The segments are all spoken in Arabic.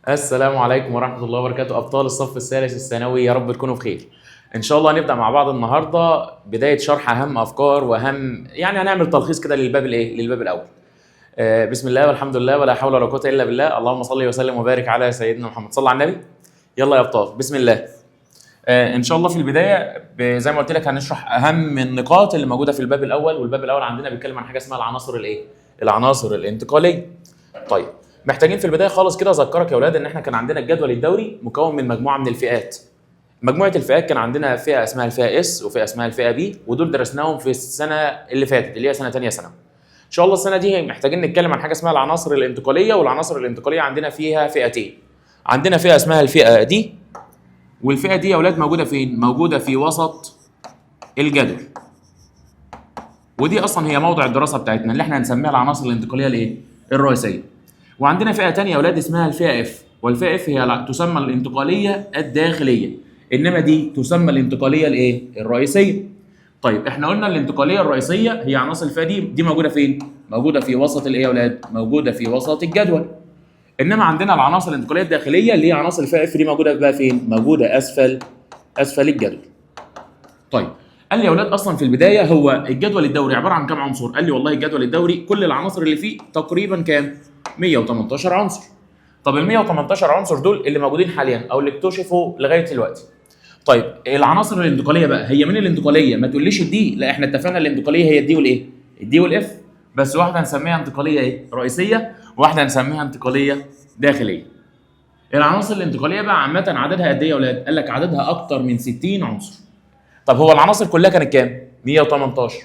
السلام عليكم ورحمة الله وبركاته أبطال الصف الثالث الثانوي، يا رب تكونوا بخير. إن شاء الله هنبدأ مع بعض النهاردة بداية شرح أهم أفكار وأهم هنعمل تلخيص كده للباب الأول. بسم الله والحمد لله ولا حول ولا قوة إلا بالله، اللهم صل وسلم وبارك على سيدنا محمد. صلى على النبي. يلا يا أبطال بسم الله. إن شاء الله في البداية زي ما قلت لك هنشرح أهم النقاط اللي موجودة في الباب الأول، والباب الأول عندنا بيتكلم عن حاجة اسمها العناصر الانتقالية. طيب محتاجين في البدايه خالص كده اذكرك يا اولاد ان احنا كان عندنا الجدول الدوري مكون من مجموعه من الفئات. مجموعه الفئات كان عندنا فئه اسمها الفئه اس وفئه اسمها الفئه بي، ودول درسناهم في السنه اللي فاتت اللي هي سنه ثانيه ثانوي. ان شاء الله السنه دي محتاجين نتكلم عن حاجه اسمها العناصر الانتقاليه، والعناصر الانتقاليه عندنا فيها فئتين. عندنا فئه اسمها الفئه دي، والفئه دي يا اولاد موجوده فين؟ موجوده في وسط الجدول، ودي اصلا هي موضع الدراسه بتاعتنا اللي احنا هنسميها العناصر الانتقاليه الرئيسيه. وعندنا فئه ثانيه يا اولاد اسمها الفئه اف، والفئه اف هي تسمى الانتقاليه الداخليه، انما دي تسمى الانتقاليه الرئيسيه. طيب احنا قلنا الانتقاليه الرئيسيه هي عناصر الفئه دي موجوده فين؟ موجوده في وسط يا اولاد؟ موجوده في وسط الجدول. انما عندنا العناصر الانتقاليه الداخليه اللي هي عناصر الفئه اف دي موجوده بقى فين؟ موجوده اسفل الجدول. طيب قال لي يا اولاد اصلا في البدايه هو الجدول الدوري عباره عن كام عنصر؟ قال لي والله الجدول الدوري كل العناصر اللي فيه تقريبا كام؟ 118 عنصر. طب ال 118 عنصر دول اللي موجودين حاليا او اللي اكتشفوا لغايه دلوقتي. طيب العناصر الانتقاليه بقى هي من الانتقاليه؟ ما تقوليش الدي، لا احنا اتفقنا الانتقاليه هي الدي الدي والاف، بس واحده هنسميها انتقاليه رئيسيه وواحده هنسميها انتقاليه داخليه. العناصر الانتقاليه بقى عامه عددها قد ايه يا اولاد؟ قال لك عددها اكتر من 60 عنصر. طب هو العناصر كلها كانت كام؟ 118.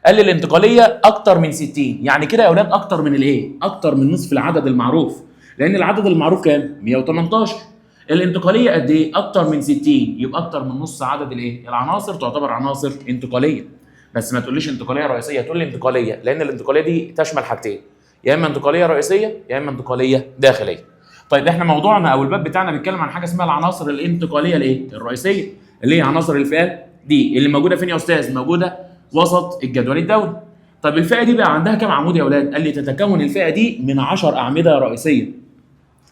قال لي الانتقاليه اكتر من 60، يعني كده يا اولاد اكتر من اكتر من نصف العدد المعروف، لان العدد المعروف كام؟ 118. الانتقاليه قد ايه؟ اكتر من 60، يبقى اكتر من نص عدد العناصر تعتبر عناصر انتقاليه. بس ما تقوليش انتقاليه رئيسيه، تقول لي انتقاليه، لان الانتقاليه دي تشمل حاجتين، يا اما انتقاليه رئيسيه يا اما انتقاليه داخليه. طيب احنا موضوعنا او الباب بتاعنا بيتكلم عن حاجه اسمها العناصر الانتقاليه الرئيسيه، اللي هي عناصر الفئه دي اللي موجوده فين يا استاذ؟ موجوده وسط الجدول الدوري. طب الفئه دي بقى عندها كام عمود يا اولاد؟ قال لي تتكون الفئه دي من 10 اعمده رئيسيه.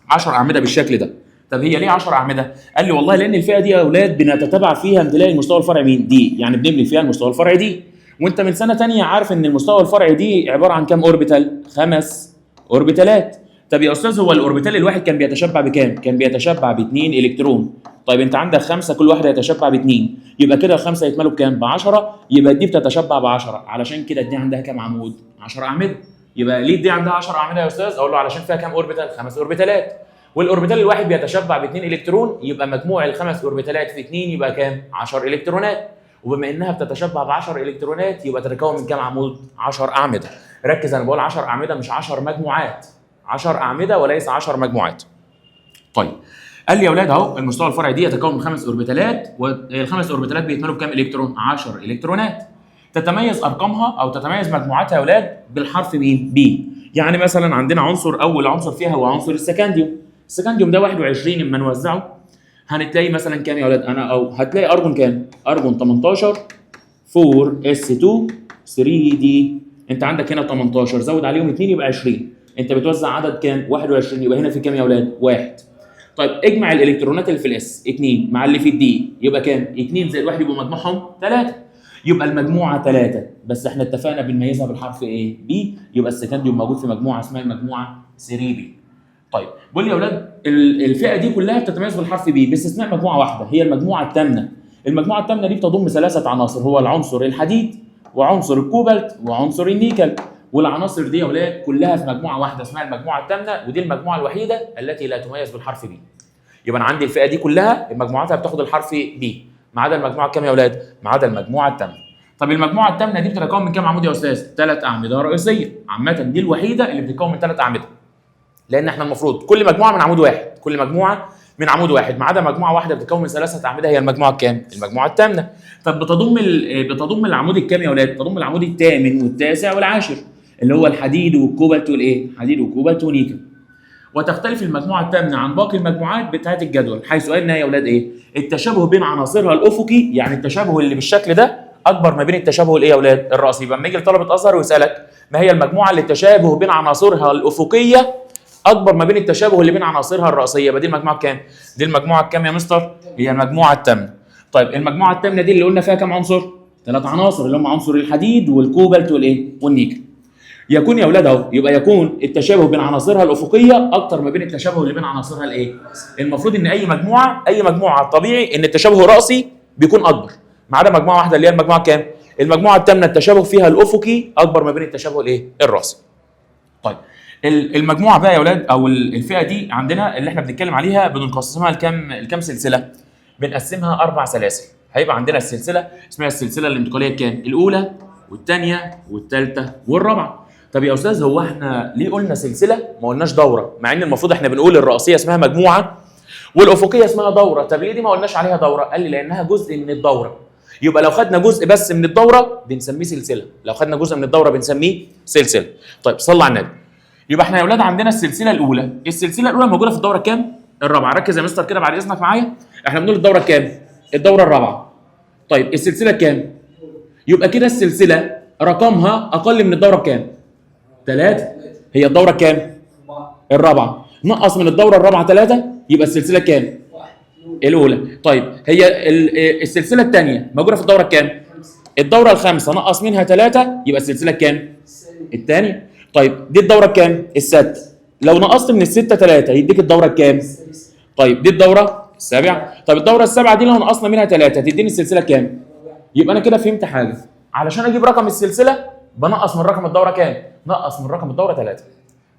10 اعمده بالشكل ده. طب هي ليه 10 اعمده؟ قال لي والله لان الفئه دي يا اولاد بنتتبع فيها امتلاء المستوى الفرعي مين؟ دي، يعني بنبني فيها المستوى الفرعي دي. وانت من سنه ثانيه عارف ان المستوى الفرعي دي عباره عن كام اوربيتال؟ 5 اوربيتالات. طب يا استاذ هو الاوربيتال الواحد كان بيتشبع بكام؟ كان بيتشبع ب2 الكترون. طيب انت عندك 5 كل واحده يتشبع ب2، يبقى كده الخمسه يتملوا بكام؟ ب10، يبقى دي بتتشبع ب10، علشان كده دي عندها كام عمود؟ 10 اعمده. يبقى ليه دي عندها 10 اعمده يا استاذ؟ اقول له علشان فيها كام اوربيتال؟ 5 اوربيتالات. والاوربيتال الواحد بيتشبع ب2 الكترون، يبقى مجموع الخمس اوربيتالات في 2 يبقى كام؟ 10 الكترونات. وبما انها بتتشبع ب10 الكترونات يبقى تتكون من كام عمود؟ 10 اعمده. ركز انا بقول 10 اعمده مش 10 مجموعات. 10 اعمده وليس 10 مجموعات. طيب قال لي يا اولاد اهو المستوى الفرعي دي يتكون من 5 اوربيتالات، والخمس اوربيتالات بيتملوا بكام الكترون؟ 10 الكترونات. تتميز ارقامها او تتميز مجموعاتها يا اولاد بالحرف مين؟ بي. يعني مثلا عندنا اول عنصر فيها هو عنصر السكنديوم. السكنديوم ده 21 اما نوزعه هنتلاقي مثلا كام يا اولاد؟ هتلاقي ارجون كام؟ ارجون 18 4s2 3d. انت عندك هنا 18 زود عليهم 2 يبقى 20. انت بتوزع عدد كام؟ 21. يبقى هنا في كام يا اولاد؟ 1. طيب اجمع الالكترونات اللي في الاس 2 مع اللي في الدي يبقى كام؟ 2 زائد 1 يبقوا مجموعهم 3. يبقى المجموعه 3، بس احنا اتفقنا بنميزها بالحرف بي. يبقى السكنديوم موجود في مجموعه اسمها المجموعه 3 بي. طيب بقول لي يا اولاد الفئه دي كلها بتتميز بالحرف بي باستثناء مجموعه واحده هي المجموعه الثامنه. المجموعه الثامنه دي بتضم 3 عناصر، هو العنصر الحديد وعنصر الكوبالت وعنصر النيكل. والعناصر دي يا اولاد كلها في مجموعه واحده اسمها المجموعه الثامنه، ودي المجموعه الوحيده التي لا تميز بالحرف بي. يبقى انا عندي الفئه دي كلها مجموعاتها بتاخد الحرف بي ما عدا المجموعه كام يا اولاد؟ ما عدا المجموعه الثامنه. طب المجموعه الثامنه دي بتتكون من كام عمود يا استاذ؟ 3 اعمده رئيسيه. عامه دي الوحيده اللي بتتكون من 3 اعمده، لان احنا المفروض كل مجموعه من عمود واحد، كل مجموعه من عمود واحد ما عدا مجموعه واحده بتتكون من 3 اعمده هي المجموعه الكام؟ المجموعه الثامنه. طب بتضم العمود الكام يا اولاد؟ بتضم العمود الثامن والتاسع والعاشر اللي هو الحديد والكوبالت حديد وكوبالت ونيكل. وتختلف المجموعه الثامنه عن باقي المجموعات بتاعه الجدول، حيث قلنا يا اولاد التشابه بين عناصرها الافقي، يعني التشابه اللي بالشكل ده اكبر ما بين التشابه يا اولاد؟ الراسي. يبقى لما يجي لطلبه ازهر ويسالك ما هي المجموعه اللي التشابه بين عناصرها الافقيه اكبر ما بين التشابه اللي بين عناصرها الرئيسيه. يبقى دي المجموعه الكام؟ دي المجموعه الكام يا مستر؟ هي المجموعه الثامنه. طيب المجموعه الثامنه دي اللي قلنا فيها كام عنصر؟ 3 عناصر اللي هم عنصر الحديد والكوبالت والايه؟ والنيكل. يكون يا اولاد اهو، يبقى يكون التشابه بين عناصرها الافقيه اكتر ما بين التشابه اللي بين عناصرها الايه؟ المفروض ان اي مجموعه طبيعي ان التشابه الرأسي بيكون اكبر، ما عدا مجموعه واحده اللي هي المجموعه كام؟ المجموعه الثامنه التشابه فيها الافقي اكبر ما بين التشابه الايه؟ الرأسي. طيب المجموعه بقى يا اولاد او الفئه دي عندنا اللي احنا بنتكلم عليها بنقسمها لكام سلسله؟ بنقسمها 4 سلاسل. هيبقى عندنا السلسله اسمها السلسله الانتقاليه الكام؟ الاولى والثانيه والثالثه والرابعه. طب يا استاذ هو احنا ليه قلنا سلسله ما قلناش دوره؟ مع ان المفروض احنا بنقول الرئيسيه اسمها مجموعه والافقيه اسمها دوره. طب ليه دي ما قلناش عليها دوره؟ قال لي لانها جزء من الدوره. يبقى لو خدنا جزء بس من الدوره بنسميه سلسله، لو خدنا جزء من الدوره بنسميه سلسله. طيب صلى على النبي. يبقى احنا يا اولاد عندنا السلسله الاولى، السلسله الاولى موجوده في الدوره كام؟ الرابعه. ركز يا مستر كده بعد اذنك معايا، احنا بنقول الدوره كام؟ الدوره الرابعه. طيب السلسله كام؟ يبقى كده السلسله رقمها اقل من الدوره بكام؟ 3. هي الدوره كام؟ الرابعه. نقص من الدوره الرابعه 3 يبقى السلسله كام؟ الاولى. طيب هي السلسله الثانيه موجوده في الدوره كام؟ الدوره الخامسه. نقص منها 3 يبقى السلسله كام؟ الثانيه. طيب دي الدوره كام؟ السادسه. لو نقصت من السته 3 يديك الدوره كام؟ طيب دي الدوره السابعه. طب الدوره السابعه دي لو نقصنا منها 3 تديني السلسله كام؟ يبقى انا كده فهمت حاجه. علشان اجيب رقم السلسله بنقص من رقم الدوره كام؟ نقص من رقم الدوره 3.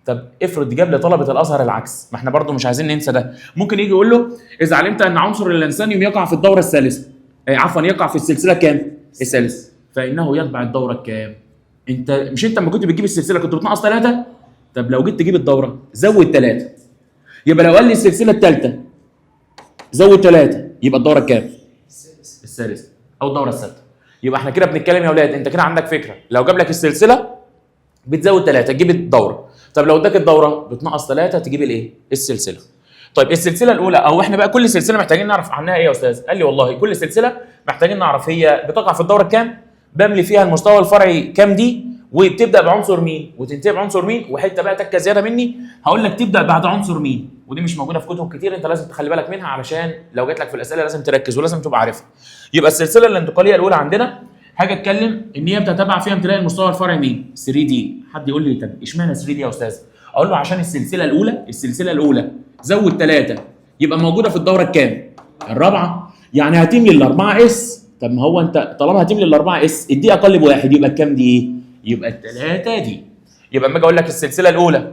طب افرض جاب لطلبه الازهر العكس، ما احنا برضو مش عايزين ننسى ده. ممكن يجي يقول له اذا علمت ان عنصر اللانثانيوم يقع في الدوره الثالثه، عفوا يقع في السلسله كام؟ الثالثه، فانه يتبع الدوره الكام؟ انت لما كنت بتجيب السلسله كنت بتنقص 3. طب لو جيت تجيب الدوره زود 3. يبقى لو قال لي السلسله الثالثه زود 3 يبقى الدوره كام؟ الثالثه او الدوره السادسه. يبقى احنا كده بنتكلم يا اولاد، انت كده عندك فكره، لو جاب لك السلسله بتزود 3 تجيب الدوره. طب لو اداك الدوره بتنقص 3 تجيب الايه؟ السلسله. طيب السلسله الاولى او احنا بقى كل سلسله محتاجين نعرف عنها ايه يا استاذ؟ قال لي والله كل سلسله محتاجين نعرف هي بتقع في الدوره كام؟ بملي فيها المستوى الفرعي كام دي؟ وبتبدا بعنصر مين؟ وتنتهي بعنصر مين؟ وحته بقى تكه زياده مني هقول لك تبدا بعد عنصر مين؟ ودي مش موجوده في كتب كتير، انت لازم تخلي بالك منها علشان لو جات لك في الاسئله لازم تركز ولازم تبقى عارفها. يبقى السلسله الانتقاليه الاولى عندنا حاجه اتكلم ان هي بتتبع فيها امتلاء المستوى الفرعي مين؟ 3 دي. حد يقول لي طب اشمعنى 3 دي يا استاذ؟ اقول له عشان السلسله الاولى زود 3 يبقى موجوده في الدوره الكام؟ الرابعه. يعني هتملي الاربعه اس. طب ما هو انت طالما هتملي الاربعه اس الدي اقل بواحد يبقى الكام دي؟ يبقى الثلاثه دي. يبقى اما اجي اقول لك السلسله الاولى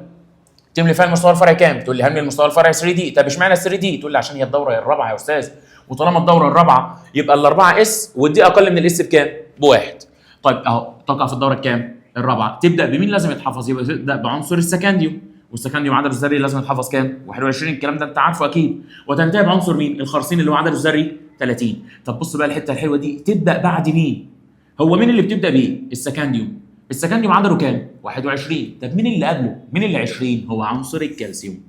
تملي فيها المستوى الفرعي كام؟ تقول لي هملي المستوى الفرعي 3 دي. طب اشمعنى 3 دي؟ تقول لي عشان هي الدوره الرابعه يا استاذ، وطالما الدوره الرابعه يبقى الاربعه اس والدي اقل من الاس بكام؟ بواحد. طيب اهو تقع في الدوره الكام؟ الرابعه. تبدا بمين لازم يتحفظ؟ يبقى تبدا بعنصر السكنديوم، والسكنديوم عدده الذري لازم يتحفظ كام؟ 21. الكلام ده انت عارفه اكيد. وتنتهي بعنصر مين؟ الخرسين اللي هو عدده الذري 30. طب بص بقى الحته الحلوه دي، تبدا بعد مين؟ هو مين اللي بتبدا بيه؟ السكنديوم. السكنديوم عدده كام؟ 21. طب مين اللي قبله؟ مين اللي 20؟ هو عنصر الكالسيوم.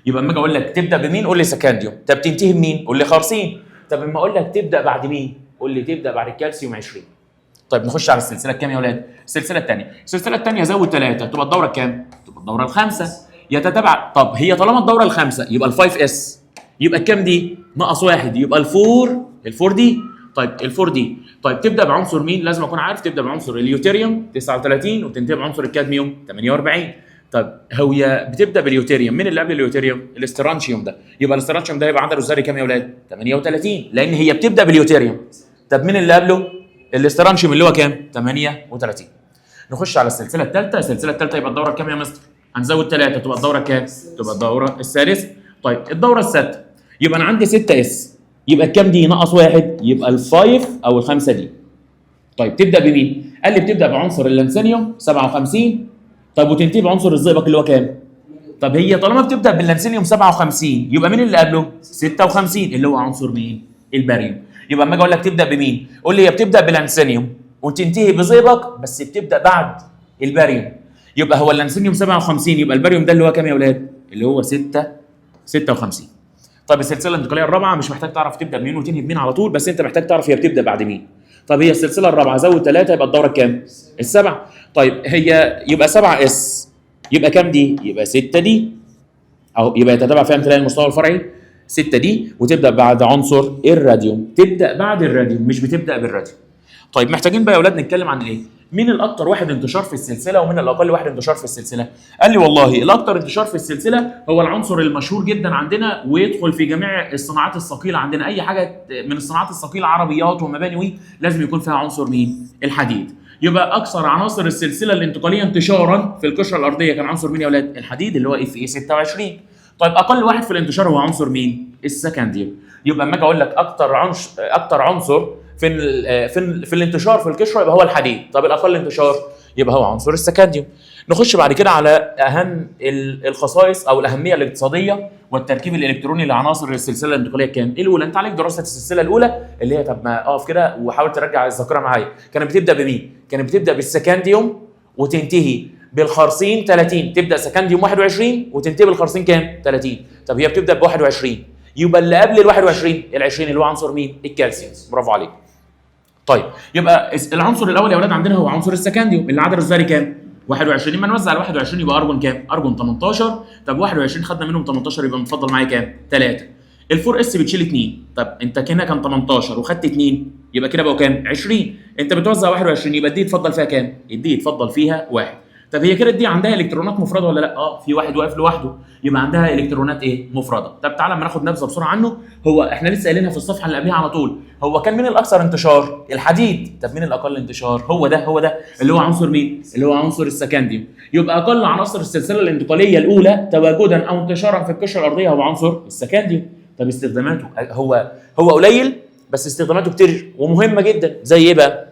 يبقى اما اجي اقول لك تبدا بمين؟ قول لي سكنديوم. طب تنتهي بمين؟ قول لي خرسين. طب اما اقول لك تبدا بعد مين؟ قول لي تبدا بعد الكالسيوم 20. طيب نخش على السلسله الكام يا اولاد؟ السلسله الثانيه. السلسله الثانيه زود 3 تبقى الدوره الكام؟ تبقى الدوره الخامسه. يتتبع. طب هي طالما الدوره الخامسه يبقى ال5 اس يبقى الكام دي؟ ناقص 1 يبقى ال4 دي. طيب ال4 دي. طيب تبدا بعنصر مين؟ لازم اكون عارف تبدا بعنصر اليوتيريوم 39 وتنتهي بعنصر الكادميوم 48. طب هي بتبدا باليوتيريوم، مين اللي قبل اليوتيريوم؟ الاسترانشيوم ده. يبقى الاسترانشيوم ده يبقى عدده الذري كام يا اولاد؟ 38 لان هي بتبدا باليوتيريوم. طب مين اللي قبله؟ الاسترانشيوم اللي هو كام؟ 38. نخش على السلسله الثالثه. السلسله الثالثه يبقى الدوره كام يا مستر؟ هنزود 3 تبقى الدوره كام؟ تبقى الدوره السادسه. طيب الدوره السادسه يبقى انا عندي 6 اس يبقى الكام دي؟ ناقص 1 يبقى ال5 او الخمسه دي. طيب تبدا بمين؟ قال لي بتبدا بعنصر اللانثانيوم 57. طب وتنتهي بعنصر الزئبق اللي هو كام؟ طب هي طالما بتبدا باللانثانيوم 57 يبقى مين اللي قبله؟ 56 اللي هو عنصر مين؟ الباريوم. يبقى اما اجي اقول لك تبدا بمين؟ قول لي هي بتبدا باللانثانيوم وتنتهي بزئبق بس بتبدا بعد الباريوم. يبقى هو اللانثانيوم 57 يبقى الباريوم ده اللي هو كام يا اولاد؟ اللي هو 56. طب السلسله الانتقاليه الرابعه مش محتاج تعرف تبدا بمين وتنهي بمين على طول، بس انت محتاج تعرف هي بتبدا بعد مين. طب هي السلسله الرابعه زود 3 يبقى الدوره كام؟ السبعه. طيب هي يبقى 7 اس يبقى كام دي؟ يبقى 6 دي. اهو يبقى يتتابع فيها امتلاء المستوى الفرعي 6 دي، وتبدا بعد عنصر الراديوم، تبدا بعد الراديوم مش بتبدا بالراديوم. طيب محتاجين بقى يا اولاد نتكلم عن ايه؟ مين الاكثر واحد انتشار في السلسله ومين الاقل واحد انتشار في السلسله؟ قال لي والله الاكثر انتشار في السلسله هو العنصر المشهور جدا عندنا ويدخل في جميع الصناعات الثقيله عندنا، اي حاجه من الصناعات الثقيله عربيات ومباني لازم يكون فيها عنصر مين؟ الحديد. يبقى اكثر عناصر السلسله الانتقاليه انتشارا في القشره الارضيه كان عنصر مين يا اولاد؟ الحديد اللي هو اف اي 26. طيب اقل واحد في الانتشار هو عنصر مين؟ السكنديوم. يبقى اما اجي اقول لك اكثر عنصر في الانتشار في القشره يبقى هو الحديد. طب الاقل انتشار يبقى هو عنصر السكنديوم. نخش بعد كده على اهم الخصائص او الاهميه الاقتصاديه والتركيب الالكتروني لعناصر السلسله الانتقاليه كام؟ الاولى انت عليك دراسه السلسله الاولى اللي هي، طب ما اقف كده وحاول ترجع الذاكره معايا، كانت بتبدا بمين؟ كانت بتبدا بالسكنديوم وتنتهي بالخرسين 30، تبدا سكنديوم 21 وتنتهي بالخرسين كام؟ 30. طب هي بتبدا ب 21 يبقى اللي قبل ال 21 ال 20 اللي هو عنصر مين؟ الكالسيوم. برافو عليك. طيب يبقى العنصر الاول يا اولاد عندنا هو عنصر السكنديوم اللي عدده الذري كام؟ 21. لما نوزع على 21 يبقى ارجون كام؟ ارجون 18. طب 21 خدنا منهم 18 يبقى متفضل معايا كام؟ 3. الفور اس بتشيل 2. طب انت هنا كان 18 وخدت 2 يبقى كده بقوا كام؟ 20. انت بتوزع 21 يبقى دي يتفضل فيها كام؟ دي يتفضل فيها 1. طب هي كده دي عندها الكترونات مفرده ولا لا؟ في واحد واقف لوحده يبقى عندها الكترونات ايه؟ مفرده. طب تعالى اما ناخد نبذه بسرعه عنه. هو احنا لسه قايلينها في الصفحه اللي قبلها على طول، هو كان مين الاكثر انتشار؟ الحديد. طب مين الاقل انتشار؟ هو ده اللي هو عنصر مين؟ اللي هو عنصر السكنديوم. يبقى اقل عناصر السلسله الانتقاليه الاولى تواجدا او انتشارا في القشره الارضيه هو عنصر السكنديوم. طب استخداماته هو قليل بس استخداماته كتير ومهمه جدا. زي ايه بقى؟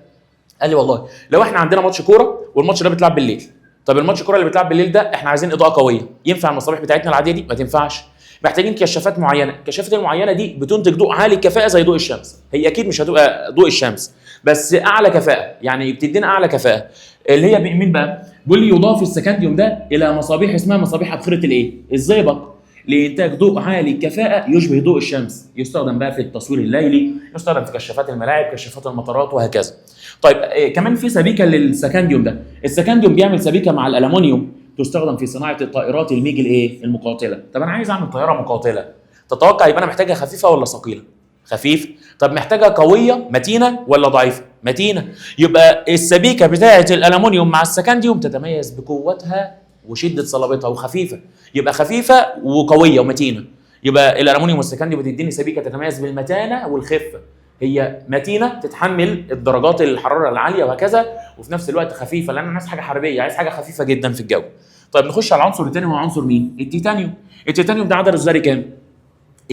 قال لي والله لو احنا عندنا ماتش كوره والماتش ده بيتلعب بالليل، طب الماتش الكوره اللي بيتلعب بالليل ده احنا عايزين اضاءه قويه، ينفع المصابيح بتاعتنا العاديه دي؟ ما تنفعش. محتاجين كشافات معينه، الكشافات المعينه دي بتنتج ضوء عالي الكفاءه زي ضوء الشمس. هي اكيد مش هتبقى ضوء الشمس بس اعلى كفاءه، يعني بتدينا اعلى كفاءه. اللي هي مين بقى؟ بيقول لي يضاف السكنديوم ده الى مصابيح اسمها مصابيح ابخره الايه؟ الزئبق، لانتاج ضوء عالي الكفاءه يشبه ضوء الشمس. يستخدم بقى في التصوير الليلي، يستخدم في كشافات الملاعب، كشافات المطارات وهكذا. طيب كمان في سبيكه للسكنديوم ده. السكنديوم بيعمل سبيكه مع الالومنيوم تستخدم في صناعه الطائرات الميج الايه؟ المقاتله. طب انا عايز اعمل طياره مقاتله، تتوقع يبقى انا محتاجها خفيفه ولا ثقيله؟ خفيف. طب محتاجها قويه متينه ولا ضعيفه؟ متينه. يبقى السبيكه بتاعه الالومنيوم مع السكنديوم تتميز بقوتها وشده صلابتها وخفيفه. يبقى خفيفه وقويه ومتينه. يبقى الالومنيوم والسكنديوم بتديني سبيكه تتميز بالمتانه والخفه. هي متينه تتحمل الدرجات الحراره العاليه وهكذا، وفي نفس الوقت خفيفه لان انا عايز حاجه حربيه، عايز حاجه خفيفه جدا في الجو. طيب نخش على العنصر الثاني، هو عنصر مين؟ التيتانيوم. التيتانيوم ده عدد الذري كام؟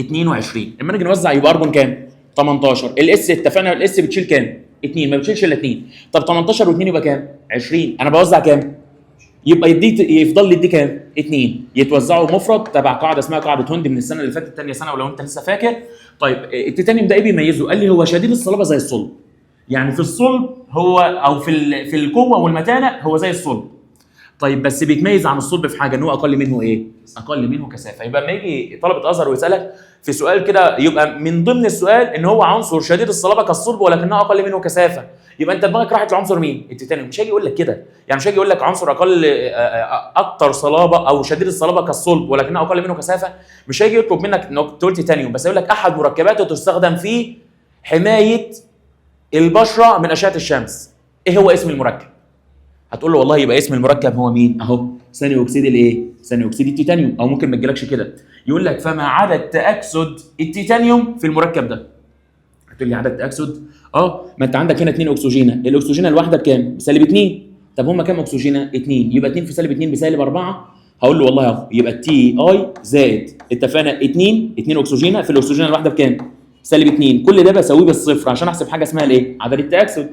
22. لما نيجي نوزع يبقى ارجون كام؟ 18. الاس اتفقنا الاس بتشيل كام؟ 2، ما بتشيلش الا 2. طب 18 و2 يبقى كام؟ 20. انا بوزع كام؟ يبقى يفضل لي دي كام؟ 2. يتوزعوا مفرد تبع قاعده اسمها قاعده هوند من السنه اللي فاتت ثانيه سنه ولو انت لسه فاكر. طيب التيتانيوم ده ايه بيميزه؟ قال لي هو شديد الصلابه زي الصلب. يعني في الصلب هو او في القوه والمتانه هو زي الصلب. طيب بس بيتميز عن الصلب في حاجه ان هو اقل منه ايه؟ اقل منه كثافه. يبقى لما يجي طلبه ازهر ويسالك في سؤال كده يبقى من ضمن السؤال ان هو عنصر شديد الصلابه كالصلب ولكنه اقل منه كثافه، يبقى انت دماغك راحت لعنصر مين؟ التيتانيوم. مش هيجي يقول لك كده، يعني مش هيجي يقول لك عنصر اكتر صلابه او شديد الصلابه كالصلب ولكنه اقل منه كثافه. مش هيجي يطلب منك انك تقول تيتانيوم، بس يقول لك احد مركباته تستخدم في حمايه البشره من اشعه الشمس. ايه هو اسم المركب؟ هتقول له والله يبقى اسم المركب هو مين؟ اهو ثاني اكسيد الايه؟ ثاني اكسيد التيتانيوم. او ممكن ما تجيلكش كده يقول لك فما عدد تاكسد التيتانيوم في المركب ده؟ هتقول لي عدد تاكسد؟ ما انت عندك هنا 2 اكسجينه، الاكسجينه الواحده بكام؟ بسالب 2. طب هم كام اكسجينه؟ 2. يبقى 2 في سالب 2 بسالب 4. هقول له والله اهو يبقى التي اي زائد اتفقنا 2 اكسجينه في الاكسجينه الواحده بكام؟ سالب 2. كل ده بساويه بالصفر عشان احسب حاجه اسمها الايه؟ عدد التاكسد.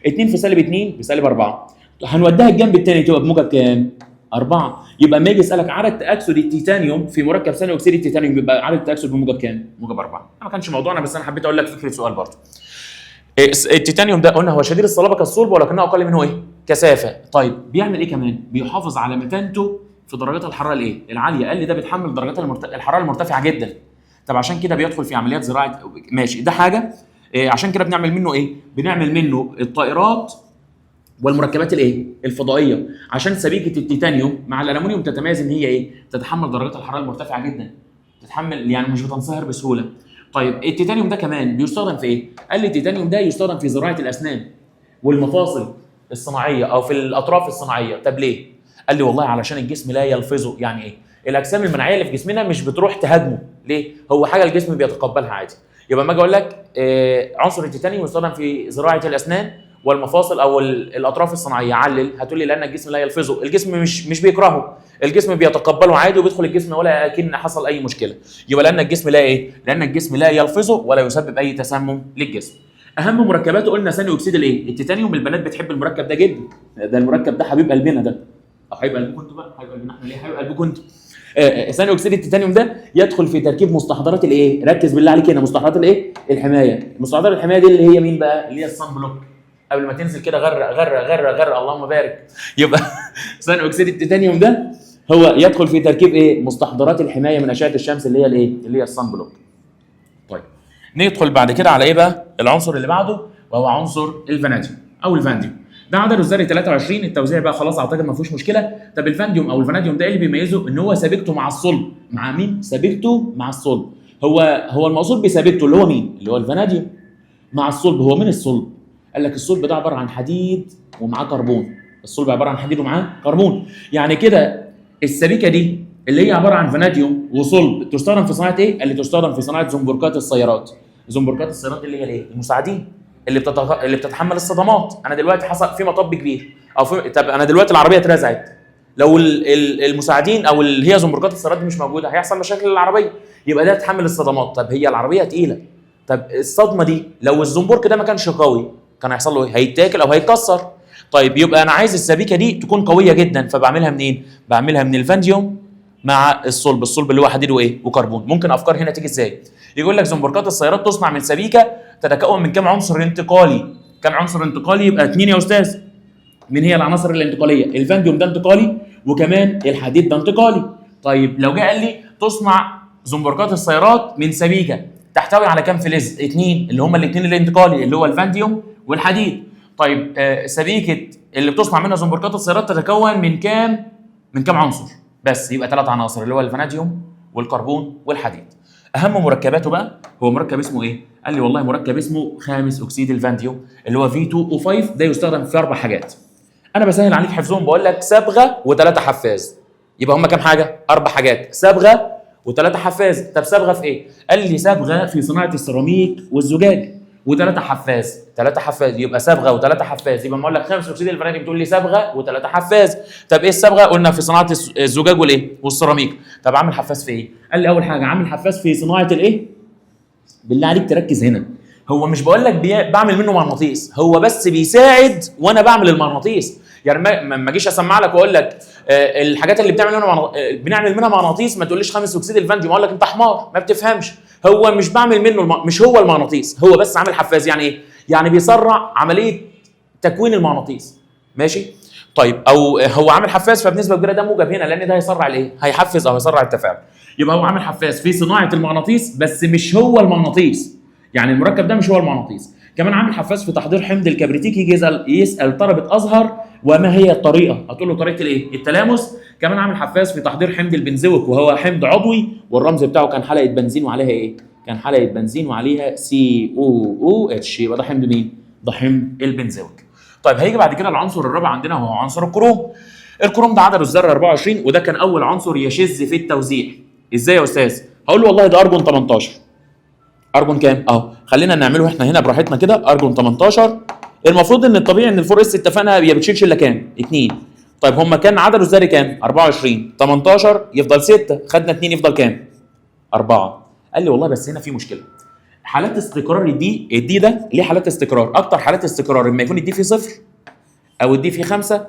2 في سالب 2 بسالب 4. هنوديها الجنب الثاني تبقى بموجب كام؟ 4. يبقى لما يجي يسالك عدد تاكسد التيتانيوم في مركب ثاني اكسيد التيتانيوم يبقى عدد التاكسد بموجب كام؟ موجب 4. ما كانش موضوعنا بس انا حبيت اقول لك فكره سؤال برضه. التيتانيوم ده قلنا هو شديد الصلابه كالصلب ولكنه اقل منه ايه؟ كثافه. طيب بيعمل ايه كمان؟ بيحافظ على متانته في درجات الحراره الايه؟ العاليه. قال لي ده بيتحمل درجات الحراره المرتفعه جدا. طب عشان كده بيدخل في عمليات زراعه، ماشي ده حاجه. عشان كده بنعمل منه ايه؟ بنعمل منه الطائرات والمركبات الايه؟ الفضائيه، عشان سبيكه التيتانيوم مع الالومنيوم تتميز ان هي ايه؟ تتحمل درجات الحراره المرتفعه جدا. تتحمل يعني مش بتنصهر بسهوله. طيب التيتانيوم ده كمان بيستخدم في ايه؟ قال لي التيتانيوم ده يستخدم في زراعه الاسنان والمفاصل الصناعيه او في الاطراف الصناعيه. طب ليه؟ قال لي والله علشان الجسم لا يلفظه. يعني ايه؟ الاجسام المناعيه اللي في جسمنا مش بتروح تهاجمه. ليه؟ هو حاجه الجسم بيتقبلها عادي. يبقى لما اجي اقول لك عنصر التيتانيوم يستخدم في زراعه الاسنان والمفاصل او الاطراف الصناعيه، علل هتقول لي لان الجسم لا يلفظه. الجسم مش بيكرهه، الجسم بيتقبله عادي وبيدخل الجسم ولا كأن حصل اي مشكله. يبقى لان الجسم لا ايه؟ لان الجسم لا يلفظه ولا يسبب اي تسمم للجسم. اهم مركباته قلنا ثاني اكسيد الايه؟ التيتانيوم. البنات بتحب المركب ده جدا، ده المركب ده حبيب قلبنا ده، او حبيب قلبكم انتوا بقى، حبيب قلبنا احنا ليه؟ حبيب قلبكم انتوا. ثاني اكسيد التيتانيوم ده يدخل في تركيب مستحضرات الايه؟ ركز بالله عليك هنا، مستحضرات الايه؟ الحمايه. مستحضرات الحمايه دي اللي هي مين بقى؟ اللي هي الصن بلوك. قبل ما تنزل كده غر اللهم بارك. يبقى ثاني اكسيد التيتانيوم ده هو يدخل في تركيب ايه؟ مستحضرات الحمايه من اشعه الشمس اللي هي الايه؟ اللي هي الصن بلوك. طيب ندخل بعد كده على ايه بقى؟ العنصر اللي بعده وهو عنصر الفاناديوم او الفانديوم. ده عدده الذري 23. التوزيع بقى خلاص اعتقد ما فيهوش مشكله. طب الفانديوم او الفاناديوم ده اللي بيميزه ان هو سابقته مع الصلب. مع مين؟ سابقته مع الصلب. هو المقصود بسابقته اللي هو مين؟ اللي هو الفاناديوم مع الصلب. هو مين الصلب؟ قال لك الصلب ده عباره عن حديد ومعاه كربون. الصلب عباره عن حديد ومعاه كربون. يعني كده السبيكه دي اللي هي عباره عن فاناديوم وصلب تستخدم في صناعه ايه؟ اللي تستخدم في صناعه زنبركات السيارات. زنبركات السيارات اللي هي الايه؟ المساعدين اللي بتتحمل الصدمات. انا دلوقتي حصل في مطب كبير او طب انا دلوقتي العربيه اترزعت، لو المساعدين او اللي هي زنبركات السيارات دي مش موجوده هيحصل مشاكل للعربيه. يبقى ده تحمل الصدمات. طب هي العربيه تقيله، طب الصدمه دي لو الزنبرك ده ما كانش قوي كان هيحصل له ايه؟ هيتاكل او هيتكسر. طيب يبقى انا عايز السبيكه دي تكون قويه جدا، فبعملها منين؟ بعملها من الفانيوم مع الصلب اللي هو حديد وايه؟ وكربون. ممكن افكار هنا تيجي ازاي؟ يقول لك زنبركات السيارات تصنع من سبيكه تتكون من كم عنصر انتقالي؟ كم عنصر انتقالي؟ يبقى 2 يا استاذ. من هي العناصر الانتقاليه؟ الفانيوم ده انتقالي وكمان الحديد ده انتقالي. طيب لو جه قال لي تصنع زنبركات السيارات من سبيكه تحتوي على كم فلز؟ 2 اللي هم الاثنين الانتقالي اللي هو الفانيوم والحديد. طيب سبيكه اللي بتصنع منها زنبركات السيارات تتكون من كام؟ من كم عنصر؟ بس يبقى 3 عناصر اللي هو الفاناديوم والكربون والحديد. اهم مركباته بقى هو مركب اسمه ايه؟ قال لي والله مركب اسمه خامس اكسيد الفاناديوم اللي هو V2O5. ده يستخدم في 4 حاجات. انا بسهل عليك حفظهم، بقول لك صبغه و3 حفاز. يبقى هم كام حاجه؟ 4 حاجات، صبغه و3 حفاز. طب صبغه في ايه؟ قال لي صبغه في صناعه السيراميك والزجاج و3 حفاز. 3 حفاز يبقى صبغه و3 حفاز. يبقى ما اقول لك خامس اكسيد الفاناديوم تقول لي صبغه و3 حفاز. طب ايه الصبغه؟ قلنا في صناعه الزجاج والايه؟ والسيراميك. طب عامل حفاز في ايه؟ قال لي اول حاجه عامل حفاز في صناعه الايه؟ بالله عليك تركز هنا. هو مش بقول لك بعمل منه مغناطيس، هو بس بيساعد وانا بعمل المغناطيس. يعني ما اجيش اسمع لك واقول لك الحاجات اللي بنعمل منها مغناطيس ما تقوليش خامس اكسيد الفاناديوم اقول لك انت حمار ما بتفهمش. هو مش بعمل منه مش هو المغناطيس، هو بس عامل حفاز. يعني ايه؟ يعني بيسرع عمليه تكوين المغناطيس. ماشي؟ طيب او هو عامل حفاز فبنسبه كبيره ده موجب هنا لان ده هيسرع الايه؟ هيحفز او هيسرع التفاعل. يبقى هو عامل حفاز في صناعه المغناطيس بس مش هو المغناطيس. يعني المركب ده مش هو المغناطيس. كمان عامل حفاز في تحضير حمض الكبريتيك. يجي يسال طلبه ازهر وما هي الطريقه؟ هتقول له طريقه الايه؟ التلامس. كمان عامل حفاز في تحضير حمض البنزويك وهو حمض عضوي والرمز بتاعه كان حلقه بنزين وعليها ايه؟ كان حلقه بنزين وعليها COOH. يبقى ده حمض مين؟ ده حمض البنزويك. طيب هيجي بعد كده العنصر الرابع عندنا وهو عنصر الكروم. الكروم ده عدده الذره 24 وده كان اول عنصر يشذ في التوزيع. ازاي يا استاذ؟ هقول له والله ده ارجون 18. ارجون كام؟ اهو خلينا نعمله احنا هنا براحتنا كده. ارجون 18. المفروض ان الطبيعي ان الفور اس اتفقنا هي بتشيلش الا كام؟ 2. طيب هم كان عدده الذري كام؟ 24. 18 يفضل 6. خدنا 2 يفضل كام؟ 4. قال لي والله بس هنا في مشكله. حالات استقرار الدي ده ليه حالات استقرار؟ اكتر حالات استقرار لما يكون الدي فيه 0 او الدي فيه 5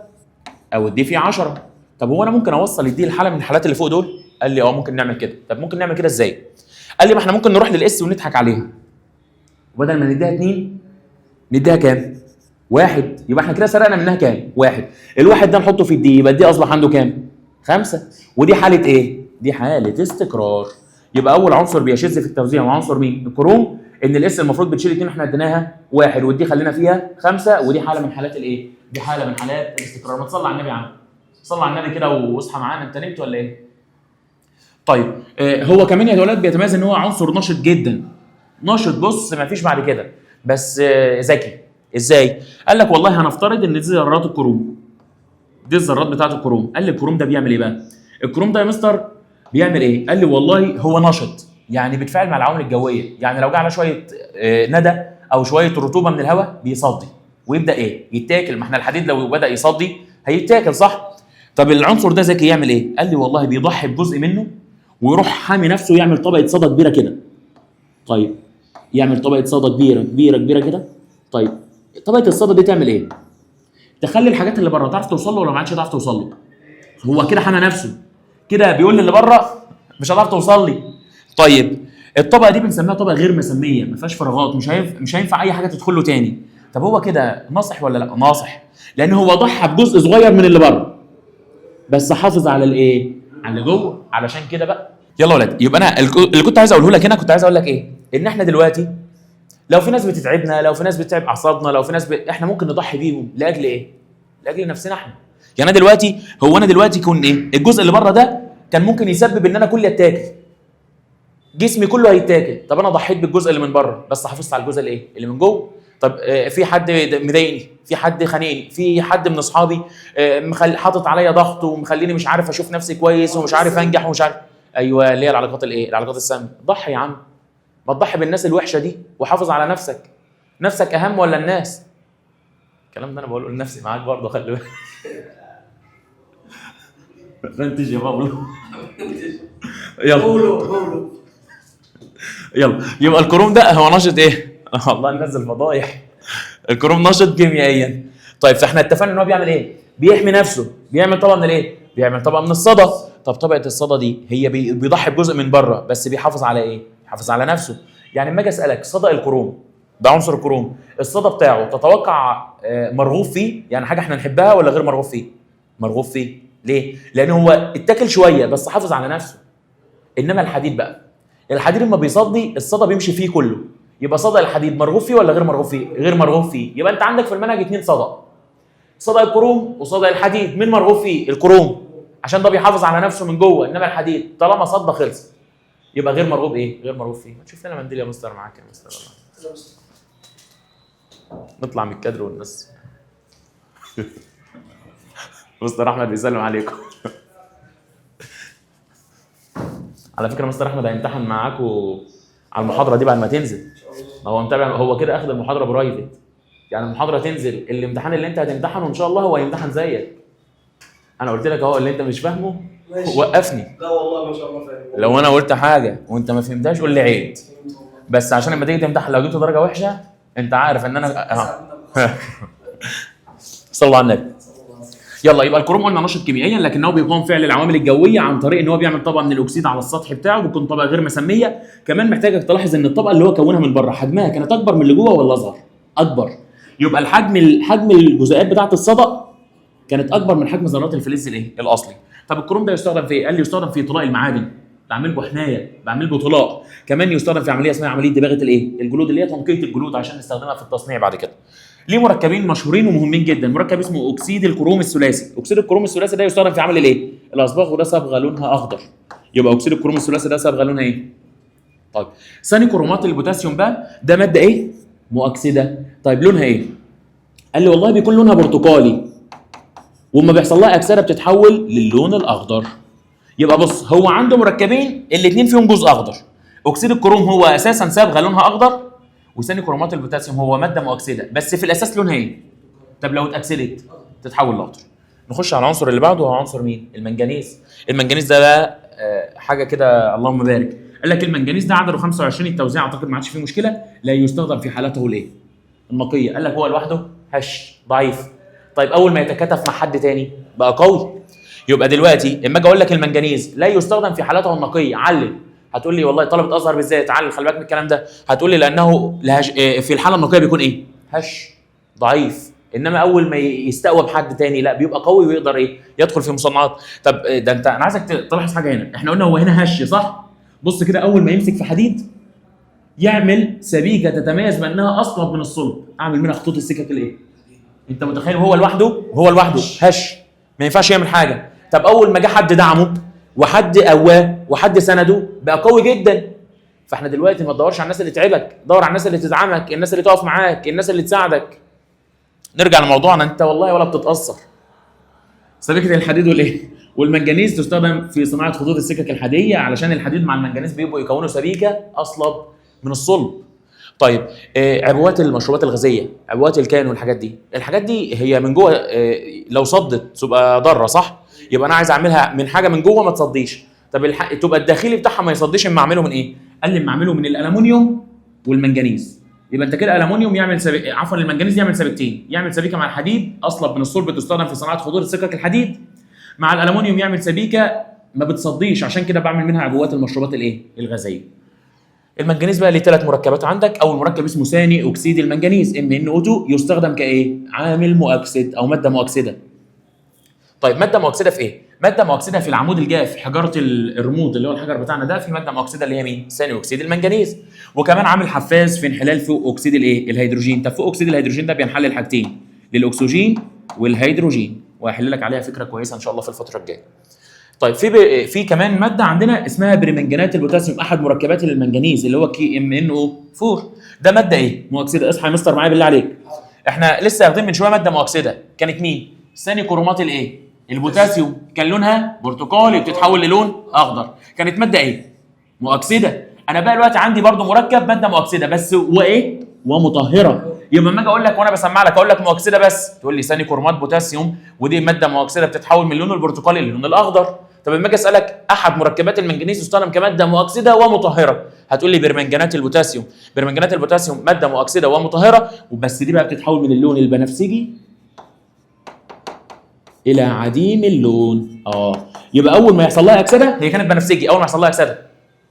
او الدي فيه 10. طب هو انا ممكن اوصل الدي لحاله من الحالات اللي فوق دول؟ قال لي ممكن نعمل كده. طب ممكن نعمل كده ازاي؟ قال لي ما احنا ممكن نروح للاس ونضحك عليها. وبدل ما نديها 2 نديها كام؟ 1. يبقى احنا كده سرقنا منها كام؟ 1. الواحد ده نحطه في الدي يبقى الدي اصبح عنده كام؟ 5. ودي حاله ايه؟ دي حاله استقرار. يبقى اول عنصر بيشذ في التوزيع هو عنصر مين؟ الكروم. ان الاس المفروض بتشيل 2 احنا اديناها 1 والدي خلينا فيها 5 ودي حاله من حالات الايه؟ دي حاله من حالات الاستقرار. ما تصلي على النبي يا عم، صلي على النبي كده واصحى معانا. انت نمت ولا ايه؟ طيب هو كمان يا ولاد بيتميز ان هو عنصر نشط جدا، نشط بص ما فيش بعد كده، بس ذكي. ازاي؟ قال لك والله هنفترض ان دي ذرات الكروم، دي الذرات بتاعه الكروم. قال لي الكروم ده بيعمل ايه بقى؟ الكروم ده يا مستر بيعمل ايه؟ قال لي والله هو نشط، يعني بيتفاعل مع العوامل الجويه، يعني لو جه على شويه ندى او شويه رطوبه من الهواء بيصدي ويبدا ايه؟ يتاكل. ما احنا الحديد لو بدا يصدي هيتاكل صح؟ طب العنصر ده ذكي يعمل ايه؟ قال لي والله بيضحي بجزء منه ويروح حامي نفسه، يعمل طبقه صدى كبيره كده. طيب يعمل طبقه صدى كبيره كبيره كبيره كده. طيب طبقه الصدى دي تعمل ايه؟ تخلي الحاجات اللي بره تعرف توصل له ولا ما عادش تعرف توصل له. هو كده حامي نفسه، كده بيقول للي بره مش هتعرف توصل لي. طيب الطبقه دي بنسميها طبقه غير مسميه، ما فيهاش فراغات، مش هينفع اي حاجه تدخل له تاني. طب هو كده ناصح ولا لا؟ ناصح، لان هو ضحى بجزء صغير من اللي بره بس حافظ على الايه؟ على اللي جوه. علشان كده بقى يلا يا ولاد، يبقى انا اللي كنت عايز اقوله لك هنا، كنت عايز اقول لك ايه؟ ان احنا دلوقتي لو في ناس بتتعبنا، لو في ناس بتتعب اعصابنا، لو في ناس احنا ممكن نضحي بيهم لاجل ايه؟ لاجل نفسنا احنا. يعني انا دلوقتي كون ايه؟ الجزء اللي بره ده كان ممكن يسبب ان انا كلي اتاكل، جسمي كله هيتاكل. طب انا ضحيت بالجزء اللي من بره بس حافظت على الجزء الايه؟ اللي من جوه. طب في حد مضايقني، في حد خانقني، في حد من اصحابي حاطط عليا ضغط ومخليني مش عارف اشوف نفسي كويس ومش عارف انجح ومش عارف. ايوه اللي هي العلاقات الايه؟ العلاقات السامه. ضحي يا عم، ما تضحي بالناس الوحشه دي وحافظ على نفسك. نفسك اهم ولا الناس؟ الكلام ده انا بقوله لنفسي معاك برضه، خلي بالك. منتج يا بابلو. يلا يلا. يبقى الكروم ده هو نشط ايه؟ والله ننزل فضايح. الكروم نشط كيميائيا. طيب فاحنا اتفقنا ان هو بيعمل ايه؟ بيحمي نفسه، بيعمل طبقه من الايه؟ بيعمل طبقه من الصدى. طب طبقه الصدى دي هي بيضحي بجزء من بره بس بيحافظ على ايه؟ بيحافظ على نفسه. يعني اما اجي اسالك صدى الكروم ده عنصر الكروم، الصدى بتاعه تتوقع مرغوب فيه؟ يعني حاجه احنا نحبها ولا غير مرغوب فيه؟ مرغوب فيه. ليه؟ لان هو اتاكل شويه بس حافظ على نفسه. انما الحديد بقى، الحديد لما بيصدي الصدى بيمشي فيه كله. يبقى صدى الحديد مرغوب فيه ولا غير مرغوب فيه؟ غير مرغوب فيه. يبقى انت عندك في المنهج 2 صدى، صدى الكروم وصدى الحديد. مين مرغوب فيه؟ الكروم، عشان ده بيحافظ على نفسه من جوه. انما الحديد طالما صدى خلص، يبقى غير مرغوب ايه؟ غير مرغوب فيه. ما تشوف لنا منديل يا مستر معاك يا مستر والله. نطلع من الكادر والناس. مستر احمد بيسلم عليكم. على فكره مستر احمد هيمتحن معاكم على المحاضره دي بعد ما تنزل. هو متابع، هو كده اخد المحاضره برايفت، يعني المحاضره تنزل، الامتحان اللي انت هتمتحنه ان شاء الله هو هيمتحن زيك. انا قلت لك اهو اللي انت مش فاهمه وقفني. لا والله ما شاء الله فاهم. لو انا قلت حاجه وانت ما فهمتهاش قول لي عيد، بس عشان لما تيجي تمتحن لو جبت درجه وحشه انت عارف ان انا صلوا على النبي. يلا يبقى الكروم قلنا نشط كيميائيا لكنه بيقوم فعل العوامل الجويه عن طريق ان هو بيعمل طبقه من الاكسيد على السطح بتاعه، بتكون طبقه غير مسميه. كمان محتاجك تلاحظ ان الطبقه اللي هو كونها من بره حجمها كانت اكبر من اللي جوه ولا اصغر؟ اكبر. يبقى حجم الجزيئات بتاعه الصدى كانت اكبر من حجم ذرات الفلز الايه؟ الاصلي. طب الكروم ده يستخدم في ايه؟ قال لي يستخدم في طلاء المعادن، بعمل به حنايه، بعمل به طلاء. كمان يستخدم في عمليه اسمها عمليه دباغه الايه؟ الجلود، اللي هي تنقيه الجلود عشان نستخدمها في التصنيع بعد كده. ليه مركبين مشهورين ومهمين جدا، مركب اسمه اكسيد الكروم الثلاثي. اكسيد الكروم الثلاثي ده يستخدم في عمل الايه؟ الاصباغ، وده صبغه لونها اخضر. يبقى اكسيد الكروم الثلاثي ده صبغه لونها ايه؟ طيب ثاني كرومات البوتاسيوم بقى ده ماده ايه؟ مؤكسده. طيب لونها ايه؟ قال لي والله بيكون لونها برتقالي، وما بيحصل لها اكسده بتتحول للون الاخضر. يبقى بص هو عنده مركبين الاثنين فيهم جزء اخضر. اكسيد الكروم هو اساسا صبغه لونها اخضر، وثاني كرومات البوتاسيوم هو ماده مؤكسده بس في الاساس لونها ايه؟ طب لو اتاكسدت تتحول لاخضر. نخش على العنصر اللي بعده وهو عنصر مين؟ المنجنيز. المنجنيز ده بقى حاجه كده اللهم بارك. قال لك المنجنيز ده عدده 25، التوزيع اعتقد ما عادش فيه مشكله، لا يستخدم في حالته الايه؟ النقيه. قال لك هو لوحده هش ضعيف. طيب اول ما يتكاتف مع حد تاني بقى قوي. يبقى دلوقتي اما اجي اقول لك المنجنيز لا يستخدم في حالته النقيه، علل. هتقول لي والله طلبه ازهر بالذات علل، خلي بالك من الكلام ده. هتقول لي لانه في الحاله النقيه بيكون ايه؟ هش ضعيف. انما اول ما يستقوى بحد تاني لا بيبقى قوي ويقدر ايه؟ يدخل في مصنعات. طب ده انت انا عايزك تلاحظ حاجه هنا، احنا قلنا هو هنا هش صح؟ بص كده اول ما يمسك في حديد يعمل سبيكه تتميز بانها اصلب من الصلب، اعمل منها خطوط السكك الايه؟ انت متخيل هو لوحده هش، ما ينفعش يعمل حاجه. طب اول ما جه حد دعمه وحد قواه وحد سنده بقى قوي جدا. فاحنا دلوقتي ما تدورش على الناس اللي تعبك، دور على الناس اللي تدعمك، الناس اللي تقف معاك، الناس اللي تساعدك. نرجع لموضوعنا، انت والله ولا بتتاثر. سبيكه الحديد والمنجنيز تستخدم في صناعه خطوط السكك الحديديه، علشان الحديد مع المنجنيز بيبقوا يكونوا سبيكه اصلب من الصلب. طيب عبوات المشروبات الغازيه، عبوات الكان والحاجات دي، الحاجات دي هي من جوه لو صدت تبقى ضاره صح؟ يبقى انا عايز اعملها من حاجه من جوه ما تصديش. طب تبقى الداخلي بتاعها ما يصديش، اما اعمله من ايه؟ قال لي اما اعمله من الالومنيوم والمنجنيز. يبقى انت كده الالومنيوم يعمل عفوا المنجنيز يعمل سبيكتين، يعمل سبيكه مع الحديد اصلب من الصلب تستخدم في صناعه خطوط السكك الحديد، مع الالومنيوم يعمل سبيكه ما بتصديش، عشان كده بعمل منها عبوات المشروبات الغازيه. المنجنيز بقى ليه 3 مركبات عندك. اول مركب اسمه ثاني اكسيد المنجنيز MnO2، يستخدم كايه؟ عامل مؤكسد او ماده مؤكسده. طيب ماده مؤكسده في ايه؟ ماده مؤكسده في العمود الجاف، حجاره الرمود اللي هو الحجر بتاعنا ده، في ماده مؤكسده اللي هي مين؟ ثاني اكسيد المنجنيز. وكمان عامل حفاز في انحلال فوق اكسيد الهيدروجين. طب فوق اكسيد الهيدروجين ده بينحل لحاجتين، للاكسجين والهيدروجين، وهحل لك عليها فكره كويسه ان شاء الله في الفتره الجايه. طيب في كمان ماده عندنا اسمها برمنجانات البوتاسيوم، احد مركبات المنجنيز اللي هو KMnO4. ده ماده ايه؟ مؤكسده. اصحى يا مستر معايا بالله عليك. احنا لسه واخدين من شويه ماده مؤكسده، كانت مين؟ ثاني كرومات البوتاسيوم، كان لونها برتقالي بتتحول للون اخضر، كانت ماده ايه؟ مؤكسده. انا بقى دلوقتي عندي برضو مركب ماده مؤكسده بس ومطهره. يبقى لما اجي اقول لك وانا بسمع لك اقول لك مؤكسده بس، تقول لي ثاني كرومات بوتاسيوم ودي ماده مؤكسده بتتحول من اللون البرتقالي للون الاخضر. طب لما اجي اسالك احد مركبات المنجنيز يستخدم كماده مؤكسده ومطهره، هتقول لي برمنجانات البوتاسيوم. برمنجانات البوتاسيوم ماده مؤكسده ومطهره، وبس دي بقى بتتحول من اللون البنفسجي الى عديم اللون. يبقى اول ما يحصل لها اكسده، هي كانت بنفسجي، اول ما يحصل لها اكسده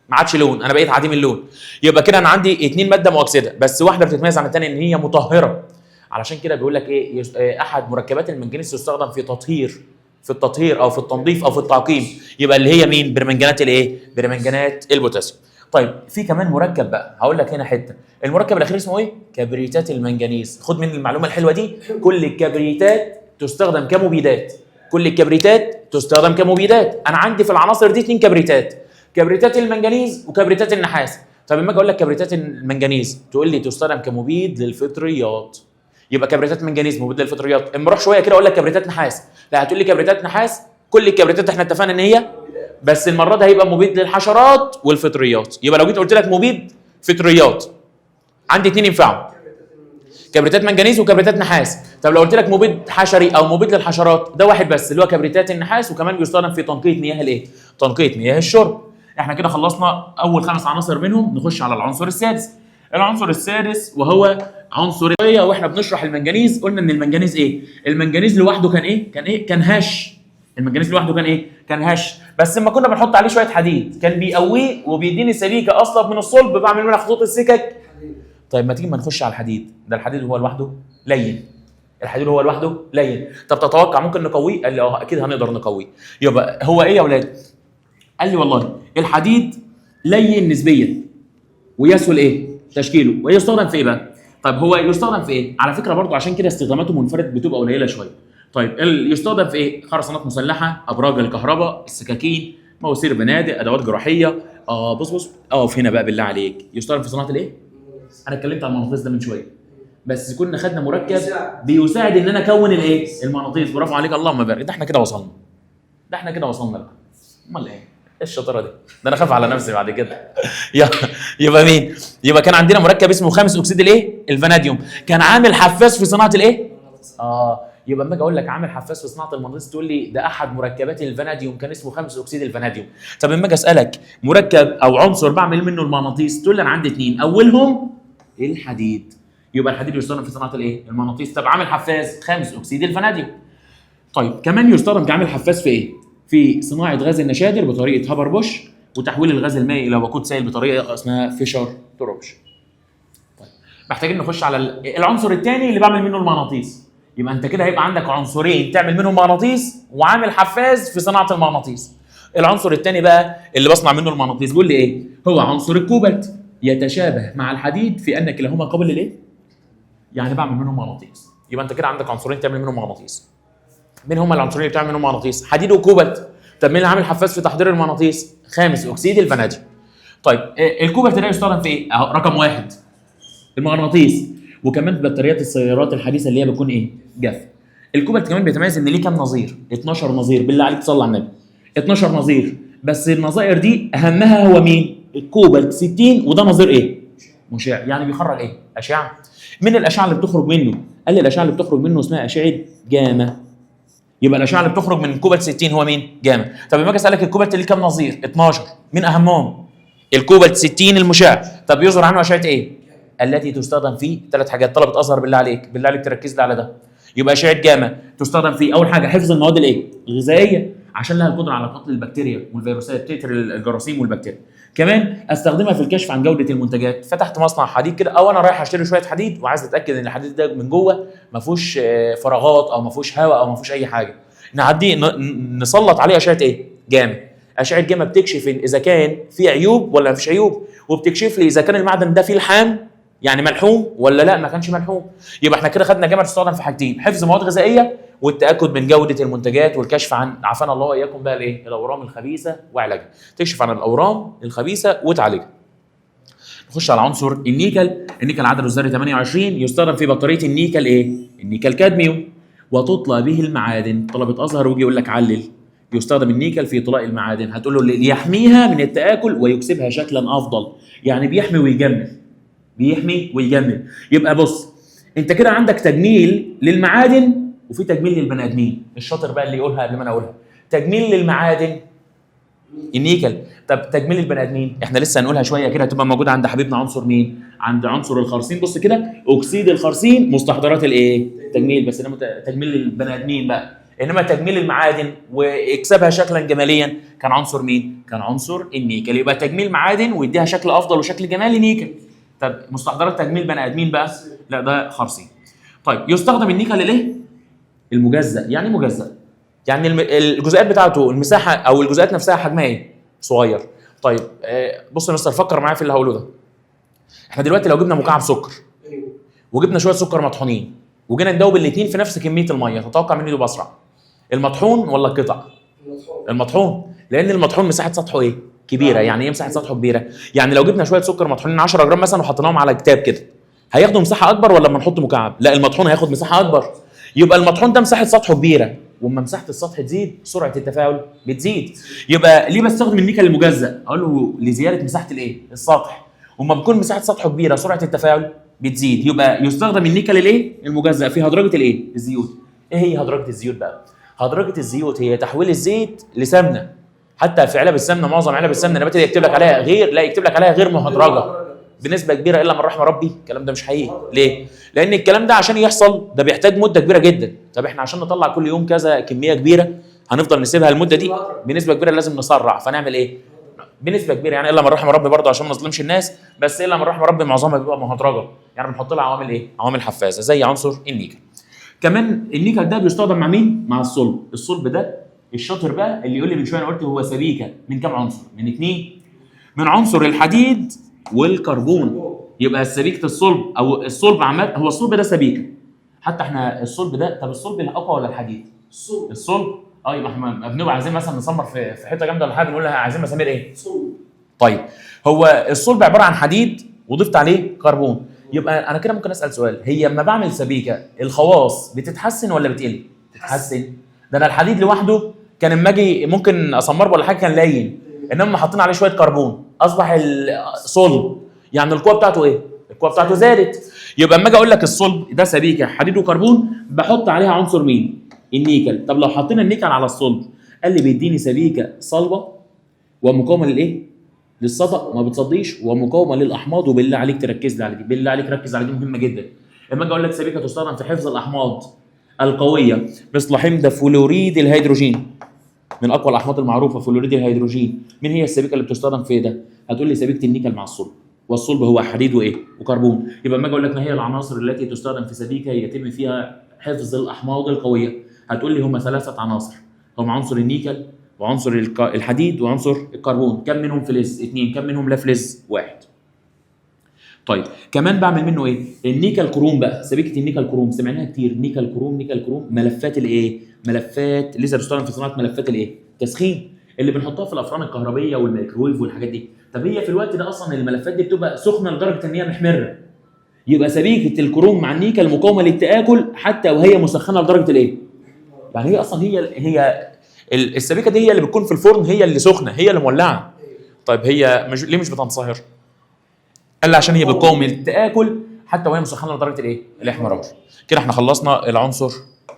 ما عادش لون، انا بقيت عديم اللون. يبقى كده انا عندي 2 ماده مؤكسده، بس واحده بتتميز عن الثانيه ان هي مطهره. علشان كده بيقول لك ايه؟ احد مركبات المنجنيز تستخدم في التطهير او في التنظيف او في التعقيم. يبقى اللي هي مين؟ برمنجانات برمنجانات البوتاسيوم. طيب في كمان مركب بقى هقول لك هنا حته، المركب الاخير اسمه ايه؟ كبريتات المنجنيز. خد مني المعلومه الحلوه دي، كل الكبريتات تستخدم كمبيدات. كل الكبريتات تستخدم كمبيدات. انا عندي في العناصر دي 2 كبريتات المنجنيز وكبريتات النحاس. طب لما اجي اقول لك كبريتات المنجنيز تقول لي تستخدم كمبيد للفطريات. يبقى كبريتات منجنيز مبيد للفطريات. اما اروح شويه كده اقول لك كبريتات نحاس، لا هتقول لي كبريتات نحاس. كل الكبريتات احنا اتفقنا ان هي، بس المره دي هيبقى مبيد للحشرات والفطريات. يبقى لو جيت قلت لك مبيد فطريات، عندي 2 ينفعوا، كبريتات منجنيز وكبريتات نحاس. طب لو قلت لك مبيد حشري او مبيد للحشرات، ده واحد بس اللي هو كبريتات النحاس، وكمان بيستخدم في تنقيه مياه تنقيه مياه الشرب. احنا كده خلصنا اول 5 عناصر منهم، نخش على العنصر السادس. العنصر السادس وهو عنصر واحنا بنشرح المنجنيز قلنا ان المنجنيز المنجنيز لوحده كان هش. المنجنيز لوحده كان هش، بس لما كنا بنحط عليه شويه حديد كان بيقويه وبيديني سبيكه اصلب من الصلب بعمل منها خطوط السكك. طيب ما تيجي ما نخش على الحديد ده. الحديد هو لوحده لين، طب تتوقع ممكن نقويه؟ قال لي اكيد هنقدر نقويه. يبقى هو ايه يا اولاد؟ قال لي والله الحديد لين نسبيا ويسهل تشكيله، ويستخدم في ايه بقى؟ طيب هو يستخدم في ايه؟ على فكره برضو عشان كده استخداماته منفرد بتبقى قليله شويه. طيب يستخدم في ايه؟ خرسانات مسلحه، ابراج الكهرباء، السكاكين، مواسير بنادق، ادوات جراحيه. بص اقف هنا بقى بالله عليك. يستخدم في صناعه انا اتكلمت عن المغناطيس ده من شويه، بس كنا خدنا مركب بيساعد ان انا اكون المغناطيس. برافو عليك، اللهم بارك. ده احنا كده وصلنا بقى. امال ايه الشطاره دي؟ ده انا خاف على نفسي بعد كده. يبقى مين؟ يبقى كان عندنا مركب اسمه 5 اكسيد الفاناديوم، كان عامل حفاز في صناعه يبقى اما اجي اقول لك عامل حفاز في صناعه المغناطيس تقول لي ده احد مركبات الفاناديوم كان اسمه 5 اكسيد الفاناديوم. طب اما اجي اسالك مركب او عنصر بعمل منه المغناطيس تقول لي انا عندي 2، اولهم الحديد. يبقى الحديد يستخدم في صناعه المغناطيس. طب عامل حفاز 5 اكسيد الفاناديوم. طيب كمان يستخدم كعامل حفاز في في صناعه غاز النشادر بطريقه هابر بوش، وتحويل الغاز المائي الى وقود سائل بطريقه اسمها فيشر تروبش. طيب محتاجين نخش على العنصر الثاني اللي بعمل منه المغناطيس. يبقى انت كده هيبقى عندك عنصرين تعمل منهم مغناطيس وعامل حفاز في صناعه المغناطيس. العنصر الثاني بقى اللي بصنع منه المغناطيس بيقول لي هو عنصر الكوبالت، يتشابه مع الحديد في ان كلاهما قابل يعني بعمل منهم مغناطيس. يبقى انت كده عندك عنصرين تعمل منهم مغناطيس. مين هم العنصرين اللي بتعمل منهم مغناطيس؟ حديد وكوبالت. طب مين اللي عامل حفاز في تحضير المغناطيس؟ خامس اكسيد الفاناديوم. طيب الكوبالت ده يستخدم في ايه؟ اهو رقم 1 المغناطيس، وكمان بطاريات السيارات الحديثه اللي هي بتكون ايه؟ جاف. الكوبالت كمان بيتميز ان ليه كام نظير؟ 12 نظير، بالله عليك صلي على النبي. 12 نظير، بس النظائر دي اهمها هو مين؟ الكوبالت 60، وده نظير ايه؟ مشع، يعني بيخرج ايه؟ اشعه. من الاشعه اللي بتخرج منه؟ قال لي الاشعه اللي بتخرج منه اسمها اشعه جاما. يبقى الاشعه اللي بتخرج من الكوبالت 60 هو مين؟ جاما. طب لما اجي اسالك الكوبالت ليه كام نظير؟ 12، مين اهمهم؟ الكوبالت 60 المشع. طب يظهر عنه اشعه ايه؟ التي تستخدم في 3 حاجات. طلبه ازهر بالله عليك، بالله عليك تركز لي على ده. يبقى اشعه جاما تستخدم في اول حاجه حفظ المواد الايه؟ الغذائيه، عشان لها القدره على قتل البكتيريا والفيروسات، تقتل الجراثيم والبكتيريا. كمان استخدمها في الكشف عن جوده المنتجات. فتحت مصنع حديد كده، او انا رايح اشتري شويه حديد وعايز اتاكد ان الحديد ده من جوه ما فيهوش فراغات او ما فيهوش هواء او ما فيهوش اي حاجه، نعديه نسلط عليه اشعه ايه؟ جاما. اشعه جاما بتكشف اذا كان في عيوب ولا ما فيش عيوب، وبتكشف لي اذا كان المعدن ده فيه لحام، يعني ملحوم ولا لا ما كانش ملحوم. يبقى احنا كده خدنا جاما تستخدم في حاجتين: حفظ مواد غذائيه والتاكد من جوده المنتجات والكشف عن، عافانا الله واياكم بقى الايه؟ الاورام الخبيثه وعلاجها. تكشف عن الاورام الخبيثه وتعالجها. نخش على عنصر النيكل. النيكل عدده الذري 28، يستخدم في بطاريه النيكل ايه؟ النيكل كادميوم، وتطلى به المعادن. طلبه ازهر ويجي يقول لك علل. يستخدم النيكل في طلاء المعادن، هتقول له ليحميها من التآكل ويكسبها شكلا افضل، يعني بيحمي ويجمل. بيحمي ويجمل. يبقى بص، انت كده عندك تجميل للمعادن وفي تجميل للبني ادمين. الشاطر بقى اللي يقولها قبل ما انا اقولها. تجميل للمعادن النيكل. طب تجميل البني ادمين احنا لسه هنقولها شويه كده، هتبقى موجوده عند حبيبنا عنصر مين؟ عند عنصر الخرسين. بص كده، اكسيد الخرسين مستحضرات الايه؟ تجميل. بس انما تجميل البني ادمين بقى، انما تجميل المعادن واكسابها شكلا جماليا كان عنصر مين؟ كان عنصر النيكل. يبقى تجميل معادن ويديها شكل افضل وشكل جمالي نيكل. طب مستحضرات تجميل بني ادمين بقى، لا ده خرسين. طيب يستخدم النيكل ليه؟ المجزأ. يعني ايه مجزأ؟ يعني الجزيئات بتاعته المساحه او الجزيئات نفسها حجمها ايه؟ صغير. طيب بص يا مستر، فكر معايا في اللي هقوله ده. احنا دلوقتي لو جبنا مكعب سكر وجبنا شويه سكر مطحونين وجينا ندوب الاثنين في نفس كميه الميه، تتوقع مين يدوب اسرع؟ المطحون ولا القطع؟ المطحون. لان المطحون مساحه سطحه ايه؟ كبيره. يعني ايه مساحه سطحه كبيره؟ يعني لو جبنا شويه سكر مطحونين 10 جرام مثلا وحطيناهم على كتاب كده، هياخدوا مساحه اكبر ولا لما نحط مكعب؟ لا، المطحون هياخد مساحه اكبر. يبقى المطحون ده مساحه سطحه كبيره، واما مساحه السطح تزيد سرعه التفاعل بتزيد. يبقى ليه بستخدم النيكل المجزأ؟ اقول له لزياده مساحه الايه؟ السطح. وما بتكون مساحه سطحه كبيره سرعه التفاعل بتزيد. يبقى يستخدم النيكل الايه؟ المجزأ في هدرجه الايه؟ الزيوت. ايه هي هدرجه الزيوت بقى؟ هدرجه الزيوت هي تحويل الزيت لسمنه. حتى في علب السمنه، معظم علب السمنه النباتيه يكتب لك عليها غير، لا يكتب لك عليها غير مهدرجه بنسبه كبيره الا من رحم ربي. الكلام ده مش حقيقي. ليه؟ لان الكلام ده عشان يحصل ده بيحتاج مده كبيره جدا. طب احنا عشان نطلع كل يوم كذا كميه كبيره هنفضل نسيبها المده دي بنسبه كبيره، لازم نسرع. فنعمل ايه؟ بنسبه كبيره يعني الا من رحم ربي برضه عشان ما نظلمش الناس، بس الا من رحم ربي معظمها بيبقى مهدرجه، يعني بنحط لها عوامل ايه؟ عوامل حفازه زي عنصر النيكل. كمان النيكل ده بيستخدم مع مين؟ مع الصلب. الصلب ده الشاطر بقى اللي يقول لي من شويه انا قلت هو سبيكه من كام عنصر؟ من 2. من عنصر الحديد والكربون. يبقى سبيكه الصلب او الصلب عامه، هو الصلب ده سبيكه. حتى احنا الصلب ده، طب الصلب الاقوى ولا الحديد؟ الصلب. يبقى احنا بنبقى عايزين مثلا نسمر في حته جامده ولا حاجه، بنقول لها عايزين مسامير ايه؟ صلب. طيب هو الصلب عباره عن حديد وضفت عليه كربون. يبقى انا كده ممكن اسال سؤال، هي اما بعمل سبيكه الخواص بتتحسن ولا بتقل؟ بتتحسن. ده انا الحديد لوحده كان اما اجي ممكن اسمره ولا حاجه كان لين، انما حاطين عليه شويه كربون اصبح الصلب. يعني القوه بتاعته ايه؟ القوه بتاعته زادت. يبقى اما اجي اقول لك الصلب ده سبيكه حديد وكربون، بحط عليها عنصر مين؟ النيكل. طب لو حطينا النيكل على الصلب، قال لي بيديني سبيكه صلبه ومقاومه للايه؟ للصدأ، ما بتصديش، ومقاومه للاحماض. وبالله عليك تركز لي على دي، بالله عليك ركز على دي، مهمه جدا. اما اجي اقول لك سبيكه تستخدم في حفظ الاحماض القويه مثل حمض فلوريد الهيدروجين، من اقوى الاحماض المعروفه فلوريد الهيدروجين. مين هي السبيكه اللي بتستخدم في ده؟ هتقول لي سبيكه النيكل مع الصلب، والصلب هو حديد وايه؟ وكربون. يبقى لما اجي اقول لك ما هي العناصر التي تستخدم في سبيكه يتم فيها حفظ الاحماض القويه، هتقول لي هم 3 عناصر، هم عنصر النيكل وعنصر الحديد وعنصر الكربون. كم منهم فلز؟ 2. كم منهم لا فلز؟ 1. طيب كمان بعمل منه ايه؟ النيكل كروم بقى، سبيكه النيكل كروم سمعناها كتير، نيكل كروم نيكل كروم، ملفات الايه؟ ملفات لسه بتستخدم في صناعه ملفات الايه؟ تسخين اللي بنحطها في الافران الكهربيه والميكروويف والحاجات دي. طب هي في الوقت ده اصلا الملفات دي بتبقى سخنه لدرجه ان هي محمره، يبقى سبيكه الكروم مع النيكل مقاومه للتآكل حتى وهي مسخنه لدرجه الايه؟ يعني هي اصلا هي السبيكه دي هي اللي بتكون في الفرن، هي اللي سخنه، هي اللي مولعه. طيب هي ليه مش بتنصهر؟ قال لي عشان هي بتقاوم التآكل حتى وهي مسخنه لدرجه الايه؟ الاحمرار. كده احنا خلصنا العنصر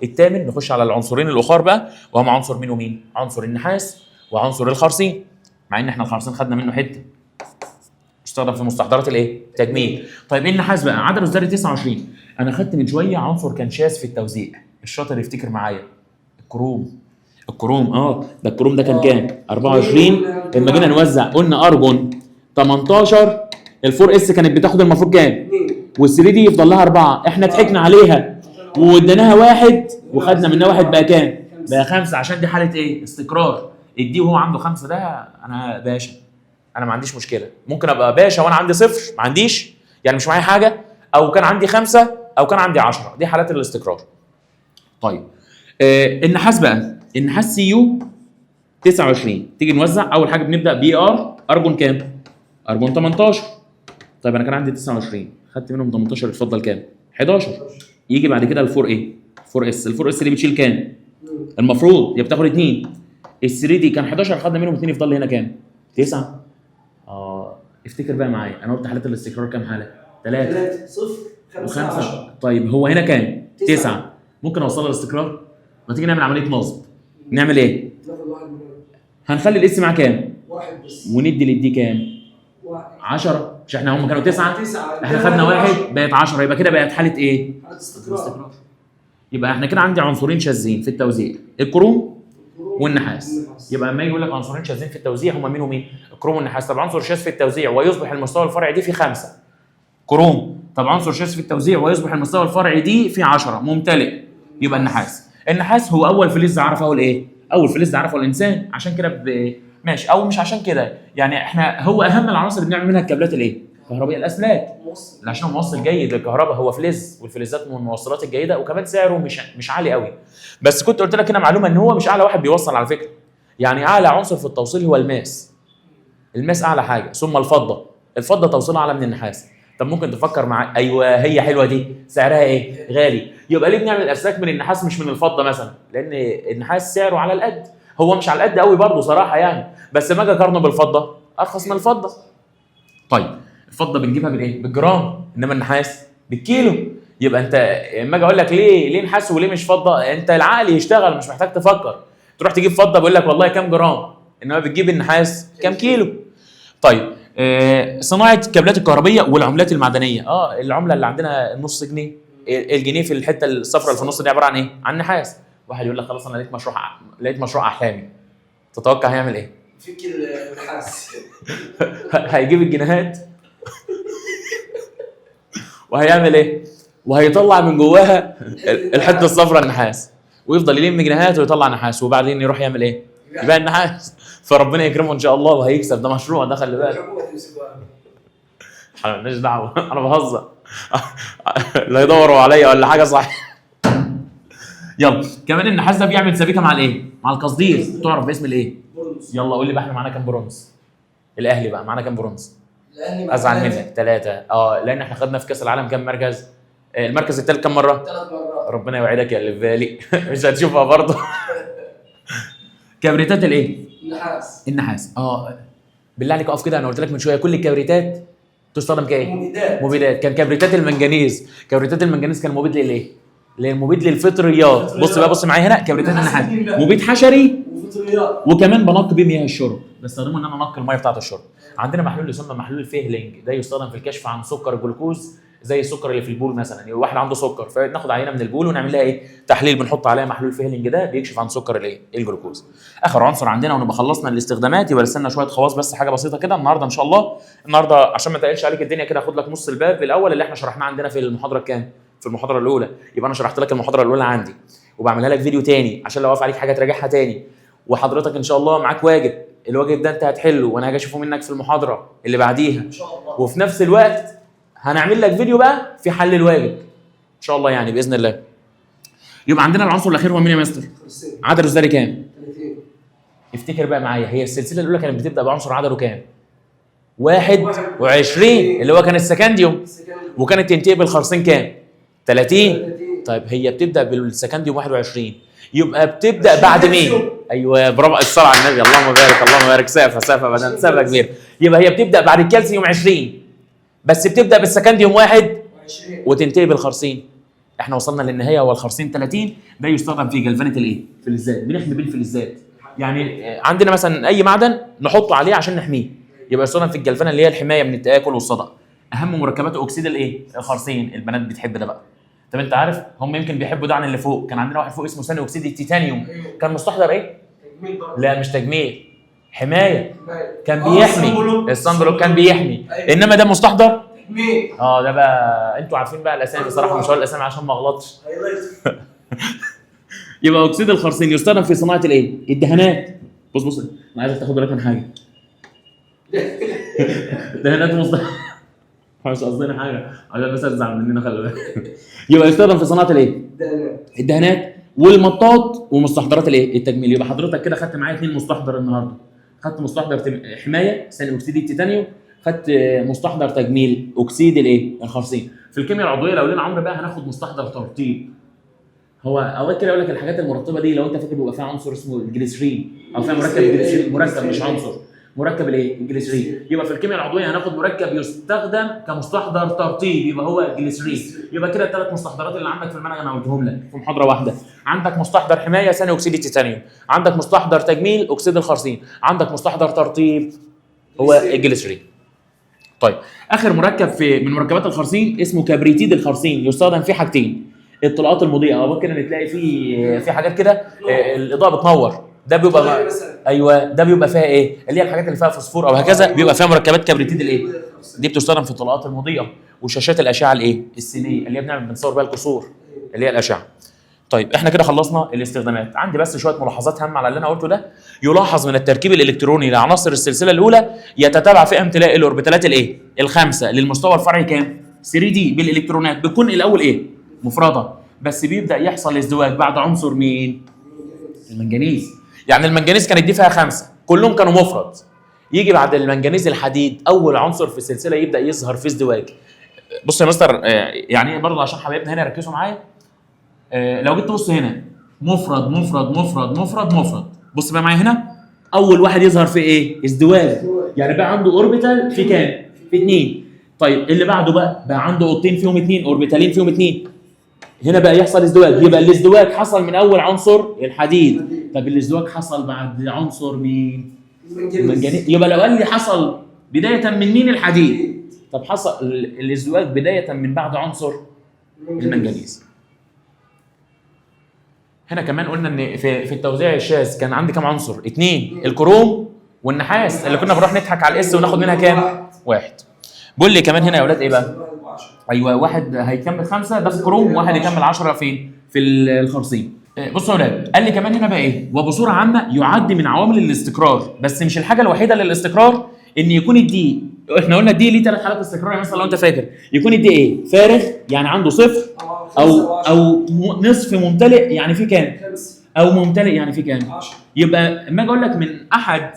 الثامن، نخش على العنصرين الاخر بقى، وهم عنصر مين ومين؟ عنصر النحاس وعنصر الخرسين. مع ان احنا الخرسين خدنا منه حته، استخدم في مستحضرات الايه؟ التجميل. طيب ايه النحاس بقى؟ عدد الذري 29. انا خدت من شويه عنصر كان شاذ في التوزيع، الشاطر يفتكر معايا الكروم ده الكروم ده كان كام؟ 24. لما جينا نوزع قلنا ارجون 18، الفور اس كانت بتاخد المفروض كام؟ وال3 دي يفضل لها 4، احنا ضحكنا عليها واديناها 1 وخدنا منها 1 بقى كام؟ بقى 5، عشان دي حاله ايه؟ استقرار. الدي وهو عنده 5 ده انا باشا، انا ما عنديش مشكله، ممكن ابقى باشا وانا عندي 0 ما عنديش، يعني مش معايا حاجه، او كان عندي 5 او كان عندي 10، دي حالات الاستقرار. طيب النحاس بقى، النحاس سي يو 29. تيجي نوزع، اول حاجه بنبدا بي ارجون كام؟ ارجون 18. طيب انا كان عندي 29 خدت منهم 18، اتفضل كام؟ 11. يجي بعد كده الفور ايه؟ 4 اس، الفور اس دي بتشيل كام؟ المفروض هي بتاخد 2. ال3 دي كان 11 خدنا منهم 2، يفضل لي هنا كام؟ 9. افتكر بقى معايا، انا قلت حالات الاستقرار كام حاله؟ 3 0 5. طيب هو هنا كام؟ 9. ممكن اوصلها للاستقرار؟ ما تيجي نعمل عمليه نصب. نعمل ايه؟ ناخد 1 من هنخلي الاس معاه كام؟ 1 بس، وندي للدي كام؟ 1 10. مش احنا هم كانوا 9؟ احنا كده خدنا 1 10. بقت 10، يبقى كده بقت حاله ايه؟ حالة استقرار. يبقى احنا كده عندي عنصرين شاذين في التوزيع، الكروم والنحاس. يبقى لما يقول لك عنصرين شاذين في التوزيع هم مين ومين؟ الكروم والنحاس. طب عنصر شاذ في التوزيع ويصبح المستوى الفرعي دي في 5، كروم. طب عنصر شاذ في التوزيع ويصبح المستوى الفرعي دي في 10، ممتلئ، يبقى النحاس. النحاس هو اول فلز عرفه الايه؟ اول فلز عرفه الانسان، عشان كده ماشي، او مش عشان كده، يعني احنا هو اهم العناصر اللي بنعمل منها الكابلات الايه؟ الكهربائيه، الاسلاك، عشان هو موصل جيد للكهرباء، هو فلز، والفلزات من الموصلات الجيده، وكمان سعره مش عالي قوي. بس كنت قلت لك هنا معلومه ان هو مش اعلى واحد بيوصل على فكره، يعني اعلى عنصر في التوصيل هو الماس. الماس اعلى حاجه، ثم الفضه توصيلها اعلى من النحاس. طب ممكن تفكر مع ايوه هي حلوه دي، سعرها ايه؟ غالي. يبقى ليه بنعمل الاسلاك من النحاس مش من الفضه مثلا؟ لان النحاس سعره على القد، هو مش على القد قوي برضه صراحه يعني، بس لما اجي اقارنه بالفضه ارخص من الفضه. طيب الفضه بنجيبها بالايه؟ بالجرام، انما النحاس بالكيلو. يبقى انت اما اجي اقول لك ليه نحاس وليه مش فضه، انت العقل يشتغل، مش محتاج تفكر. تروح تجيب فضه بيقول لك والله كام جرام، انما بتجيب النحاس كام كيلو. طيب صناعه الكابلات الكهربيه والعملات المعدنيه. العمله اللي عندنا النص جنيه، الجنيه في الحته الصفراء اللي في النص دي عباره عن ايه؟ عن نحاس. واحد يقول لك خلاص انا لقيت مشروع احلامي، تتوقع هيعمل ايه؟ فك النحاس. هيجيب الجنيهات وهيعمل ايه؟ وهيطلع من جواها الحته الصفراء النحاس، ويفضل يلم جنيهات ويطلع نحاس، وبعدين يروح يعمل ايه؟ يبيع النحاس. فربنا يكرمه ان شاء الله وهيكسب، ده مشروع ده، خلي بالك. احنا مالناش دعوه، انا بهزر. لا يدوروا عليا ولا حاجه، صح؟ يلا كمان النحاس ده بيعمل سبيكه مع الايه؟ مع القصدير، تعرف باسم الايه؟ برونز. يلا قول لي بقى احنا معانا كام برونز؟ الاهلي بقى معانا كام برونز؟ ازعل منك 3. لان احنا خدنا في كاس العالم كام مركز؟ المركز الثالث كام مره؟ 3 مرات. ربنا يوعدك يا اللي في بالي. مش هتشوفها برضه. كبريتات الايه؟ النحاس. بالله عليك اقف كده، انا قلت لك من شويه كل الكبريتات تستخدم كايه؟ مبيدات. كان كبريتات المنجنيز، كان مبيد للايه؟ للمبيد للفطريات. بص معايا هنا، كبريتات النحاس مبيد حشري وفطريات، وكمان بنقي بيه مياه الشرب، بستخدمه ان انا انقي الميه بتاعه الشرب. عندنا محلول يسمى محلول الفيهلينج، ده يستخدم في الكشف عن سكر الجلوكوز، زي السكر اللي في البول مثلا، يعني واحد عنده سكر فناخد عينه من البول ونعمل لها ايه؟ تحليل، بنحط عليها محلول فيهلينج، ده بيكشف عن سكر الايه؟ الجلوكوز. اخر عنصر عندنا ونبقى خلصنا الاستخدامات، يبقى لسنا شويه خواص بس، حاجه بسيطه كده النهارده ان شاء الله. النهارده عشان ما تقلش عليك الدنيا كده، هاخد لك نص الباب الاول اللي احنا شرحناه عندنا في المحاضره الكام؟ في المحاضره الاولى. يبقى انا شرحت لك المحاضره الاولى عندي، وبعملها لك فيديو تاني عشان لو واقف عليك حاجه تراجعها تاني. وحضرتك ان شاء الله معاك واجب، الواجب ده انت هتحله وانا هاجي اشوفه منك في المحاضره اللي بعديها ان شاء الله. وفي نفس الوقت هنعمل لك فيديو بقى في حل الواجب ان شاء الله يعني باذن الله. يبقى عندنا العنصر الاخير هو مين يا مستر؟ 50 عدده الذري كام؟ 30 افتكر بقى معايا، هي السلسله الاولى كانت بتبدا بعنصر عدده كام؟ 21 اللي هو كان السكنديوم، وكانت تنتهي بالخرسين كام؟ 30. طيب هي بتبدا بالسكنديوم 21 يبقى بتبدا بعد مين؟ ايوه برافو، الصلاه على النبي، اللهم بارك اللهم بارك، سافه بدل سافه كبير. يبقى هي بتبدا بعد الكالسيوم 20 بس بتبدا بالسكنديوم 21 وتنتهي بالخرسين. احنا وصلنا للنهايه هو الخرسين 30. ده يستخدم في جلفنه الايه؟ فلزات، بنحمي بيه الفلزات. يعني عندنا مثلا اي معدن نحطه عليه عشان نحميه، يبقى يستخدم في الجلفنه اللي هي الحمايه من التاكل والصدأ. اهم مركبات اكسيد الايه؟ الخرسين. البنات بتحب ده بقى. طب انت عارف هم يمكن بيحبوا ده عن اللي فوق. كان عندنا واحد فوق اسمه ثاني اكسيد التيتانيوم، كان مستحضر ايه؟ تجميل برضه. لا مش تجميل، حمايه. كان آه، بيحمي الصن الصن بلوك، كان بيحمي. أيوة. انما ده مستحضر تجميل ده بقى انتوا عارفين بقى الاسامي بصراحه، مش هقول الاسامي عشان ما اغلطش. هايلايت. يبقى اكسيد الخرسين يستخدم في صناعه الايه؟ الدهانات. بص انا عايزك تاخد بالك من حاجه. دهانات مش قصدنا حاجه عشان بس تزعل مننا، خلي بالك. يبقى يستخدم في صناعه الايه؟ الدهانات والمطاط ومستحضرات الايه؟ التجميل. يبقى حضرتك كده خدت معايا 2 مستحضر النهارده. خدت مستحضر حمايه ثاني اكسيد التيتانيوم، خدت مستحضر تجميل اكسيد الايه؟ الخرسين. في الكيمياء العضويه لو لنا عمر بقى هناخد مستحضر ترطيب. هو اوقات كده يقول لك الحاجات المرطبه دي لو انت فاكر بيبقى فيها عنصر اسمه الجليسرين او فيها مركب جليسرين، مركب مش عنصر، مركب الايه؟ الجليسرين. يبقى في الكيمياء العضويه هناخد مركب يستخدم كمستحضر ترطيب يبقى هو الجليسرين. يبقى كده الثلاث مستحضرات اللي عندك في المنهج انا قلتهم لك في محاضره واحده. عندك مستحضر حمايه ثاني اكسيد التيتانيوم، عندك مستحضر تجميل اكسيد الخرسين، عندك مستحضر ترطيب هو الجليسرين. طيب اخر مركب من مركبات الخرسين اسمه كبريتيد الخرسين، يستخدم في حاجتين: الطلاقات المضيئه، او ممكن تلاقي في حاجات كده الاضاءه بتنور، ده بيبقى ايوه ده بيبقى فيها ايه؟ اللي هي الحاجات اللي فيها فوسفور او هكذا، بيبقى فيها مركبات كبريتيد الايه؟ دي بتستخدم في الطلاقات المضيئه وشاشات الاشعه الايه؟ السينيه اللي هي بنصور بيها الكسور اللي هي الاشعه. طيب احنا كده خلصنا الاستخدامات. عندي بس شويه ملاحظات هامه على اللي انا قلته ده. يلاحظ من التركيب الالكتروني لعناصر السلسله الاولى يتتابع في امتلاء الاوربيتالات الايه؟ الخمسه للمستوى الفرعي كام؟ 3 دي بالالكترونات، بتكون الاول ايه؟ مفرده، بس بيبدا يحصل ازدواج بعد عنصر مين؟ المنجنيز. يعني المنجنيز كانت دي فيها 5 كلهم كانوا مفرد، يجي بعد المنجنيز الحديد اول عنصر في السلسله يبدا يظهر في ازدواج. بص يا مستر، يعني برضه عشان حبايبنا هنا ركزوا معايا. لو جيت تبص هنا مفرد مفرد مفرد مفرد مفرد، بص بقى معايا هنا اول واحد يظهر في ايه؟ ازدواج. يعني بقى عنده اوربيتال في كام؟ في 2. طيب اللي بعده بقى عنده اوضتين فيهم 2، اوربيتالين فيهم 2. هنا بقى يحصل ازدواج، يبقى الازدواج حصل من اول عنصر الحديد. طب الازدواج حصل بعد عنصر مين؟ المنجنيز. يبقى لو قال لي حصل بدايه من مين؟ الحديد. طب حصل الازدواج بدايه من بعد عنصر المنجنيز. هنا كمان قلنا ان في التوزيع الشاذ كان عندي كام عنصر؟ 2، الكروم والنحاس اللي كنا بنروح نضحك على الاس وناخد منها كام؟ 1. بقول لي كمان هنا يا اولاد ايه بقى؟ ايوه واحد هيكمل 5 ده في كروم، وواحد يكمل 10 فين؟ في الخرسين. بصوا يا اولاد قال لي كمان هنا بقى ايه؟ وبصوره عامه يعد من عوامل الاستقرار، بس مش الحاجه الوحيده للاستقرار ان يكون الدي. احنا قلنا الدي ليه 3 حالات استقرار مثلا لو انت فاكر. يكون الدي ايه؟ فارغ يعني عنده صفر، او نصف ممتلئ يعني في كام؟ او ممتلئ يعني في كام؟ 10. يبقى اما اجي اقول لك من احد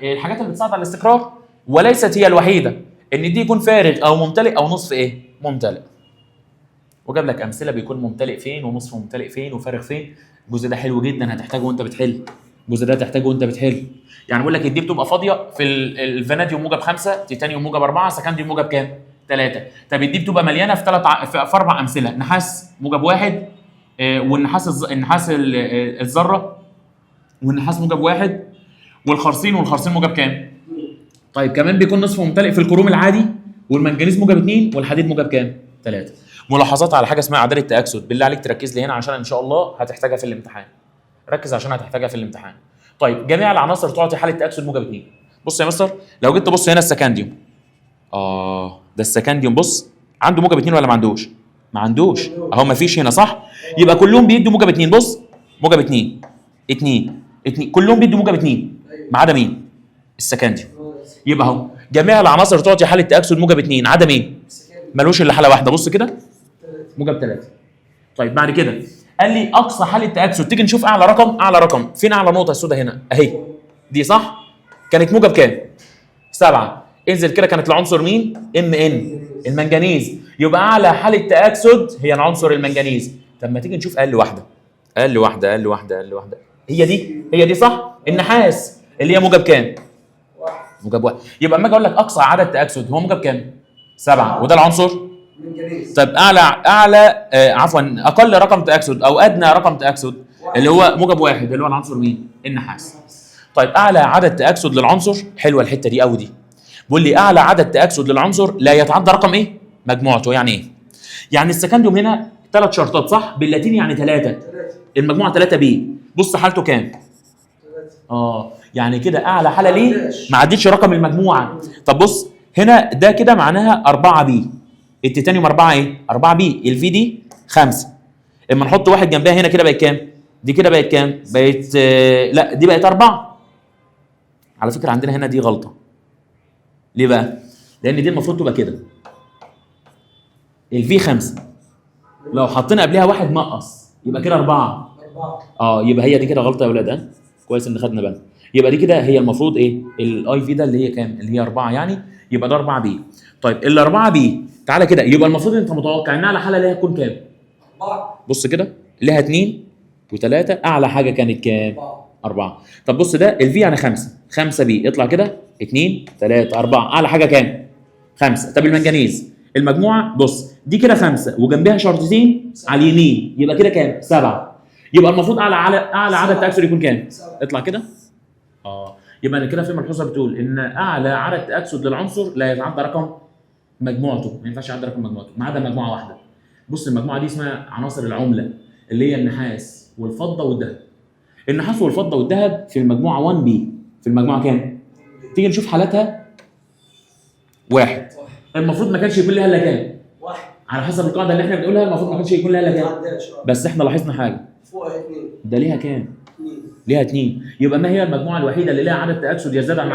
الحاجات اللي بتساعد على الاستقرار وليست هي الوحيده ان دي يكون فارغ او ممتلئ او نصف ايه؟ ممتلئ. وجاب لك امثله بيكون ممتلئ فين ونصف ممتلئ فين وفارغ فين. الجزء ده حلو جدا هتحتاجه وانت بتحل. الجزء ده هتحتاجه وانت بتحل. يعني بقول لك الدي بتبقى فاضيه في الفاناديوم موجب 5، تيتانيوم موجب 4، سكنديوم موجب كام؟ 3. طب الدي بتبقى مليانه في 4 امثله: نحاس موجب 1، والنحاس الذره والنحاس موجب 1، والخرسين موجب كام؟ طيب كمان بيكون نصف ممتلئ في الكروم العادي، والمنجنيز موجب 2، والحديد موجب كام؟ 3. ملاحظات على حاجه اسمها عداله التاكسد، بالله عليك تركز لي هنا عشان ان شاء الله هتحتاجها في الامتحان. ركز عشان هتحتاجها في الامتحان. طيب جميع العناصر تعطي حاله تاكسد موجب 2. بص يا مستر لو جيت تبص هنا السكنديوم، ده السكنديوم بص عنده موجب 2 ولا ما عندوش؟ ما عندوش اهو، ما فيش هنا صح؟ يبقى كلهم بيدوا موجب 2. بص موجب 2 كلهم بيدوا موجب 2 ما عدا مين؟ السكنديوم. يبقى اهو جميع العناصر تعطي حاله تاكسد موجب 2 عدا مين؟ ملوش الا حاله واحده، بص كده موجب 3. طيب بعد كده قال لي اقصى حاله تاكسد، تيجي نشوف اعلى رقم. اعلى رقم فين؟ اعلى نقطه السوداء هنا اهي، دي صح؟ كانت موجب كام؟ 7. انزل كده كانت العنصر مين؟ ام ان، المنجنيز. يبقى اعلى حاله تاكسد هي العنصر المنجنيز. طب ما تيجي نشوف اقل واحده. اقل واحده اقل واحده اقل واحده هي دي، هي دي صح؟ النحاس اللي هي موجب كام؟ موجب 1. يبقى اما اجي اقول لك اقصى عدد تاكسد هو موجب كام؟ 7، وده العنصر منجنيز. طيب اعلى عفوا اقل رقم تاكسد او ادنى رقم تاكسد اللي هو موجب 1 اللي هو العنصر مين؟ النحاس. طيب اعلى عدد تاكسد للعنصر، حلوه الحته دي قوي دي. بيقول لي اعلى عدد تاكسد للعنصر لا يتعدى رقم ايه؟ مجموعته. يعني ايه؟ يعني السكنديوم هنا 3 شرطات صح؟ باللاتيني يعني 3. المجموعه 3 بي. بص حالته كام؟ يعني كده اعلى حاله ليه؟ ما عدتش رقم المجموعه. طب بص هنا ده كده معناها 4 بي. التيتانيوم 4 ايه؟ 4 بي. الفي دي 5. اما نحط واحد جنبها هنا كده بقت كام؟ دي كده بقت كام؟ بقت لا دي بقت 4. على فكره عندنا هنا دي غلطه. ليه بقى؟ لان دي المفروض تبقى كده. الفي 5 لو حطينا قبلها واحد نقص يبقى كده 4. يبقى هي دي كده غلطه يا ولاد. كويس ان خدنا بالنا. يبقى دي كده هي المفروض ايه؟ الاي في ده اللي هي كام؟ اللي هي 4 يعني. يبقى ده 4 بي. طيب ال 4 بي تعالى كده يبقى المفروض انت متوقع ان اعلى حاله ليها تكون كام؟ 4. بص كده ليها 2 و3. اعلى حاجه كانت كام؟ 4. طب بص ده الفي يعني 5. 5 بي يطلع كده 2 3 4. اعلى حاجه كام؟ 5. طب المنجنيز المجموعه بص دي كده 5 وجنبها شرطتين على اليمين يبقى كده كام؟ 7. يبقى المفروض اعلى عدد تاكسد يكون كام؟ اطلع كده. يبقى انا كده في ملحوظه بتقول ان اعلى عدد تاكسد للعنصر لا يتعدى رقم مجموعته، ما ينفعش يعدي رقم مجموعته ما عدا مجموعه واحده. بص المجموعه دي اسمها عناصر العمله اللي هي النحاس والفضه والذهب. النحاس والفضه والذهب في المجموعه 1 بي. في المجموعه كام؟ تيجي نشوف حالاتها 1. المفروض ما كانش يكون لها الا كام؟ 1. على حسب القاعده اللي احنا بنقولها المفروض ما كانش يكون لها الا كام؟ بس احنا لاحظنا حاجه فوق 2. ده ليها كام؟ 2. ليها 2. يبقى ما هي المجموعه الوحيده اللي لها عدد تاكسد يزداد عن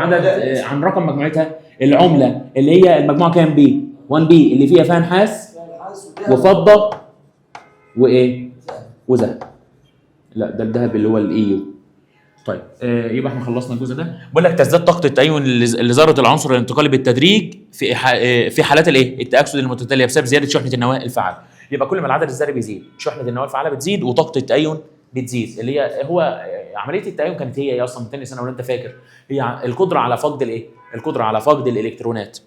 عن رقم مجموعتها؟ العمله اللي هي المجموعه كام بي؟ 1 بي اللي فيها نحاس وفضه وايه؟ وذهب. لا ده الذهب اللي هو الايو. طيب يبقى احنا خلصنا الجزء ده. بقول لك تزداد طاقه التأين لذره العنصر الانتقالي بالتدريج في حالات الايه؟ التاكسد المتتاليه بسبب زياده شحنه النواه الفعاله. يبقى كل ما العدد الذري بيزيد شحنه النواه الفعاله بتزيد وطاقه التأين بتزيد. اللي هي عمليه التأين كانت هي اصلا من تاني سنه ولا انت فاكر؟ هي القدره على فقد الايه؟ القدره على فقد الالكترونات.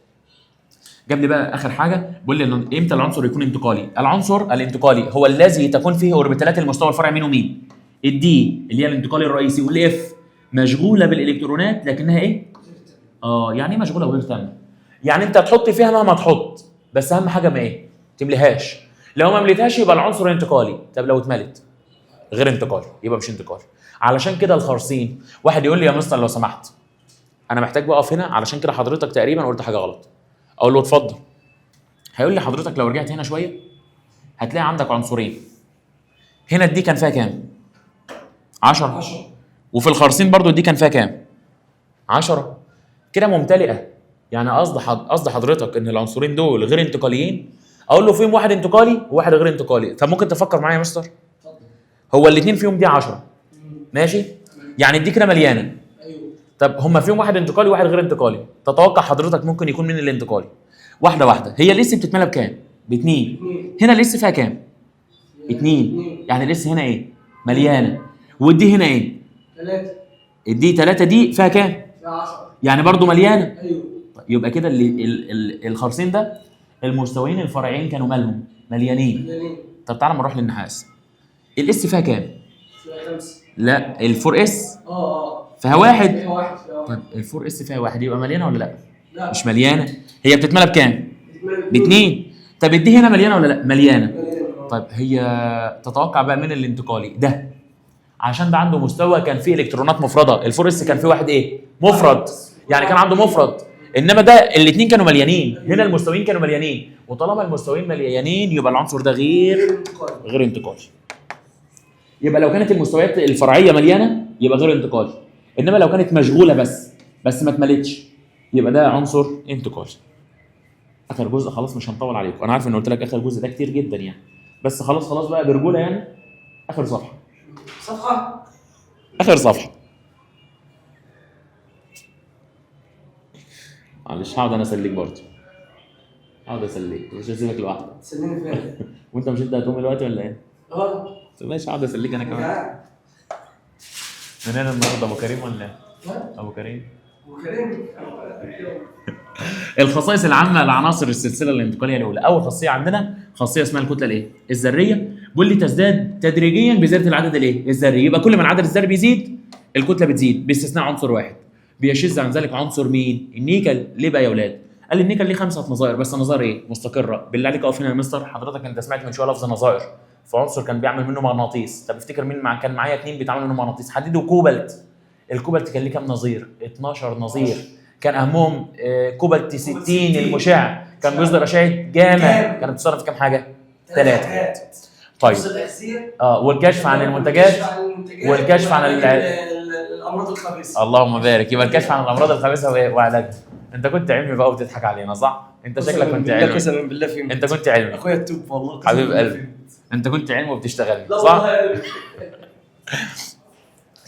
جاب لي بقى اخر حاجه بيقول لي امتى العنصر يكون انتقالي؟ العنصر الانتقالي هو الذي تكون فيه اوربيتالات المستوى الفرعي مين ومين؟ الدي اللي هي الانتقالي الرئيسي والاف مشغوله بالالكترونات لكنها ايه؟ يعني ايه مشغوله وغير تامه؟ يعني انت تحط فيها مهما تحط بس اهم حاجه ما ايه؟ تمليهاش. لو ما مليتهاش يبقى العنصر انتقالي. طب لو اتملت غير انتقالي يبقى مش انتقالي. علشان كده الخرسين واحد يقول لي يا مستر لو سمحت انا محتاج بقى اقف هنا علشان كده حضرتك تقريبا قلت حاجه غلط. اقول له اتفضل. هيقول لي حضرتك لو رجعت هنا شويه هتلاقي عندك عنصرين. هنا الدي كان فيها كام؟ 10. وفي الخرسين برضو الدي كان فيها كام؟ 10. كده ممتلئه. يعني قصد حضرتك ان العنصرين دول غير انتقاليين. اقول له فيهم واحد انتقالي وواحد غير انتقالي. طب ممكن تفكر معايا يا مستر؟ هو الاثنين فيهم دي 10 ماشي؟ يعني الدي كده مليانه. طب هم فيهم واحد انتقالي وواحد غير انتقالي. تتوقع حضرتك ممكن يكون مين الانتقالي؟ واحده. هي الاس بتتملى بكام؟ ب2. هنا الاس فيها كام؟ 2. يعني الاس هنا ايه؟ مليانه. والدي هنا ايه؟ 3. الدي 3 دي فيها كام؟ فيها 10. يعني برضو مليانه. ايوه. يبقى كده الخرسين ده المستويين الفرعيين كانوا مالهم؟ مليانين. طب تعالى نروح للنحاس. الاس فيها كام؟ فيها 5. لا ال4 اس فيها 1. طب ال4 اس فيها 1 يبقى مليانه ولا لا؟ لا مش مليانه. هي بتتملى بكام؟ ب2. طب الدي هنا مليانه ولا لا؟ مليانه. طيب هي تتوقع بقى مين الانتقالي؟ ده عشان ده عنده مستوى كان فيه الكترونات مفرده. الفور اس كان فيه واحد ايه؟ مفرد. يعني كان عنده مفرد. انما ده الاثنين كانوا مليانين. هنا المستويين كانوا مليانين. وطالما المستويين مليانين يبقى العنصر ده غير انتقالي. يبقى لو كانت المستويات الفرعيه مليانه يبقى غير انتقالي. انما لو كانت مشغوله بس ما اتملتش يبقى ده عنصر انتقالي. اخر جزء خلاص مش هنطول عليكم، انا عارف ان قلت لك اخر جزء ده كتير جدا يعني، بس خلاص بقى برجوله يعني. اخر صفحه. صفحة. اخر صفحه. معلش هقعد انا اسليك برضه. هقعد اسليك مش هسيبك لوحدك. سلمني فين؟ وانت مش انت هتقوم دلوقتي ولا ايه؟ اه. ماشي هقعد اسليك انا كمان. قاعد. من هنا النهارده ابو كريم ولا ايه؟ ها؟ ابو كريم. وكريم. الخصائص العامه لعناصر السلسله الانتقاليه الاولى. اول خاصيه عندنا خاصيه اسمها الكتله الايه؟ الذريه. بيقول لي تزداد تدريجيا بزياده العدد الايه؟ الذري. يبقى كل ما العدد الذري بيزيد الكتله بتزيد باستثناء عنصر واحد. بيشذ عن ذلك عنصر مين؟ النيكل. ليه بقى يا اولاد؟ قال لي النيكل ليه 5 نظائر، بس نظائر ايه؟ مستقره. بالله عليك اقف هنا يا مستر، حضرتك انت سمعت من شويه لفظ نظائر، فعنصر كان بيعمل منه مغناطيس. طب افتكر مين كان معايا 2 بيتعملوا منه مغناطيس، حديد وكوبالت. الكوبالت كان ليه كام نظير؟ 12 نظير. كان اهمهم كوبالت 60 المشع، كان بيصدر اشعه جاما، كانت بتستخدم في كام حاجه؟ 3. طيب والكشف عن المنتجات والكشف عن الامراض الخبيثه. اللهم بارك. يبقى الكشف عن الامراض الخبيثه وعلاجها. انت كنت علمي بقى وبتضحك علينا صح؟ انت شكلك كنت علمي. قسما بالله فهمت. انت كنت علمي اخويا التوب والله. حبيب قلبي. انت كنت علمي وبتشتغل لا صح؟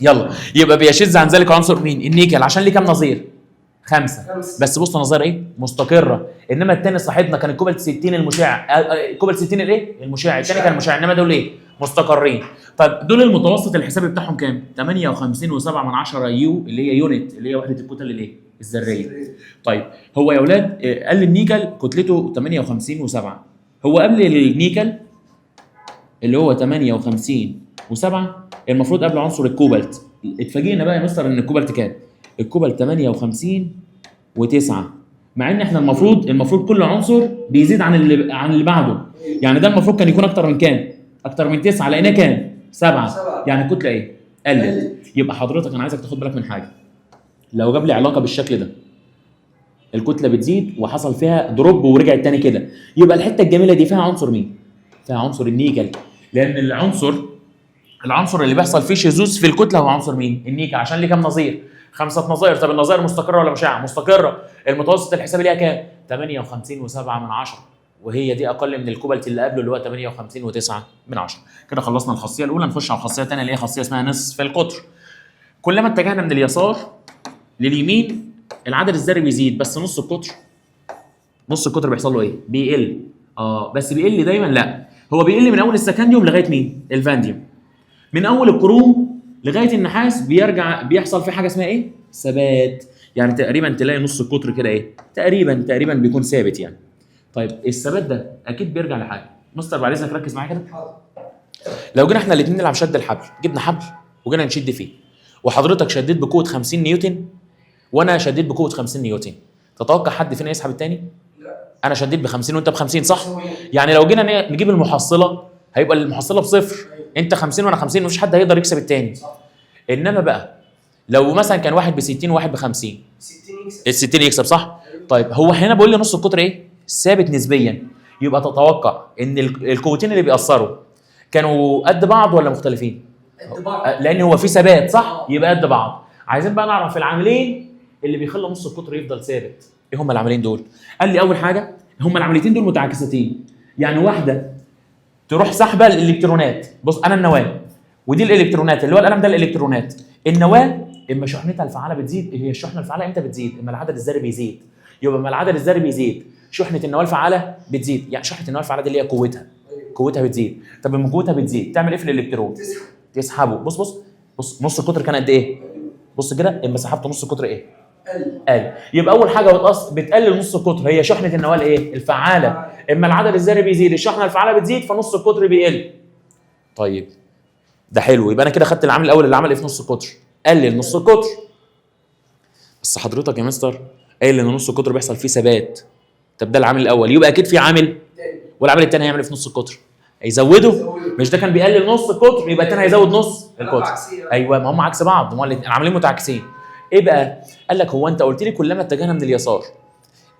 يلا يبقى بيشذ عن ذلك عنصر مين؟ النيكل. عشان ليه كام نظير؟ 5. بس بص نظير ايه؟ مستقره. انما الثاني صاحبنا كان الكوبالت 60 المشع، الكوبالت 60 الايه؟ المشع. الثاني كان المشع، انما دول ايه؟ مستقرين. طيب دول المتوسط الحسابي بتاعهم كام؟ 58.7 يو، اللي هي يونت، اللي هي وحده الكتل الايه؟ الذريه. طيب هو يا اولاد قال لي النيكل كتلته 58.7. هو قبل النيكل اللي هو 58.7 المفروض قبل عنصر الكوبالت. اتفاجئنا بقى يا مستر ان الكوبالت كام؟ الكوبالت 58.9، مع ان احنا المفروض كل عنصر بيزيد عن اللي بعده. يعني ده المفروض كان يكون اكتر من كام؟ اكتر من 9، لقيناه كام؟ 7. يعني الكتله ايه؟ قلت. يبقى حضرتك انا عايزك تاخد بالك من حاجه. لو جاب لي علاقه بالشكل ده الكتله بتزيد وحصل فيها دروب ورجعت تاني كده، يبقى الحته الجميله دي فيها عنصر مين؟ فيها عنصر النيكل. لان العنصر اللي بيحصل فيه شذوذ في الكتله هو عنصر مين؟ النيكل. عشان ليه كام نظير؟ 5 نظائر. طب النظائر مستقره ولا مشعه؟ مستقره. المتوسط الحسابي ليها كام؟ 58.7، وهي دي اقل من الكوبالت اللي قبله اللي هو 58.9. كده خلصنا الخاصيه الاولى. نخش على الخاصيه الثانيه اللي هي خاصيه اسمها نصف القطر. كلما اتجهنا من اليسار لليمين العدد الذري بيزيد، بس نص القطر بيحصل له ايه؟ بيقل. بس بيقل دايما؟ لا، هو بيقل من اول السكنديوم لغايه مين؟ الفانديوم. من اول الكروم لغايه النحاس بيحصل فيه حاجه اسمها ايه؟ ثبات. يعني تقريبا تلاقي نص القطر كده ايه؟ تقريبا بيكون ثابت يعني. طيب الثبات ده اكيد بيرجع لحاجه. مستر بعد اذنك ركز معايا كده. لو جينا احنا الاثنين نلعب شد الحبل، جبنا حبل وجينا نشد فيه، وحضرتك شديت بقوه 50 نيوتن وانا شديت بقوه 50 نيوتن، تتوقع حد فينا يسحب الثاني؟ لا. انا شديت ب 50 وانت ب 50 صح؟ يعني لو جينا نجيب المحصله هيبقى المحصله بصفر. انت 50 وانا 50، مفيش حد هيقدر يكسب الثاني. انما بقى لو مثلا كان واحد ب 60 وواحد ب 50، 60 يكسب. ال 60 يكسب صح؟ طيب هو هنا بيقول لي نص القطر ايه؟ ثابت نسبيا. يبقى تتوقع ان القوتين اللي بيأثروا كانوا قد بعض ولا مختلفين؟ قد بعض. لان هو في ثبات صح؟ يبقى قد بعض. عايزين بقى نعرف العاملين اللي بيخلوا نص القطر يفضل ثابت. ايه هم العاملين دول؟ قال لي اول حاجه هم العمليتين دول متعاكستين. يعني واحده تروح سحبه الالكترونات. بص انا النواه ودي الالكترونات، اللي هو القلم ده الالكترونات. النواه اما شحنتها الفعاله بتزيد، هي الشحنه الفعاله امتى بتزيد؟ اما العدد الذري بيزيد. يبقى اما العدد الذري بيزيد شحنه النواه الفعاله بتزيد. يعني شحنه النواه الفعاله دي اللي هي قوتها بتزيد. طب لما قوتها بتزيد تعمل ايه في الالكترون؟ تسحبه. بص نص القطر كان قد ايه؟ بص كده اما سحبت نص القطر ايه؟ قل. يبقى اول حاجه بتقلل نص القطر هي شحنه النواه الايه؟ الفعاله. اما العدد الذري بيزيد الشحنه الفعاله بتزيد فنص القطر بيقل. طيب ده حلو. يبقى انا كده خدت العامل الاول اللي عمل ايه في نص القطر؟ قلل نص القطر. بس حضرتك يا مستر قايل ان نص القطر بيحصل فيه ثبات. طب ده العامل الاول، يبقى اكيد في عامل، والعامل الثاني هيعمل ايه في نص القطر؟ هيزوده. مش ده كان بيقلل نص القطر، يبقى الثاني هيزود نص القطر. ايوه ما هم عكس بعض، هم العاملين متعاكسين. ايه بقى؟ قال لك هو انت قلت لي كلما اتجهنا من اليسار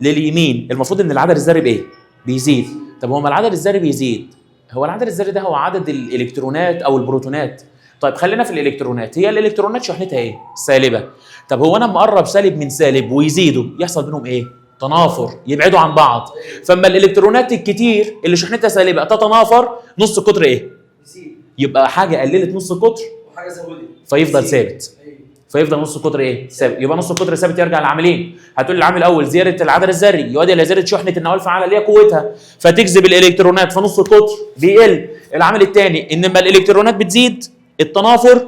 لليمين المفروض ان العدد الذري بايه؟ بيزيد. طب هو ما العدد الذري بيزيد، هو العدد الذري ده هو عدد الالكترونات او البروتونات. طيب خلينا في الالكترونات. هي الالكترونات شحنتها ايه؟ سالبه. طب هو انا مقرب سالب من سالب ويزيدوا يحصل بينهم ايه؟ تنافر، يبعدوا عن بعض. فاما الالكترونات الكتير اللي شحنتها سالبه تتنافر، نص قطر ايه؟ يزيد. يبقى حاجه قللت نص قطر وحاجه زودت فيفضل ثابت. ايوه. فيفضل نص قطر ايه؟ ثابت. يبقى نص القطر ثابت يرجع لعاملين. هتقول لي العامل الاول زياده العدد الذري يؤدي الى زياده شحنه النواه الفعاله اللي هي قوتها فتجذب الالكترونات فنص القطر بيقل. العامل الثاني ان لما الالكترونات بتزيد التنافر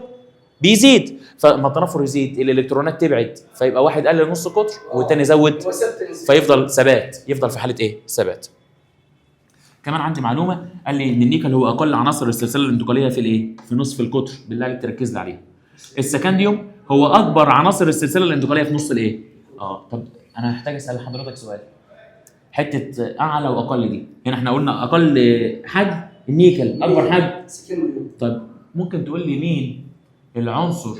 بيزيد، فلما التنافر يزيد الالكترونات تبعد فيبقى واحد قلل نص قطر والثاني زود هو ثابت نسبياً. فيفضل ثبات. يفضل في حاله ايه؟ ثبات. كمان عندي معلومه قال لي ان النيكل هو اقل عناصر السلسله الانتقاليه في الايه؟ في نصف القطر. بالله عليك تركز لي عليها. السكنديوم هو اكبر عناصر السلسله الانتقاليه في نص الايه؟ طب انا هحتاج اسال حضرتك سؤال. حته اعلى واقل دي، هنا احنا قلنا اقل حجم النيكل، اكبر حجم سكندري. طب ممكن تقول لي مين العنصر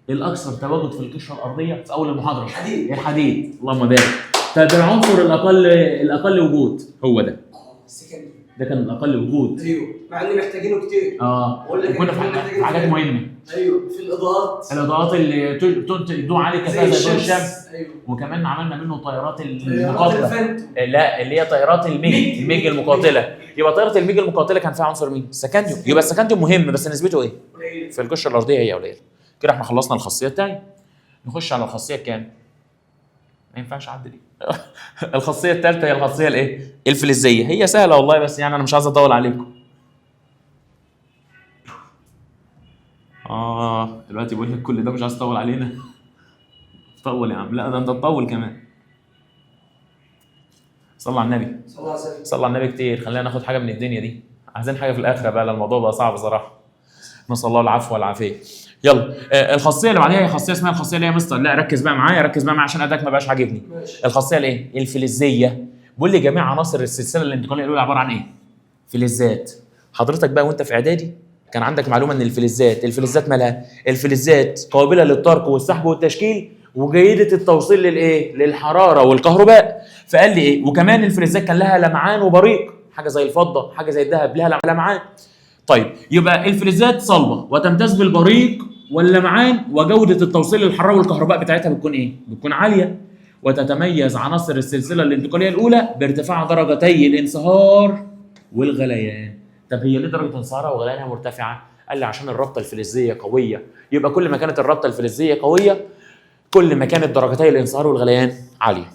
الاكثر تواجد في القشره الارضيه في اول المحاضره؟ الحديد. الحديد. اللهم بارك. طب العنصر الاقل وجود هو ده. السكندري. ده كان الاقل وجود. ايوه مع ان محتاجينه كتير. بقول لك كنا في حاجات مهمه. ايوه في الاضاءات. الاضاءات اللي تدوم عليه كفاءه زي ضوء الشمس. ايوه. وكمان عملنا منه طيارات طيارات المقاتله. الفانتوم. لا اللي هي طيارات الميج المقاتله. يبقى طياره الميج المقاتله كان فيها عنصر مين؟ السكنديوم. يبقى السكنديوم مهم بس نسبته ايه؟ قليل. في القشره الارضيه هي قليله. كده احنا خلصنا الخاصيه الثانيه. نخش على الخاصيه الكام؟ ما ينفعش اعدي دي. الخاصيه الثالثه هي الخاصيه الايه؟ الفلزيه. هي سهله والله بس يعني انا مش عايز اطول عليكم. دلوقتي بقول لك كل ده مش عايز تطول علينا. طول يا عم. لا ده انت تطول كمان. صلى على النبي. صلى الله عليه وسلم. صلى على النبي كتير. خلينا ناخد حاجه من الدنيا دي. عايزين حاجه في الاخره بقى. الموضوع بقى صعب بصراحه. نسال الله العفو والعافيه. يلا الخاصيه اللي بعديها هي خاصيه اسمها الخاصيه اللي هي مستر. لا ركز بقى معايا، ركز بقى معايا عشان اداك ما بقاش عاجبني. ماشي. الخاصيه الايه؟ الفلزيه. بيقول لي جميع عناصر السلسله الانتقاليه الاولى عباره عن ايه؟ فلزات. حضرتك بقى وانت في اعدادي كان عندك معلومه ان الفلزات مالها؟ الفلزات قابله للطرق والسحب والتشكيل وجيده التوصيل للايه؟ للحراره والكهرباء. فقال لي ايه؟ وكمان الفلزات كان لها لمعان وبريق، حاجه زي الفضه، حاجه زي الذهب لها لمعان. طيب يبقى الفلزات صلبه وتمتاز بالبريق واللمعان وجوده التوصيل للحراره والكهرباء بتاعتها بتكون ايه؟ بتكون عاليه. وتتميز عناصر السلسله الانتقاليه الاولى بارتفاع درجتي الانصهار والغليان. طب هي ليه درجه انصهارها وغليانها مرتفعه؟ قال لي عشان الرابطه الفلزيه قويه. يبقى كل ما كانت الرابطه الفلزيه قويه كل ما كانت درجتي الانصهار والغليان عاليه.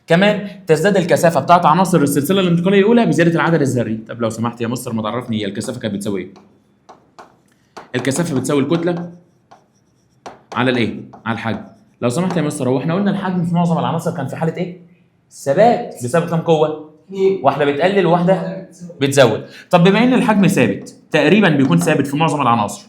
كمان تزداد الكثافه بتاعت عناصر السلسله الانتقاليه الاولى بزياده العدد الذري. طب لو سمحت يا مستر ما تعرفني هي الكثافه كانت بتساوي ايه؟ الكثافه بتساوي الكتله على الايه؟ على الحجم. لو سمحت يا مستر هو احنا قلنا الحجم في معظم العناصر كان في حاله ايه؟ ثبات بسبب كام قوه؟ واحده بتقلل وواحده بتزود. طب بما ان الحجم ثابت تقريبا بيكون ثابت في معظم العناصر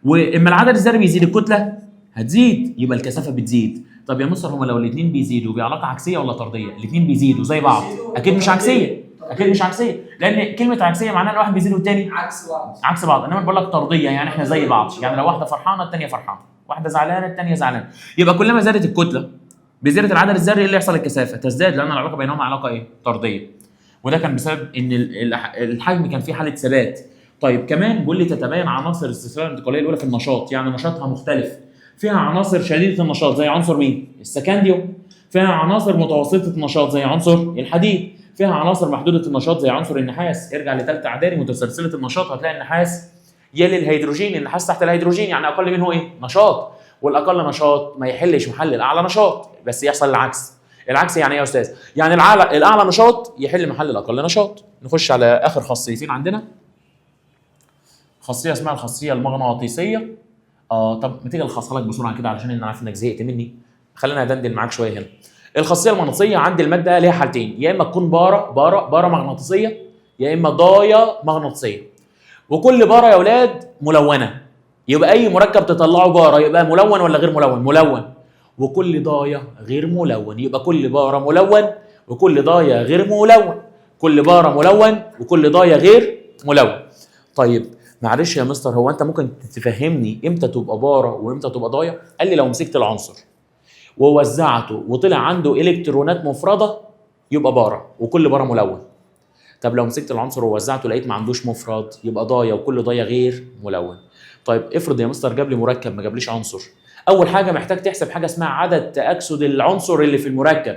واما العدد الذري بيزيد الكتله هتزيد يبقى الكثافه بتزيد. طب يا مستر هما لو الاثنين بيزيدوا بعلاقه عكسيه ولا طرديه؟ الاثنين بيزيدوا زي بعض. اكيد مش عكسيه. اكيد مش عكسيه لان كلمه عكسيه معناها ان واحد بيزيد والثاني عكس بعض. عكس بعض. انما بقول لك طرديه يعني احنا زي بعض. يعني لو واحده فرحانه الثانيه فرحانه، واحده زعلانه الثانيه زعلانه. يبقى كلما زادت الكتله بزياده العدد الذري اللي يحصل الكثافه تزداد لان العلاقه بينهما علاقه ايه؟ طرديه. وده كان بسبب ان الحجم كان فيه حاله ثبات. طيب كمان بيقول لي تتبين عناصر السلسله الانتقاليه الاولى في النشاط، يعني نشاطها مختلف. فيها عناصر شديده النشاط زي عنصر مين؟ السكنديوم. فيها عناصر متوسطه النشاط زي عنصر الحديد. فيها عناصر محدوده النشاط زي عنصر النحاس. ارجع لثالثه اعدادي متسلسله النشاط هتلاقي النحاس يلي الهيدروجين. النحاس تحت الهيدروجين يعني اقل منه ايه؟ نشاط. والاقل نشاط ما يحلش محل الاعلى نشاط بس يحصل العكس. العكس يعني ايه يا استاذ؟ يعني الاعلى نشاط يحل محل الاقل نشاط. نخش على اخر خاصيتين عندنا. خاصيه اسمها الخاصيه المغناطيسيه. طب ما تيجي الخصها لك بسرعه كده علشان انا عارف انك زهقت مني. خلينا ادندن معاك شويه هنا. الخاصيه المغناطيسيه عند الماده ليها حالتين، يا اما تكون باره مغناطيسيه يا اما ضايه مغناطيسيه. وكل باره يا اولاد ملونه. يبقى اي مركب تطلعه باره يبقى ملون ولا غير ملون؟ ملون. وكل ضايه غير ملون يبقى كل باره ملون وكل ضايه غير ملون. كل باره ملون وكل ضايه غير ملون. طيب معلش يا مستر هو انت ممكن تفهمني امتى تبقى باره وامتى تبقى ضايه؟ قال لي لو مسكت العنصر ووزعته وطلع عنده الكترونات مفرده يبقى باره وكل باره ملون. طب لو مسكت العنصر ووزعته لقيت ما عندوش مفرد يبقى ضايه وكل ضايه غير ملون. طيب افرض يا مستر جاب لي مركب ما جابليش عنصر. اول حاجه محتاج تحسب حاجه اسمها عدد تاكسد العنصر اللي في المركب.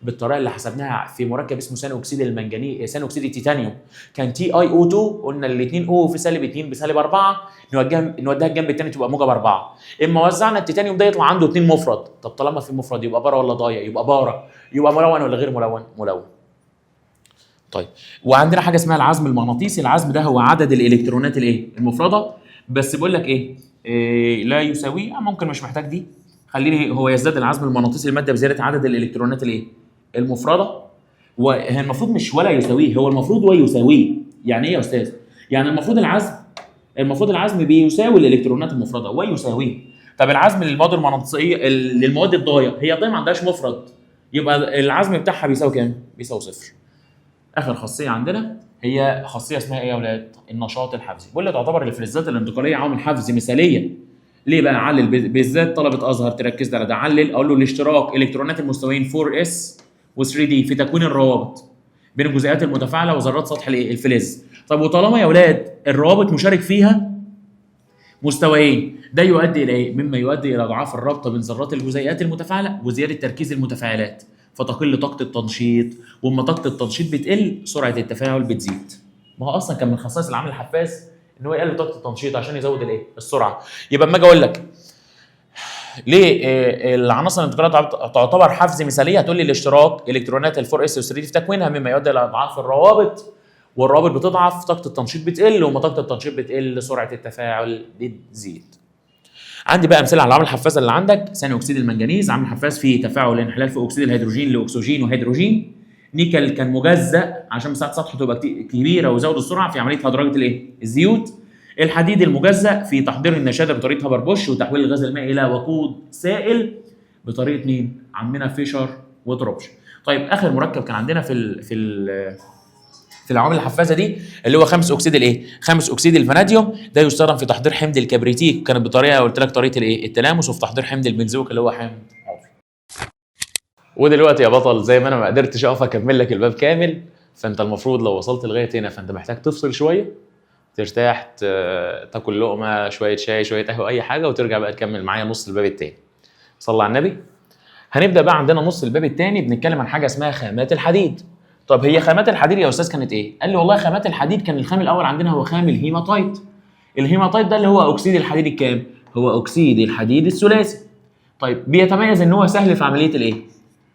بالطريقه اللي حسبناها في مركب اسمه ثاني اكسيد المنجنيز، ثاني اكسيد التيتانيوم، كان تي اي او 2، قلنا الاثنين او في سالب 2 بسالب 4، نوديها الجنب الثاني تبقى موجب 4. اما وزعنا التيتانيوم ده يطلع عنده 2 مفرد، طب طالما في مفرد يبقى بارا ولا ضايع؟ يبقى بارا. يبقى ملون ولا غير ملون؟ ملون. طيب وعندنا حاجه اسمها العزم المغناطيسي، العزم ده هو عدد الالكترونات الايه؟ المفرده، بس بيقول لك إيه لا يساوي، ممكن مش محتاج دي، خليني هو يزداد العزم المغناطيسي للماده بزياده عدد الالكترونات الايه؟ المفرده. وهي المفروض مش ولا يساويه، هو المفروض ويساويه. يعني ايه يا استاذ؟ يعني المفروض العزم بيساوي الالكترونات المفرده ويساويه. طب العزم للمواد المغناطيسيه للمواد الضايعه، هي طيب ما عندهاش مفرد، يبقى العزم بتاعها بيساوي كام؟ بيساوي صفر. اخر خاصيه عندنا هي خاصيه اسمها ايه يا اولاد؟ النشاط الحفزي. بيقول لي تعتبر الفلزات الانتقاليه عوامل حفز مثاليه. ليه بقى؟ علل، بالذات طلبه ازهر تركز على ده. علل، اقول له الاشتراك الكترونات المستويين 4s و3d في تكوين الروابط بين الجزيئات المتفاعله وذرات سطح الفلز. طب وطالما يا اولاد الروابط مشارك فيها مستويين، ده يؤدي الى ايه؟ مما يؤدي الى اضعاف الرابطه بين ذرات الجزيئات المتفاعله وزياده تركيز المتفاعلات، فتقل طاقه التنشيط، واما طاقه التنشيط بتقل سرعه التفاعل بتزيد. ما هو اصلا كان من خصائص العامل الحفاز ان هو يقلل طاقه التنشيط عشان يزود الايه؟ السرعه. يبقى اما اجي اقول لك ليه العناصر الانتقاليه تعتبر حفز مثاليه، هتقول لي الاشتراك الكترونات ال 4s و 3d في تكوينها مما يؤدي الى اضعاف الروابط، والروابط بتضعف، طاقه التنشيط بتقل، وما طاقه التنشيط بتقل سرعه التفاعل بتزيد. عندي بقى امثله على العوامل الحفازه اللي عندك: ثاني اكسيد المنجنيز عامل حفاز في تفاعل انحلال في اكسيد الهيدروجين لاكسجين وهيدروجين. نيكل كان مجزأ عشان مساحه سطحه تبقى كبيره ويزود السرعه في عمليه هدرجه الايه؟ الزيوت. الحديد المجزأ في تحضير النشاده بطريقه هابر بوش وتحويل الغاز المائي الى وقود سائل بطريقه مين؟ عمنا فيشر وتروبش. طيب اخر مركب كان عندنا في العوامل الحفازه دي اللي هو 5 اكسيد الايه؟ 5 اكسيد الفاناديوم، ده يستخدم في تحضير حمض الكبريتيك، كانت بطريقه قلت لك طريقه الايه؟ التلامس، وفي تحضير حمض البنزويك اللي هو حمض عضوي. ودلوقتي يا بطل زي ما انا ما قدرتش اقف اكمل لك الباب كامل، فانت المفروض لو وصلت لغايه هنا فانت محتاج تفصل شويه، ترتاح، تاكل لقمه، شويه شاي، شويه قهوه، اي حاجه، وترجع بقى تكمل معايا نص الباب الثاني. صلى على النبي. هنبدا بقى عندنا نص الباب الثاني بنتكلم عن حاجه اسمها خامات الحديد. طب هي خامات الحديد يا استاذ كانت ايه؟ قال لي والله خامات الحديد كان الخام الاول عندنا هو خام الهيماتايت. الهيماتايت ده اللي هو اكسيد الحديد الكام؟ هو اكسيد الحديد الثلاثي. طيب بيتميز ان هو سهل في عمليه الايه؟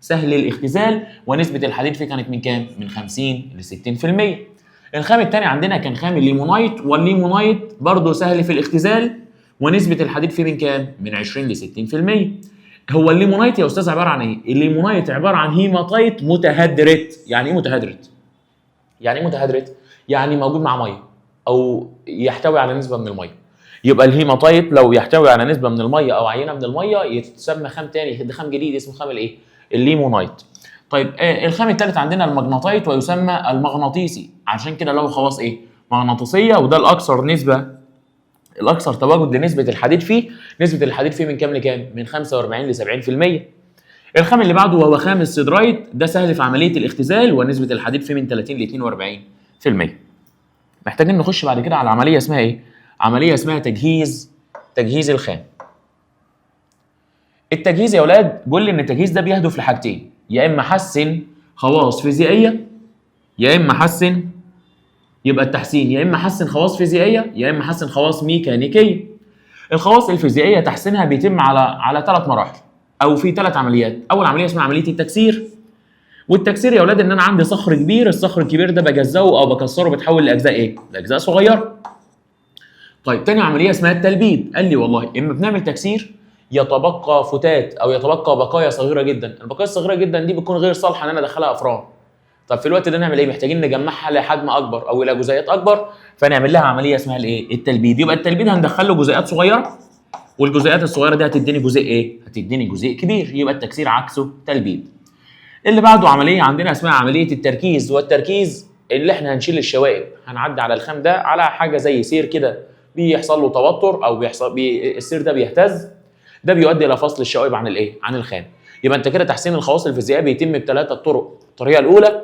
سهل الاختزال، ونسبه الحديد فيه كانت من كام؟ من 50 ل 60%. الخام الثاني عندنا كان خام الليمونايت، والليمونايت برضه سهل في الاختزال، ونسبه الحديد فيه من كام؟ من 20 ل 60%. هو الليمونايت يا استاذ عباره عن ايه؟ الليمونايت عباره عن هيماتايت متهدرت. يعني ايه متهدرت؟ يعني ايه متهدرت؟ يعني موجود مع ميه او يحتوي على نسبه من الميه. يبقى الهيماتايت لو يحتوي على نسبه من الميه او عينه من الميه يتسمى خام تاني، ده خام جديد اسمه خام الايه؟ الليمونايت. طيب الخام الثالث عندنا المغناطيت ويسمى المغناطيسي، عشان كده له خواص ايه؟ مغناطيسيه، وده الاكثر تواجد لنسبه الحديد فيه. نسبه الحديد فيه من كام لكام؟ من 45 ل 70%. الخام اللي بعده وهو خام السيدرايت، ده سهل في عمليه الاختزال، ونسبه الحديد فيه من 30 ل 42%. محتاجين نخش بعد كده على عمليه اسمها ايه؟ عمليه اسمها تجهيز الخام. التجهيز يا اولاد بيقول لي ان التجهيز ده بيهدف لحاجتين: يا اما حسن خواص فيزيائيه، يا اما حسن، يبقى التحسين يا اما حسن خواص فيزيائيه يا اما حسن خواص ميكانيكيه. الخواص الفيزيائيه تحسينها بيتم على 3 مراحل او في 3 عمليات. اول عمليه اسمها عمليه التكسير، والتكسير يا اولاد ان انا عندي صخر كبير، الصخر الكبير ده بجزأه او بكسره بتحول لاجزاء ايه؟ لاجزاء صغيره. طيب تاني عمليه اسمها التلبيد. قال لي والله اما بنعمل تكسير يتبقى فتات او يتبقى بقايا صغيره جدا، البقايا الصغيره جدا دي بتكون غير صالحه ان انا ادخلها افران. طب في الوقت ده نعمل ايه؟ محتاجين نجمعها لحجم اكبر او الى جزيئات اكبر، فنعمل لها عمليه اسمها الايه؟ التلبيد. يبقى التلبيد هندخل له جزيئات صغيره، والجزيئات الصغيره دي هتديني جزيء ايه؟ هتديني جزيء كبير، يبقى التكسير عكسه تلبيد. اللي بعده عمليه عندنا اسمها عمليه التركيز، والتركيز اللي احنا هنشيل الشوائب، هنعدي على الخام ده على حاجه زي سير كده بيحصل له توتر او السير ده بيهتز، ده بيؤدي الى فصل الشوائب عن الايه؟ عن الخام. يبقى انت كده تحسين الخواص الفيزيائيه بيتم ب3 طرق. الطريقه الاولى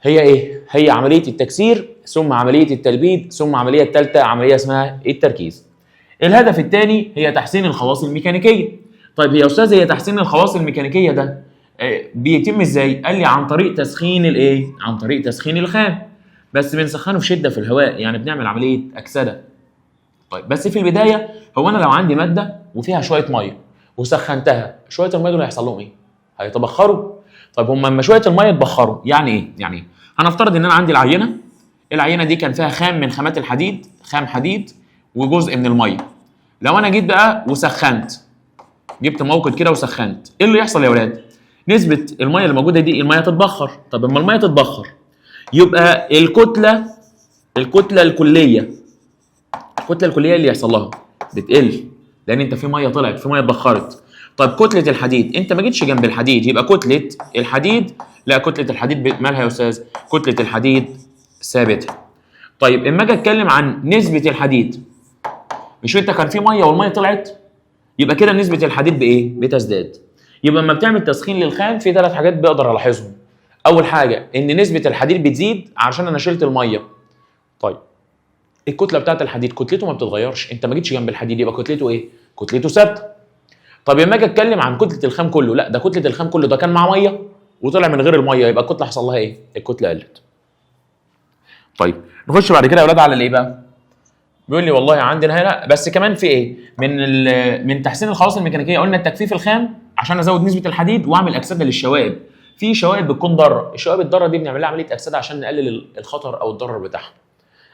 هي ايه؟ هي عمليه التكسير، ثم عمليه التلبيد، ثم عمليه الثالثه عمليه اسمها التركيز. الهدف الثاني هي تحسين الخواص الميكانيكيه. طيب يا استاذ هي تحسين الخواص الميكانيكيه ده بيتم ازاي؟ قال لي عن طريق تسخين الايه؟ عن طريق تسخين الخام، بس بنسخنه في شده في الهواء، يعني بنعمل عمليه اكسده. طيب بس في البدايه، هو انا لو عندي ماده وفيها شويه ميه وسخنتها، شويه الميه دول هيحصل لهم ايه؟ هيتبخروا. طيب هم لما شويه الميه اتبخروا يعني ايه؟ يعني ايه؟ هنفترض ان انا عندي العينه دي كان فيها خام من خامات الحديد، خام حديد وجزء من الميه. لو انا جيت بقى وسخنت، جبت موقد كده وسخنت، ايه اللي يحصل يا ولاد؟ نسبه الميه اللي موجوده دي الميه تتبخر. طب اما الميه تتبخر يبقى الكتله الكليه اللي يحصل لها بتقل، لان انت في ميه طلعت، في ميه اتبخرت. طب كتله الحديد، انت ما جيتش جنب الحديد، يبقى كتله الحديد، لا كتله الحديد مالها يا استاذ؟ كتله الحديد ثابته. طيب اما اجي اتكلم عن نسبه الحديد، مش انت كان في ميه والميه طلعت؟ يبقى كده نسبه الحديد بايه؟ بتزداد. يبقى لما بتعمل تسخين للخام في 3 حاجات بقدر الاحظهم. اول حاجه ان نسبه الحديد بتزيد عشان انا شلت الميه. طيب الكتله بتاعت الحديد كتلته ما بتتغيرش، انت ما جيتش جنب الحديد، يبقى كتلته ايه؟ كتلته ثابته. طب لما اجي اتكلم عن كتله الخام كله، لا ده كتله الخام كله ده كان مع ميه وطلع من غير الميه، يبقى الكتله حصل لها ايه؟ الكتله قلت. طيب نخش بعد كده يا اولاد على الايه بقى؟ بيقول لي والله عندنا هنا بس كمان في ايه؟ من تحسين الخواص الميكانيكيه، قلنا التجفيف الخام عشان ازود نسبه الحديد واعمل اكسده للشوائب. في شوائب بتكون ضاره، الشوائب الضاره دي بنعمل لها عمليه اكسده عشان نقلل الخطر او الضرر بتاعها.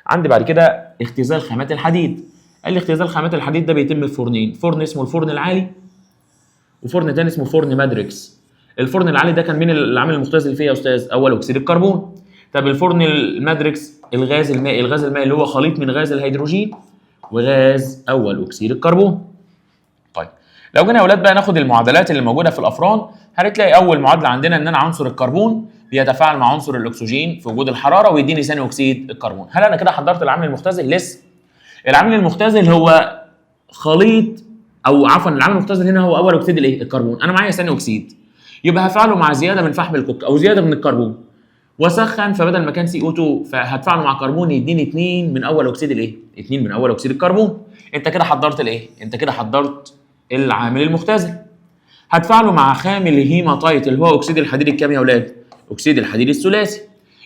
عندي بعد كده اختزال خامات الحديد. قال لي اختزال خامات الحديد ده بيتم في فرنين، فرن اسمه الفرن العالي وفرن تاني اسمه فرن مادريكس. الفرن العالي ده كان مين العامل المختزل فيه يا استاذ؟ اول اكسيد الكربون. طب الفرن المادريكس الغاز المائي، الغاز المائي اللي هو خليط من غاز الهيدروجين وغاز اول اكسيد الكربون. طيب لو جينا يا اولاد بقى ناخد المعادلات اللي موجوده في الافران، هتلاقي اول معادله عندنا ان انا عنصر الكربون بيتفاعل مع عنصر الاكسجين في وجود الحراره ويديني ثاني اكسيد الكربون. هل انا كده حضرت العامل المختزل؟ لسه. العامل المختزل هو خليط، او عفوا العامل المختزل هنا هو اول اكسيد الايه؟ الكربون. انا معايا ثاني اكسيد، يبقى هفعله مع زياده من فحم الكوك او زياده من الكربون واسخن، فبدل ما كان CO2 فهدفعله مع كربون يديني 2 من اول اكسيد الايه؟ 2 من اول اكسيد الكربون. انت كده حضرت الايه؟ انت كده حضرت العامل المختزل. هدفعله مع خام الهيماتايت اللي هو اكسيد الحديد الكام يا اولاد؟ اكسيد الحديد الثلاثي.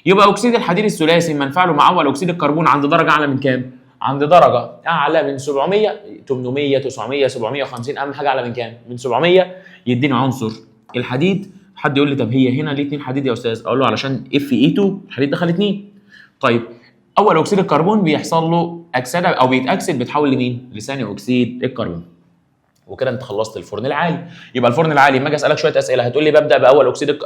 يبقى اكسيد الحديد الثلاثي لما نفعله مع اول اكسيد الكربون عند درجه اعلى من كام؟ عند درجه اعلى من 700 800 900 750، اهم حاجه اعلى من كام؟ من 700، يديني عنصر الحديد. حد يقول لي طب هي هنا ليه 2 حديد يا استاذ؟ اقول له علشان Fe2 الحديد دخل 2. طيب اول اكسيد الكربون بيحصل له اكسده او بيتاكسد، بتحول لمين؟ لثاني اكسيد الكربون. وكده انت خلصت الفرن العالي. يبقى الفرن العالي لما اجي اسالك شويه اسئله هتقول لي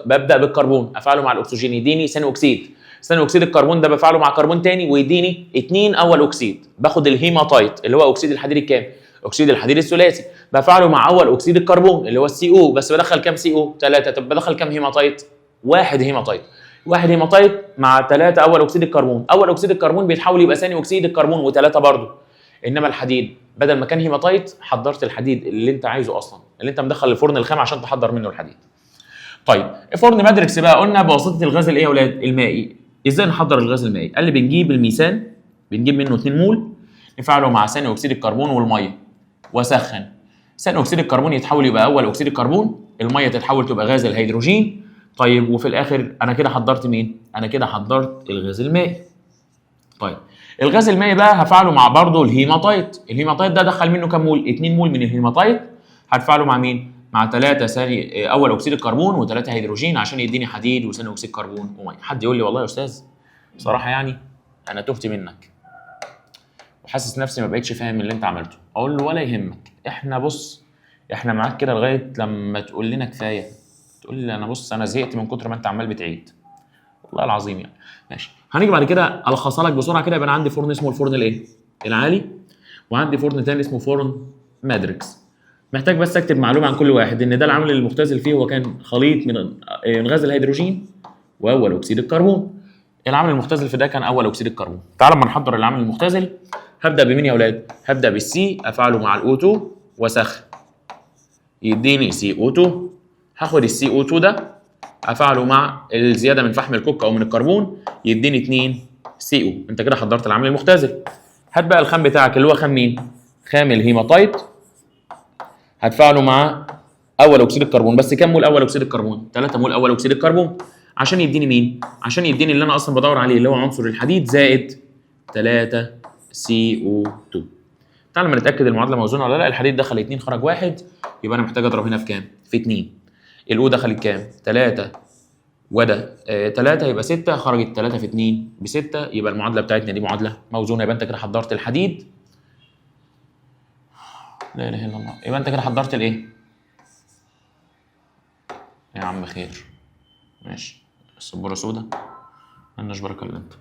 ببدا بالكربون افعله مع الاكسجين يديني ثاني اكسيد. ثاني اكسيد الكربون ده بفعله مع كربون تاني ويديني 2 اول اكسيد. باخد الهيماتايت اللي هو اكسيد الحديد الكام؟ اكسيد الحديد الثلاثي، بفعله مع اول اكسيد الكربون اللي هو CO، بس بدخل كام CO؟ 3. طب بدخل كام هيماتايت؟ 1 هيماتايت. 1 هيماتايت مع 3 اول اكسيد الكربون. اول اكسيد الكربون بيتحول يبقى ثاني اكسيد الكربون و3 برضه. انما الحديد بدل ما كان هيماتايت حضرت الحديد اللي انت عايزه اصلا، اللي انت مدخل الفرن الخام عشان تحضر منه الحديد. طيب فرن مادريكس بقى قلنا بواسطه الغاز الايه يا اولاد؟ المائي. ازاي نحضر الغاز المائي؟ قال لي بنجيب الميثان، بنجيب منه 2 مول نفعله مع ثاني اكسيد الكربون والميه واسخن. ثاني اكسيد الكربون يتحول يبقى اول اكسيد الكربون، الميه تتحول تبقى غاز الهيدروجين. طيب وفي الاخر انا كده حضرت مين؟ انا كده حضرت الغاز المائي. طيب الغاز المائي بقى هفعله مع برضه الهيماتايت. الهيماتايت ده دخل منه كام مول؟ 2 مول من الهيماتايت. هدفعله مع مين؟ مع 3 ثاني اول اكسيد الكربون و3 هيدروجين عشان يديني حديد وثاني اكسيد كربون وميه. حد يقول لي والله يا استاذ بصراحه يعني انا تهت منك وحاسس نفسي ما بقتش فاهم اللي انت عملته. اقول له ولا يهمك، احنا بص احنا معاك كده لغايه لما تقول لنا كفايه. تقول لي انا بص انا زهقت من كتر ما انت عمال بتعيد. والله العظيم يعني. ماشي، هنيجي بعد كده الخصها لك بسرعه كده. يبقى انا عندي فرن اسمه الفرن الايه؟ العالي، وعندي فرن تاني اسمه فرن مادريكس. محتاج بس اكتب معلومه عن كل واحد، ان ده العامل المختزل فيه هو كان خليط من غاز الهيدروجين واول اكسيد الكربون. العامل المختزل في ده كان اول اكسيد الكربون. تعالوا اما نحضر العامل المختزل. هبدا بمين يا اولاد؟ هبدا بالسي، افعله مع الاو2 واسخن يديني CO2. هاخد الCO2 ده افعله مع الزياده من فحم الكوك او من الكربون يديني 2 CO. انت كده حضرت العامل المختزل. هات بقى الخام بتاعك اللي هو خام مين؟ خام الهيماتايت. هدفعله مع اول اكسيد الكربون. بس كام مول اول اكسيد الكربون؟ 3 مول اول اكسيد الكربون. عشان يديني مين؟ عشان يديني اللي انا اصلا بدور عليه اللي هو عنصر الحديد زائد 3 CO2. تعالى ما نتاكد المعادله موزونه ولا لا. الحديد دخل 2 خرج 1، يبقى انا محتاج اضرب هنا في كام؟ في 2. الاو دخلت كام؟ 3 وده 3 يبقى 6، خرجت 3 في 2 ب 6، يبقى المعادله بتاعتنا دي معادله موزونه. يبقى انت كده حضرت الحديد. لا اله الا الله. يبقى انت كده حضرت الايه؟ يا عم خير ماشي. السبوره سودا مالناش بركه الا انت.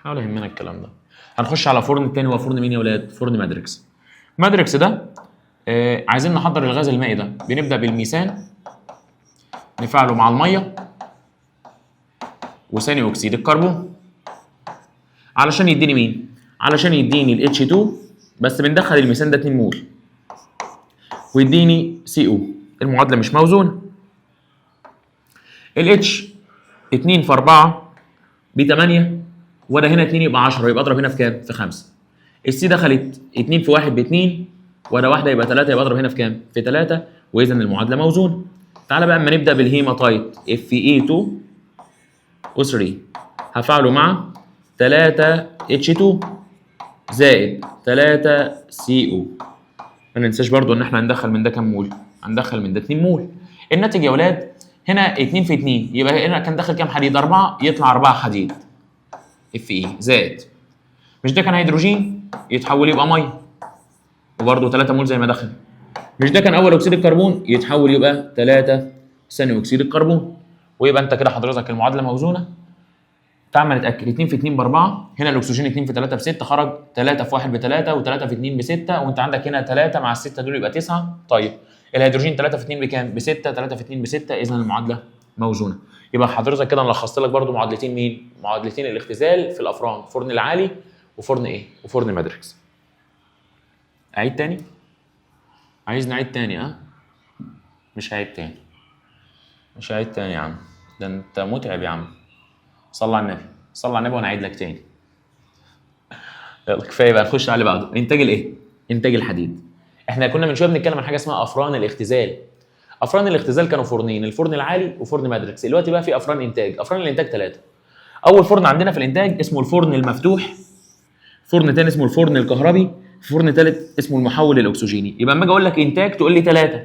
حاول يهمنا الكلام ده. هنخش على فرن تاني. هو فرن مين يا ولاد؟ فرن مادريكس. مادريكس ده عايزين نحضر الغاز المائي ده. بنبدا بالميثان نفعله مع الميه وثاني اكسيد الكربون علشان يديني مين؟ علشان يديني ال H2، بس بندخل الميثان ده 2 مول ويديني CO. المعادله مش موزونه. ال H 2 في 4 ب 8، وده هنا 2 يبقى 10، يبقى اضرب هنا في كام؟ في 5. السي دخلت 2 في 1 ب 2، وده 1 يبقى 3، يبقى اضرب هنا في كام؟ في 3، واذا المعادله موزونه. تعالى بقى اما نبدا بالهيماتايت Fe2O3 هفعله مع 3H2 زائد 3CO. ما ننساش برضو ان احنا هندخل من ده كام مول؟ هندخل من ده 2 مول. الناتج يا ولاد هنا 2 في 2، يبقى هنا كان داخل كام حديد؟ 4، يطلع 4 حديد Fe زائد، مش ده كان هيدروجين يتحول يبقى ميه وبرضه 3 مول زي ما دخل. مش ده كان اول اكسيد الكربون يتحول يبقى 3 ثاني اكسيد الكربون. ويبقى انت كده حضرتك المعادله موزونه. تعال ما نتاكد. 2 في 2 ب 4، هنا الاكسجين 2 في 3 ب 6، خرج 3 في 1 ب 3 و3 في 2 ب 6، وانت عندك هنا 3 مع ال6 دول يبقى 9. طيب الهيدروجين 3 في 2 بكام؟ ب 6، 3 في 2 ب 6، اذا المعادله موزونه. يبقى حضرتك كده انا لخصت لك برضو معادلتين مين؟ معادلتين الاختزال في الافران، فرن العالي وفرن ايه؟ وفرن مادريكس. اعيد تاني؟ عايز نعيد تاني؟ مش هعيد تاني. مش هعيد تاني يا عم، ده انت متعب يا عم. صلى على النبي، صلى على النبي وانا اعيد لك تاني. يلا كفايه بقى، نخش على اللي بعده. انتاج الايه؟ انتاج الحديد. احنا كنا من شويه بنتكلم عن حاجه اسمها افران الاختزال. افران الاختزال كانوا فرنين، الفرن العالي وفرن مادريكس. دلوقتي بقى في افران انتاج. افران الانتاج 3. اول فرن عندنا في الانتاج اسمه الفرن المفتوح، فرن تاني اسمه الفرن الكهربي، فرن ثالث اسمه المحول الاكسجيني. يبقى اما اجي اقول لك انتاج تقول لي 3: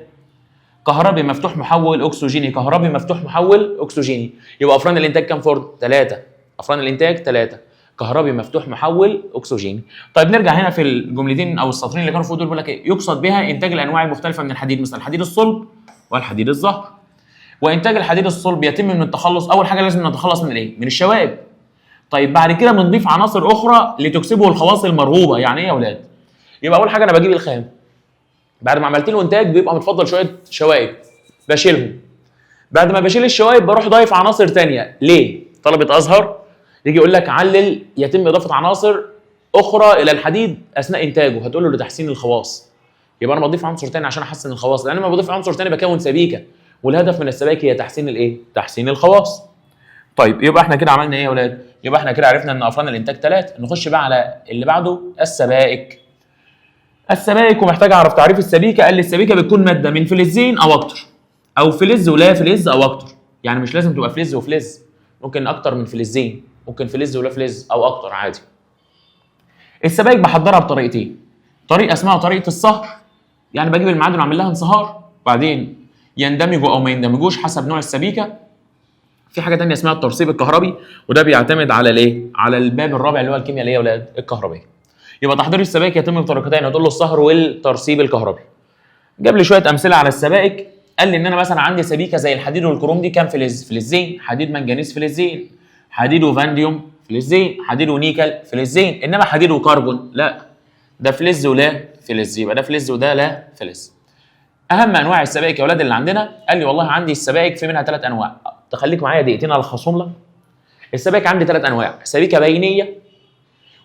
كهربي مفتوح محول اكسجيني، كهربي مفتوح محول اكسجيني. يبقى افران الانتاج كام فرن؟ 3. افران الانتاج 3: كهربي مفتوح محول اكسجيني. طيب نرجع هنا في الجملتين او السطرين اللي كانوا فوق دول، بيقول لك ايه؟ يقصد بها انتاج الانواع المختلفه من الحديد، مثل الحديد الصلب والحديد الزهر. وانتاج الحديد الصلب يتم من التخلص، اول حاجه لازم نتخلص من الايه؟ من الشوائب. طيب بعد كده بنضيف عناصر اخرى لتكسبه الخواص المرغوبه. يعني ايه يا اولاد؟ يبقى اول حاجه انا بجيب الخام، بعد ما عملت له انتاج بيبقى متفضل شويه شوائب بشيلهم. بعد ما بشيل الشوائب بروح ضايف عناصر ثانيه. ليه؟ طلبه ازهر يجي يقول لك علل يتم اضافه عناصر اخرى الى الحديد اثناء انتاجه، هتقول له لتحسين الخواص. يبقى انا بضيف عنصر ثاني عشان احسن الخواص، لان لما بضيف عنصر ثاني بكون سبيكه، والهدف من السبائك هي تحسين الايه؟ تحسين الخواص. طيب يبقى احنا كده عملنا ايه يا اولاد؟ يبقى احنا كده عرفنا ان افران الانتاج 3. نخش بقى على اللي بعده، السبائك. السبائك، ومحتاج اعرف تعريف السبيكه. قال لي السبيكه بتكون ماده من فلزين او اكتر، او فلز ولا فلز او اكتر. يعني مش لازم تبقى فلز وفلز، ممكن اكتر من فلزين، ممكن فلز ولا فلز او اكتر عادي. السبائك بحضرها بطريقتين. طريقه اسمها طريقه الصهر، يعني بجيب المعادن واعمل لها انصهار، وبعدين يندمجوا او ما يندمجوش حسب نوع السبيكه. في حاجه ثانيه اسمها الترسيب الكهربي، وده بيعتمد على الايه؟ على الباب الرابع اللي هو الكيمياء اللي هي يا اولاد الكهربائيه. يبقى تحضير السبائك يتم بطريقتين، هتقول له الصهر والترسيب الكهربي. جاب لي شويه امثله على السبائك. قال لي ان انا مثلا عندي سبيكه زي الحديد والكروم، دي كام فلز؟ فلزين. حديد منجنيز فلزين، حديد وفانديوم فلزين، حديد ونيكل فلزين. انما حديد وكربون لا، ده فلز ولا فلز، يبقى ده فلز وده لا فلز. اهم انواع السبائك يا اولاد اللي عندنا، قال لي والله عندي السبائك في منها 3 انواع. تخليك معايا دقيقتين الخصهم لك. السبائك عندي 3 انواع. سبيكه بينيه،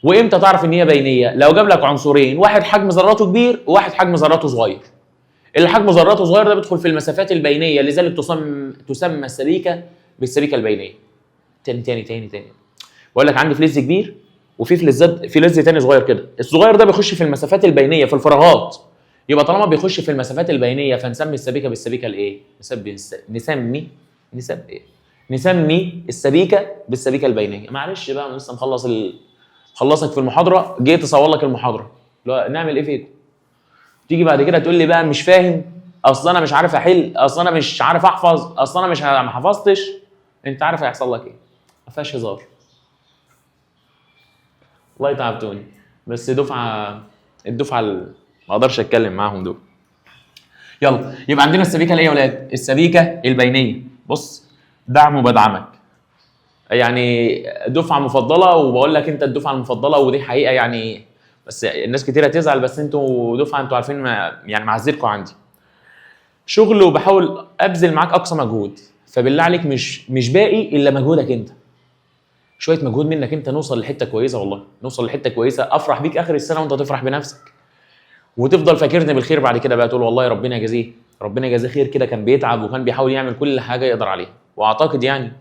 وامتى تعرف ان هي بينيه؟ لو جاب لك عنصرين، واحد حجم ذراته كبير وواحد حجم ذراته صغير. اللي حجم ذراته صغير ده بيدخل في المسافات البينيه، لذلك تسمى السبيكه بالسبيكه البينيه. تاني بقول لك عندي فلز كبير وفي فلز تاني صغير كده. الصغير ده بيخش في المسافات البينيه في الفراغات، يبقى طالما بيخش في المسافات البينيه فنسمي السبيكه بالسبيكه الايه؟ نسمي السبيكه بالسبيكه البينيه. معلش بقى انا لسه مخلصك في المحاضره، جيت اصور لك المحاضره، لا نعمل ايه فيكم؟ تيجي بعد كده تقول لي بقى مش فاهم، اصل انا مش عارف احل، اصل انا مش عارف احفظ، اصل انا ما حفظتش. انت عارف هيحصل لك ايه؟ ما فيهاش هزار. والله تعبتوني، بس الدفعه ما اقدرش اتكلم معاهم دول. يلا يبقى عندنا السبيكه الايه يا ولاد؟ السبيكه البينيه. بص، دعم وبدعمك، يعني دفعه مفضله، وبقول لك انت الدفعه المفضله، ودي حقيقه يعني، بس الناس كتير هتزعل، بس انتوا دفعه انتوا عارفين يعني معزتكم عندي. شغل وبحاول ابذل معاك اقصى مجهود، فبالله عليك مش باقي الا مجهودك انت. شويه مجهود منك انت نوصل لحته كويسه، والله نوصل لحته كويسه افرح بيك اخر السنه وانت تفرح بنفسك، وتفضل فاكرني بالخير بعد كده بقى، تقول والله ربنا يجازيه، ربنا يجازيه خير كده، كان بيتعب وكان بيحاول يعمل كل حاجه يقدر عليها. واعتقد يعني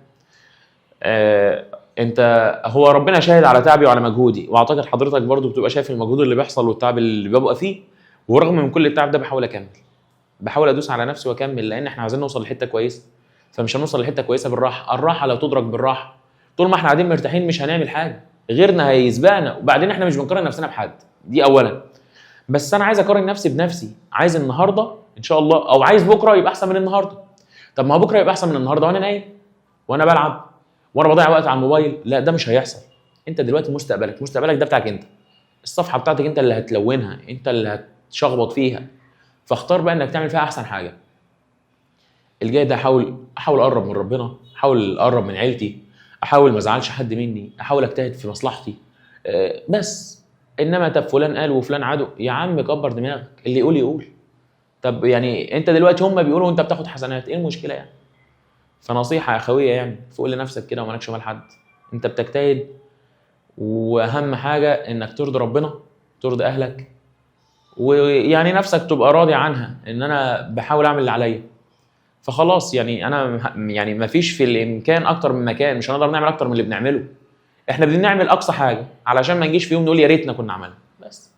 انت، هو ربنا شاهد على تعبي وعلى مجهودي، واعتقد حضرتك برضو بتبقى شايف المجهود اللي بيحصل والتعب اللي ببقى فيه، ورغم من كل التعب ده بحاول اكمل، بحاول ادوس على نفسي واكمل، لان احنا عايزين نوصل لحته كويسه. فمش هنوصل لحته كويسه بالراحه، الراحه لا تدرك بالراحه. طول ما احنا قاعدين مرتاحين مش هنعمل حاجه، غيرنا هيسبقنا، وبعدين احنا مش بنقارن نفسنا بحد، دي اولا. بس انا عايز اقارن نفسي بنفسي، عايز النهارده ان شاء الله، او عايز بكره يبقى احسن من النهارده. طب ما هو بكره يبقى احسن من النهارده وانا نايم، وانا بلعب، وانا بضيع وقت على الموبايل؟ لا، ده مش هيحصل. انت دلوقتي مستقبلك ده بتاعك انت، الصفحه بتاعتك انت اللي هتلونها، انت اللي هتشخبط فيها، فاختار بقى انك تعمل فيها احسن حاجه. الجاي ده احاول اقرب من ربنا، احاول اقرب من عيلتي، احاول ما ازعلش حد مني، احاول اجتهد في مصلحتي، بس. انما طب فلان قال وفلان عدو، يا عم كبر دماغك، اللي يقول يقول. طب يعني انت دلوقتي هم بيقولوا وانت بتاخد حسنات، ايه المشكله يعني؟ فنصيحه اخويه يعني، فوق لنفسك كده ومالكش مال حد، انت بتجتهد، واهم حاجه انك ترضي ربنا، ترضي اهلك، ويعني نفسك تبقى راضي عنها، ان انا بحاول اعمل اللي عليا، فخلاص يعني انا يعني ما فيش في الامكان اكتر من مكان، مش هنقدر نعمل اكتر من اللي بنعمله، احنا بنعمل اقصى حاجه علشان ما نجيش في يوم نقول يا ريتنا كنا عملنا. بس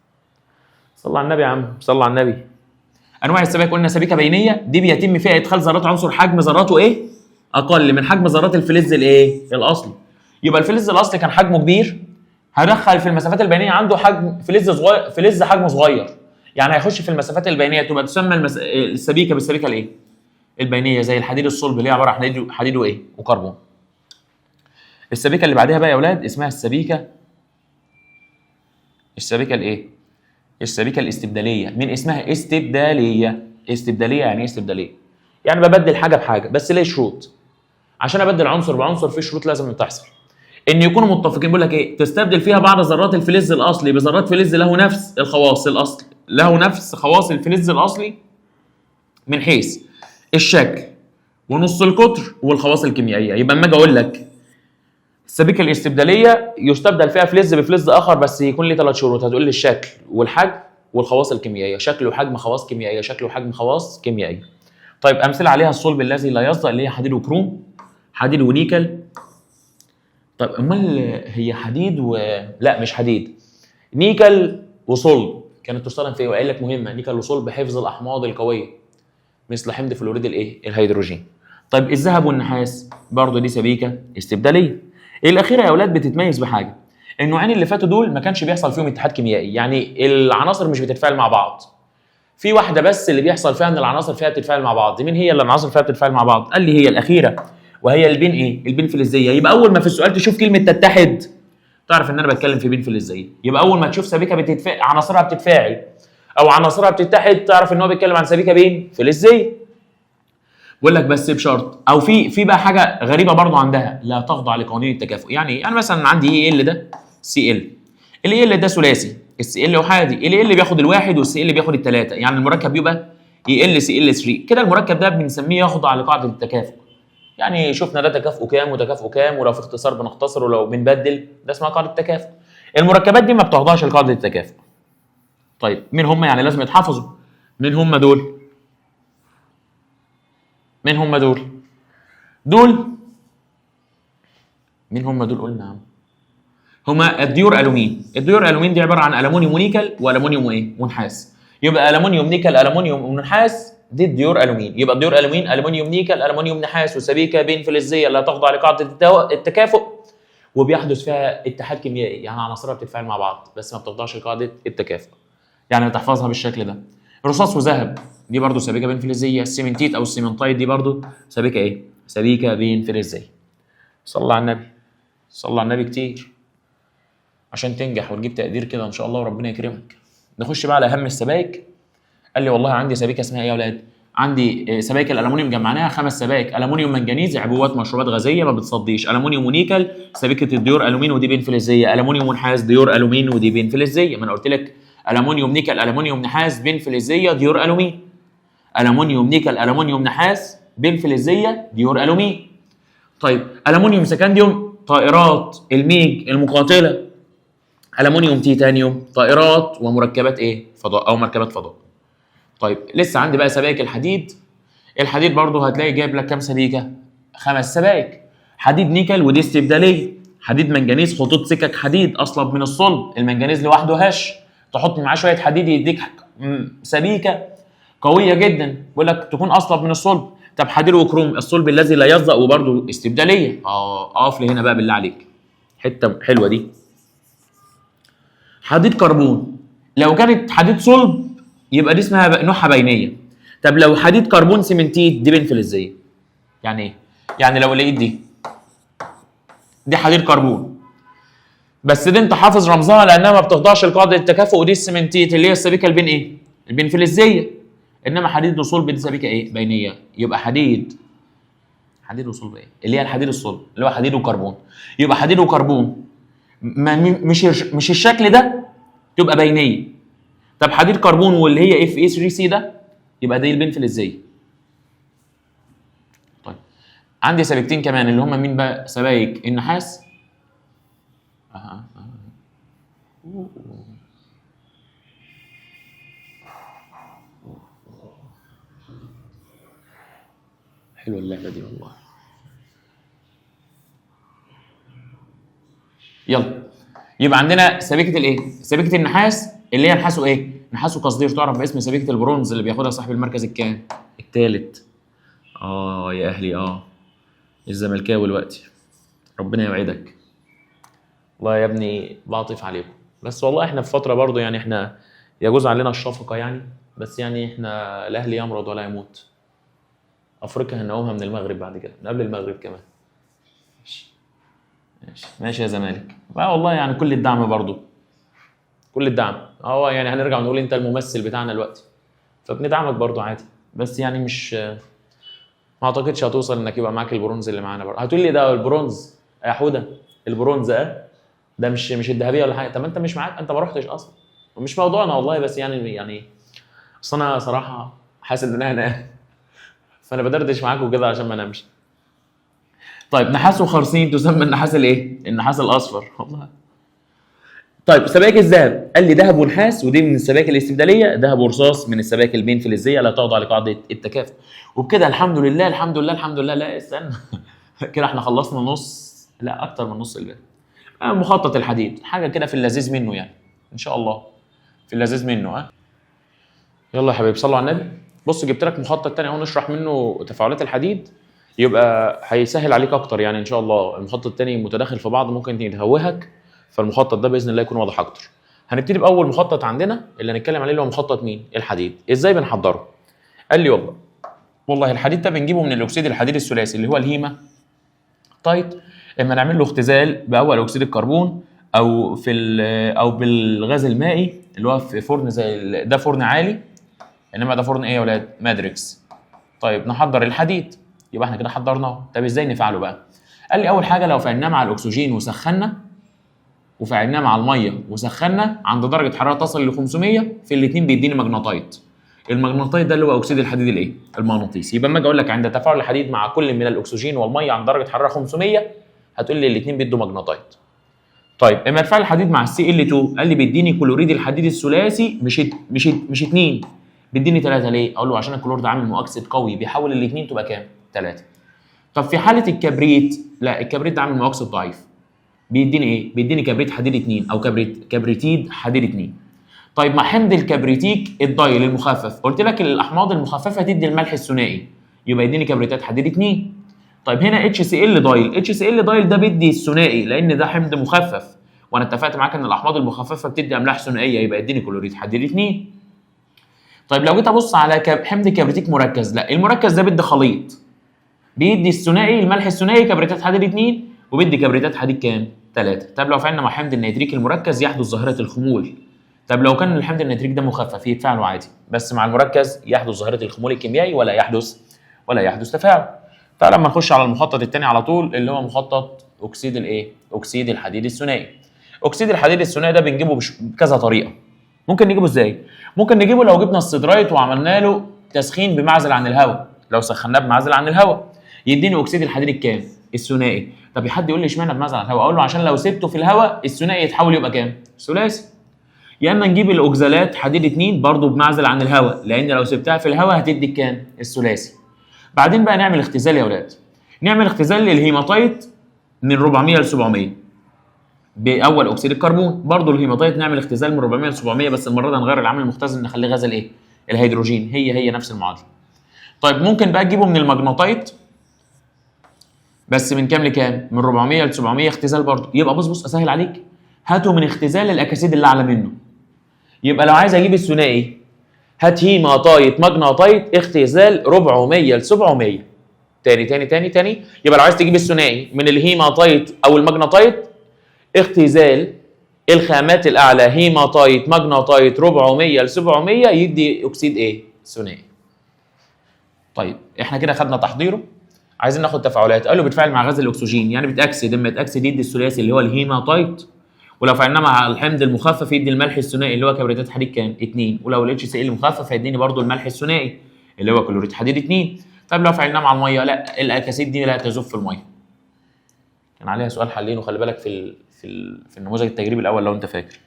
صلى على النبي يا عم، صلى على النبي. انواع السبائك قلنا سبيكه بينيه، دي بيتم فيها ادخال ذرات عنصر حجم ذراته ايه؟ اقل من حجم ذرات الفلز الايه؟ الاصلي. يبقى الفلز الاصلي كان حجمه كبير، هدخل في المسافات البينيه عنده حجم فلز صغير، فلز حجمه صغير، يعني هيخش في المسافات البينيه، تبقى تسمى السبيكه بالسبيكه الايه؟ البينيه، زي الحديد الصلب اللي هي عباره عن حديد وايه؟ وكربون. السبيكه اللي بعدها بقى يا اولاد اسمها السبيكه الايه؟ السبيكه الاستبداليه. من اسمها استبداليه يعني ايه استبداليه؟ يعني ببدل حاجه بحاجه، بس ليه شروط. عشان ابدل عنصر بعنصر في شروط لازم تحصل، ان يكونوا متفقين. بيقول لك ايه؟ تستبدل فيها بعض ذرات الفلز الاصلي بذرات فلز له نفس الخواص الاصلي، له نفس خواص الفلز الاصلي من حيث الشكل ونص القطر والخواص الكيميائيه. يبقى اما اجي اقول لك السبيكه الاستبداليه يستبدل فيها فلز بفلز اخر، بس يكون ليه 3 شروط، هتقول لي الشكل والحجم والخواص الكيميائيه، شكل وحجم خواص كيميائيه، شكل وحجم خواص كيميائيه. طيب امثله عليها الصلب الذي لا يصدأ، اللي هي حديد وكروم، حديد ونيكل. طيب امال هي حديد لا مش حديد، نيكل وصلب كانت تستخدم في ايه؟ وقال لك مهمه، نيكل وصلب حفظ الاحماض القويه مثل حمض فلوريد الايه؟ الهيدروجين. طيب الذهب والنحاس برضه دي سبيكه استبداليه. الاخيره يا اولاد بتتميز بحاجه، النوعين اللي فاتوا دول ما كانش بيحصل فيهم اتحاد كيميائي، يعني العناصر مش بتتفاعل مع بعض. في واحده بس اللي بيحصل فيها ان العناصر فيها بتتفاعل مع بعض، مين هي اللي العناصر فيها بتتفاعل مع بعض؟ قال لي هي الاخيره، وهي البين ايه؟ البين فلزيه. يبقى اول ما في السؤال تشوف كلمه تتحد تعرف ان انا بتكلم في بين فلزيه. يبقى اول ما تشوف سبيكه عناصرها بتتفاعل او عناصرها بتتحد تعرف ان هو بيتكلم عن سبيكه بين فلزيه. بقول لك بس بشرط، او في بقى حاجه غريبه برضو عندها، لا تخضع لقوانين التكافؤ. يعني مثلا عندي ايه ال ده سي ال، ال ده ثلاثي، السي ال احادي، ال بياخد الواحد والسي ال بياخد الثلاثه، يعني المركب بيبقى اي ال سي ال 3 كده. المركب ده بنسميه يخضع لقاعده التكافؤ، يعني شفنا ده تكافؤه كام وتكافؤه كام، ولو في اختصار بنختصر ولو بنبدل، ده اسمها قاعده التكافؤ. المركبات دي ما بتخضعش لقاعده التكافؤ. طيب مين هم؟ يعني لازم يتحفظوا. مين هم دول؟ مين هم دول؟ مين هم دول؟ قلنا عم هما الديور الومين. الديور الومين دي عباره عن المونيوم ونيكل والمونيوم وايه؟ ونحاس. يبقى الومنيوم نيكل الومنيوم ونحاس دي الديور الومين. يبقى الديور الومنيوم نيكل الومنيوم نحاس وسبيكه بين فلزيه لا تخضع لقاعده التكافؤ وبيحدث فيها اتحاد كيميائي، يعني عناصرها بتتفاعل مع بعض بس ما بتخضعش لقاعده التكافؤ. يعني تحفظها بالشكل ده. رصاص وذهب دي برضو سبيكه بين فلزيه. السيمنتيت او السيمنتايد دي برضو سبيكه ايه؟ سبيكه بين فلزيه. صلى على النبي. صلى على النبي كتير عشان تنجح وتجيب تقدير كده ان شاء الله وربنا يكرمك. نخش بقى على اهم السبائك. قال لي والله عندي سبيكه اسمها ايه يا اولاد؟ عندي سبائك الالومنيوم جمعناها 5 سبائك. الومنيوم منجنيز عبوات مشروبات غازيه ما بتصديش. الومنيوم ونيكل سبيكه الديور الومين ودي بين فلزيه. الومنيوم ونحاس ديور الومين ودي بين فلزيه. ما انا قلت لك الومنيوم نيكل الومنيوم نحاس بين فلزيه ديور الومين. الومنيوم نيكل الومنيوم نحاس بين فلزيه ديور الومين. طيب الومنيوم سكنديوم طائرات الميج المقاتله. الومنيوم تيتانيوم طائرات ومركبات ايه؟ فضاء او مركبات فضاء. طيب لسه عندي بقى سبائك الحديد. الحديد برضه هتلاقي جايب لك كام سبيكه؟ 5 سبائك. حديد نيكل ودي استبداليه. حديد منجنيز خطوط سكك حديد اصلب من الصلب. المنجنيز لوحده هش، تحط معاه شويه حديد يديك سبيكه قويه جدا. بيقول لك تكون اصلب من الصلب. طب حديد وكروم الصلب الذي لا يصدأ وبرضه استبداليه. اقف لي هنا بقى بالله عليك، حته حلوه دي. حديد كربون لو كانت حديد صلب يبقى دي اسمها نوعها بينيه. طب لو حديد كربون سيمنتيت دي بين فلزيه. يعني ايه؟ يعني لو لقيت دي حديد كربون بس دي انت حافظ رمزها لانها ما بتخضعش لقاعده التكافؤ ودي السيمنتيت اللي هي السبيكه البين ايه؟ البين فلزيه. انما حديد وصلب دي سبيكه ايه؟ بينيه. يبقى حديد وصلب ايه؟ اللي هي الحديد الصلب اللي هو حديد وكربون. يبقى حديد وكربون مش الشكل ده تبقى بينيه. طب حديد كربون واللي هي اف اي 3 سي ده يبقى دي البين فلزيه. طيب عندي سبيكتين كمان اللي هم مين بقى؟ سبايك النحاس. حلوه اللعبه دي والله. يلا يبقى عندنا سبيكه الايه؟ سبيكه النحاس اللي هي نحاسه ايه؟ نحاسه قصدير تعرف باسم سبيكه البرونز اللي بياخدها صاحب المركز الكام؟ الثالث. يا اهلي الزملكاوي دلوقتي ربنا يوعدك. والله يا ابني بعطف عليكم بس والله احنا في فتره برضو يعني احنا يجوز علينا الشفقه يعني بس يعني احنا الاهلي يمرض ولا يموت. افريقيا هنقومها من المغرب بعد كده من قبل المغرب كمان. ماشي يا زمالك. والله يعني كل الدعم برضو كل الدعم. يعني هنرجع ونقول انت الممثل بتاعنا دلوقتي فبندعمك برضو عادي بس يعني مش ما اعتقدش هتوصل انك يبقى معاك البرونز اللي معانا برضو. هتقول لي ده البرونز يا حوده البرونز ده مش الذهبيه ولا حاجه. طب انت مش معاك انت ما رحتش اصلا ومش موضوعنا والله بس يعني اصل انا صراحه حاسس ان انا فانا بدردش معاكم كده عشان ما انامش. طيب نحاس وخرسين تسمى النحاس الايه؟ النحاس الاصفر والله. طيب سبائك الذهب قال لي ذهب ونحاس ودي من السبائك الاستبداليه. ذهب ورصاص من السبائك البين فلزيه لا تخضع لقاعده التكافؤ. وبكده الحمد لله الحمد لله الحمد لله. لا استنى كده احنا خلصنا نص لا اكتر من نص الباقي. مخطط الحديد حاجه كده في اللذيذ منه يعني ان شاء الله في اللذيذ منه. يلا يا حبيبي صلوا على النبي. بص جبت لك مخطط تاني اهو نشرح منه تفاعلات الحديد يبقى هيسهل عليك اكتر يعني ان شاء الله. المخطط التاني متداخل في بعض ممكن يتهوهك فالمخطط ده باذن الله يكون واضح اكتر. هنبتدي باول مخطط عندنا اللي هنتكلم عليه اللي هو مخطط مين؟ الحديد. ازاي بنحضره؟ قال لي والله الحديد ده بنجيبه من الاكسيد الحديد الثلاثي اللي هو الهيما تايت. اما نعمل له اختزال باول اكسيد الكربون او او بالغاز المائي اللي هو في فرن زي ده فرن عالي انما ده فرن ايه يا ولاد؟ مادريكس. طيب نحضر الحديد يبقى احنا كده حضرناه. طب ازاي نفعله بقى؟ قال لي اول حاجه لو فعلناه مع الاكسجين وسخنا وفعلناه مع الميه وسخنا عند درجه حراره تصل ل 500 في الاثنين بيديني مغناطيت. المغناطيت ده اللي هو اكسيد الحديد الايه؟ المغناطيسي. يبقى اما اجي اقول لك عند تفاعل الحديد مع كل من الاكسجين والميه عند درجه حراره 500 هتقول لي الاثنين بيدوا مغناطيت. طيب اما تفاعل الحديد مع السي ال 2 قال لي بيديني كلوريد الحديد الثلاثي مش 2 بيديني 3. ليه؟ اقول له عشان الكلور ده عامل مؤكسد قوي بيحول الاثنين تبقى كام؟ 3. طب في حاله الكبريت لا الكبريت ده عامل مؤكسد ضعيف بيديني ايه؟ بيديني كبريت حديد 2 او كبريتيد حديد 2. طيب مع حمض الكبريتيك الدايل المخفف، قلت لك الاحماض المخففه تدي الملح الثنائي، يبقى يديني كبريتات حديد 2. طيب هنا HCl دايل، HCl دايل ده بيدي الثنائي لان ده حمض مخفف، وانا اتفقت معاك ان الاحماض المخففه بتدي املاح ثنائيه، يبقى يديني كلوريد حديد 2. طيب لو جيت ابص على حمض كبريتيك مركز، لا المركز ده بيدي خليط، بيدي الثنائي الملح الثنائي كبريتات حديد 2 وبيدي كبريتات حديد كام؟ 3. طب لو فعلنا مع حمض النيتريك المركز يحدث ظاهره الخمول. طب لو كان الحمض النيتريك ده مخفف يتفاعلوا عادي، بس مع المركز يحدث ظاهره الخمول الكيميائي ولا يحدث تفاعل. تعال لما نخش على المخطط الثاني على طول اللي هو مخطط اكسيد الايه؟ اكسيد الحديد الثنائي. اكسيد الحديد الثنائي ده بنجيبه بكذا طريقه. ممكن نجيبه ازاي؟ ممكن نجيبه لو جبنا السيدرايت وعملنا له تسخين بمعزل عن الهواء، لو سخناه بمعزل عن الهواء يديني اكسيد الحديد الكام؟ الثنائي. طب حد يقول لي اشمعنى بمعزل عن الهواء؟ اقول له عشان لو سبته في الهواء الثنائي يتحول يبقى كام؟ ثلاثي. يا اما نجيب الاوكزالات حديد 2 برضه بمعزل عن الهواء، لان لو سبتها في الهواء هتدي كام؟ الثلاثي. بعدين بقى نعمل اختزال يا اولاد. نعمل اختزال للهيماتايت من 400 ل 700 باول اكسيد الكربون، برضه الهيماتايت نعمل اختزال من 400 ل 700 بس المره دي نغير العامل المختزل نخليه غاز الايه؟ الهيدروجين، هي نفس المعادله. طيب ممكن بقى تجيبه من الماجناطايت بس من كام لكام؟ من 400 ل 700 اختزال برضه. يبقى بص اسهل عليك، هاته من اختزال الاكاسيد اللي اعلى منه. يبقى لو عايز اجيب الثنائي هات هيماتايت ماجناطايت اختزال 400 ل 700. تاني يبقى لو عايز تجيب الثنائي من الهيماتايت او الماجناطايت اختزال الخامات الاعلى هيماتايت ماجناطايت 400 ل 700 يدي اكسيد ايه؟ ثنائي. طيب احنا كده خدنا تحضيره، عايزين ناخد تفاعلات. قال له بتفاعل مع غاز الاكسجين، يعني بتاكسد، اما يتاكسد يدي الثلاثي اللي هو الهيماتايت، ولو فعلناه مع الحمض المخفف يدي الملح الثنائي اللي هو كبريتات حديد كام؟ 2، ولو الاتش سي ال مخفف هيديني برضو الملح الثنائي اللي هو كلوريد حديد 2. طب لو فعلناه مع الميه، لا الاكاسيد دي لا تذوب في الميه. كان عليها سؤال حلين وخلي بالك في النموذج التجريبي الاول لو انت فاكر،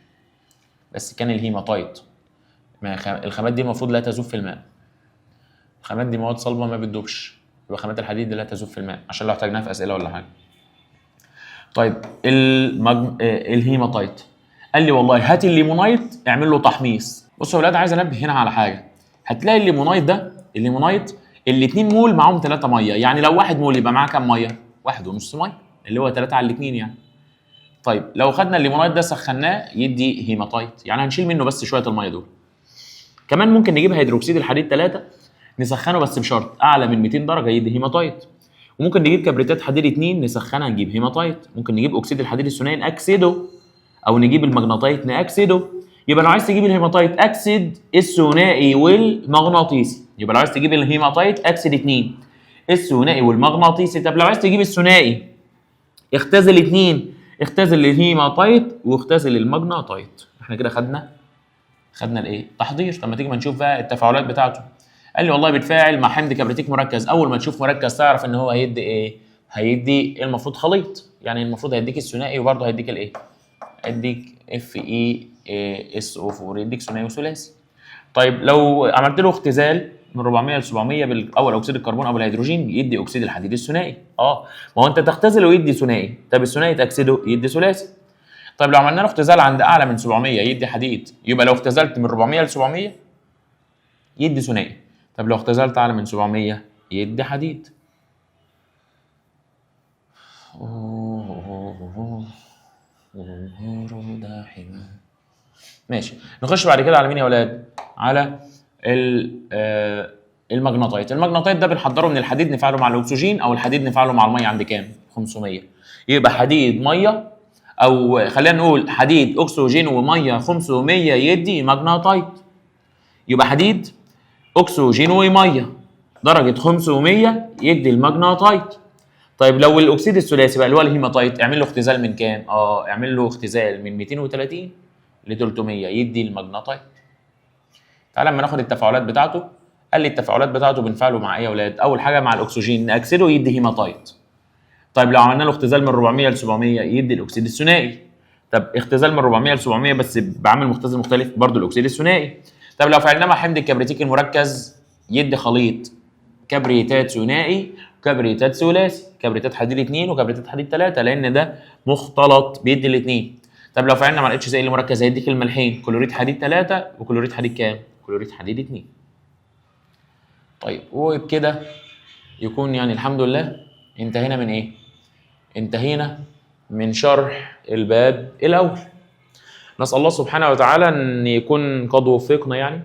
بس كان الهيماتايت الخامات دي المفروض لا تذوب في الماء. الخامات دي مواد صلبه ما بتدوبش، يبقى خامات الحديد دي لا تذوب في الماء عشان لو احتاجناها في اسئله ولا حاجه. طيب الهيماتايت قال لي والله هات الليمونايت اعمل له تحميص. بصوا يا ولاد عايز انبه هنا على حاجه، هتلاقي الليمونايت ده ال 2 مول معاهم 3 ميه، يعني لو 1 مول يبقى معاه كام ميه؟ 1.5 ميه اللي هو 3 على 2 يعني. طيب لو خدنا الليمونايت ده سخناه يدي هيماتايت، يعني هنشيل منه بس شويه الميه دول. كمان ممكن نجيب هيدروكسيد الحديد 3 نسخنه بس بشرط اعلى من 200 درجه يدي هيماتايت. وممكن نجيب كبريتات حديد 2 نسخنها نجيب هيماتايت. ممكن نجيب اكسيد الحديد الثنائي ناكسده، او نجيب المغناطيت ناكسده. يبقى لو عايز تجيب الهيماتايت اكسد الثنائي والمغناطيسي، يبقى لو عايز تجيب الهيماتايت اكسد 2 الثنائي والمغناطيسي. طب لو عايز تجيب الثنائي اختزل 2، اختزل الهيماتايت واختزل المغناطيت. احنا كده خدنا الايه؟ تحضير. طب ما تيجي ما نشوف بقى التفاعلات بتاعته. قال لي والله بتفاعل مع حمض كبريتيك مركز. اول ما تشوف مركز تعرف ان هو هيدي ايه؟ هيدي المفروض خليط، يعني المفروض هيديك الثنائي وبرضه هيديك الايه؟ هيديك FeSO4 يديك ثنائي وثلاثي. طيب لو عملت له اختزال من 400 ل 700 بالاول اكسيد الكربون او الهيدروجين يدي اكسيد الحديد الثنائي. ما هو انت تختزله ويدي ثنائي، طب الثنائي تاكسده يدي ثلاثي. طيب لو عملنا له اختزال عند اعلى من 700 يدي حديد، يبقى لو اختزلت من 400 ل 700 يدي ثنائي. طب لو اختزلت اعلى من 700 يدي حديد. ماشي، نخش بعد كده على مين يا ولاد؟ على المغناطيت. المغناطيت ده بنحضره من الحديد نفعله مع الاكسجين، او الحديد نفعله مع الميه عند كام؟ 500. يبقى حديد ميه، او خلينا نقول حديد اكسجين وميه 500 يدي مغناطيت. يبقى حديد اكسجين وميه درجه 500 يدي المغناطيت. طيب لو الاكسيد الثلاثي بقى اللي هو الهيماتايت اعمل له اختزال من كام؟ اعمل له اختزال من 230 ل 300 يدي المغناطيت. تعالى اما ناخد التفاعلات بتاعته. قال لي التفاعلات بتاعته بنفعله مع ايه يا اولاد؟ اول حاجه مع الاكسجين ناكسده يدي هيماتايت. طيب لو عملنا له اختزال من 400 ل 700 يدي الاكسيد الثنائي. طب اختزال من 400 ل 700 بس بعامل مختزل مختلف برضه الاكسيد الثنائي. طب لو فعلناه مع حمض الكبريتيك المركز يدي خليط كبريتات ثنائي وكبريتات ثلاثي، كبريتات حديد 2 وكبريتات حديد 3، لان ده مختلط بيدي الاثنين. طب لو فعلنا مع الاتش زي اللي مركز هيديك الملحين كلوريد حديد 3 وكلوريد حديد كام؟ كلوريد حديد 2. طيب وبكده يكون يعني الحمد لله انتهينا من ايه؟ انتهينا من شرح الباب الاول. نسال الله سبحانه وتعالى ان يكون قد وفقنا يعني.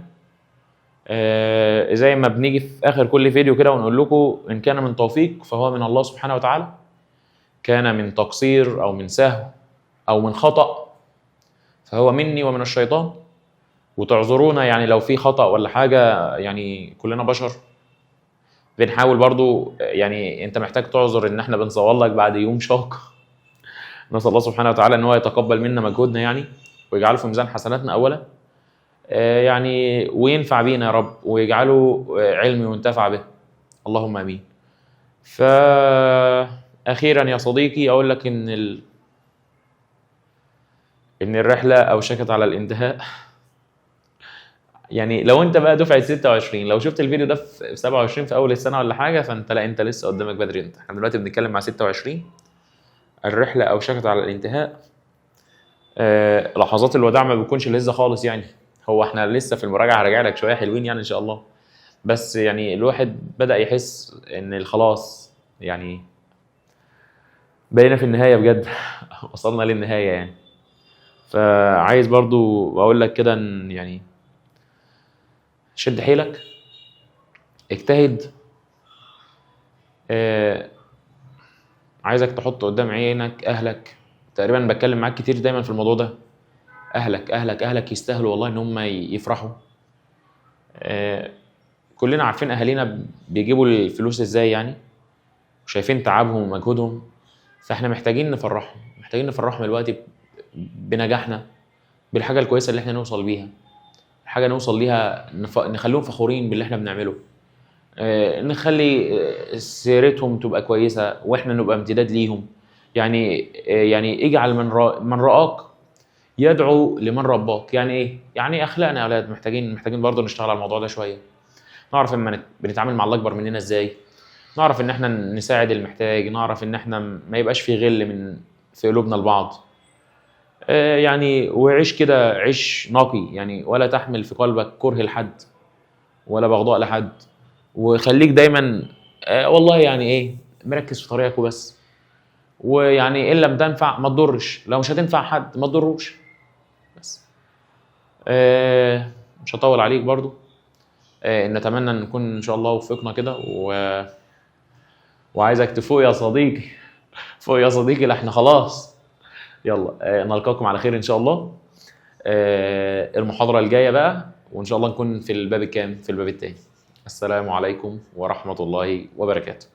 زي ما بنيجي في اخر كل فيديو كده ونقول لكم ان كان من توفيق فهو من الله سبحانه وتعالى، كان من تقصير او من سهو او من خطأ فهو مني ومن الشيطان. وتعذرونا يعني لو في خطأ ولا حاجة، يعني كلنا بشر. بنحاول برضو يعني انت محتاج تعذر ان احنا بنصور لك بعد يوم شاق. نسأل الله سبحانه وتعالى ان هو يتقبل منا مجهودنا يعني ويجعله في ميزان حسناتنا اولا يعني وينفع بينا يا رب ويجعله علم ينتفع به، اللهم امين. فاخيرا يا صديقي اقول لك ان الرحله اوشكت على الانتهاء. يعني لو انت بقى دفعه 26 لو شفت الفيديو ده في 27 في اول السنه ولا حاجه فانت لا، انت لسه قدامك بدري. انت احنا دلوقتي بنتكلم مع 26. الرحله اوشكت على الانتهاء. لحظات الوداع ما بتكونش لسه خالص يعني. هو احنا لسه في المراجعه هراجع لك شويه حلوين يعني ان شاء الله. بس يعني الواحد بدأ يحس ان خلاص يعني بقينا في النهايه بجد. وصلنا للنهايه يعني. فعايز برضو اقول لك كده ان يعني شد حيلك، اجتهد. عايزك تحط قدام عينك اهلك. تقريبا بتكلم معاك كتير دايما في الموضوع ده. اهلك اهلك اهلك يستاهلوا والله ان هم يفرحوا. كلنا عارفين اهالينا بيجيبوا الفلوس ازاي يعني، وشايفين تعبهم ومجهودهم. فاحنا محتاجين نفرحهم دلوقتي بنجاحنا، بالحاجه الكويسه اللي احنا نوصل بيها، حاجه نوصل ليها نخليهم فخورين باللي احنا بنعمله. نخلي سيرتهم تبقى كويسه واحنا نبقى امتداد ليهم. يعني اجعل من رآك يدعو لمن رباك. يعني ايه؟ يعني اخلاقنا يا اولاد محتاجين برضه نشتغل على الموضوع ده شويه. نعرف ان بنتعامل مع الاكبر مننا ازاي، نعرف ان احنا نساعد المحتاج، نعرف ان احنا ما يبقاش في غل في قلوبنا لبعض. يعني وعيش كده عيش نقي يعني، ولا تحمل في قلبك كره لحد ولا بغضاء لحد. وخليك دايما والله يعني ايه مركز في طريقك وبس. ويعني ان لم تنفع ما تضرش، لو مش هتنفع حد ما تضروش بس. مش هطول عليك برضو. نتمنى ان نكون ان شاء الله وفقنا كده وعايزك تفوق يا صديقي. فوق يا صديقي، احنا خلاص. يلا نلقاكم على خير ان شاء الله. المحاضرة الجاية بقى وان شاء الله نكون في الباب الكام؟ في الباب الثاني. السلام عليكم ورحمة الله وبركاته.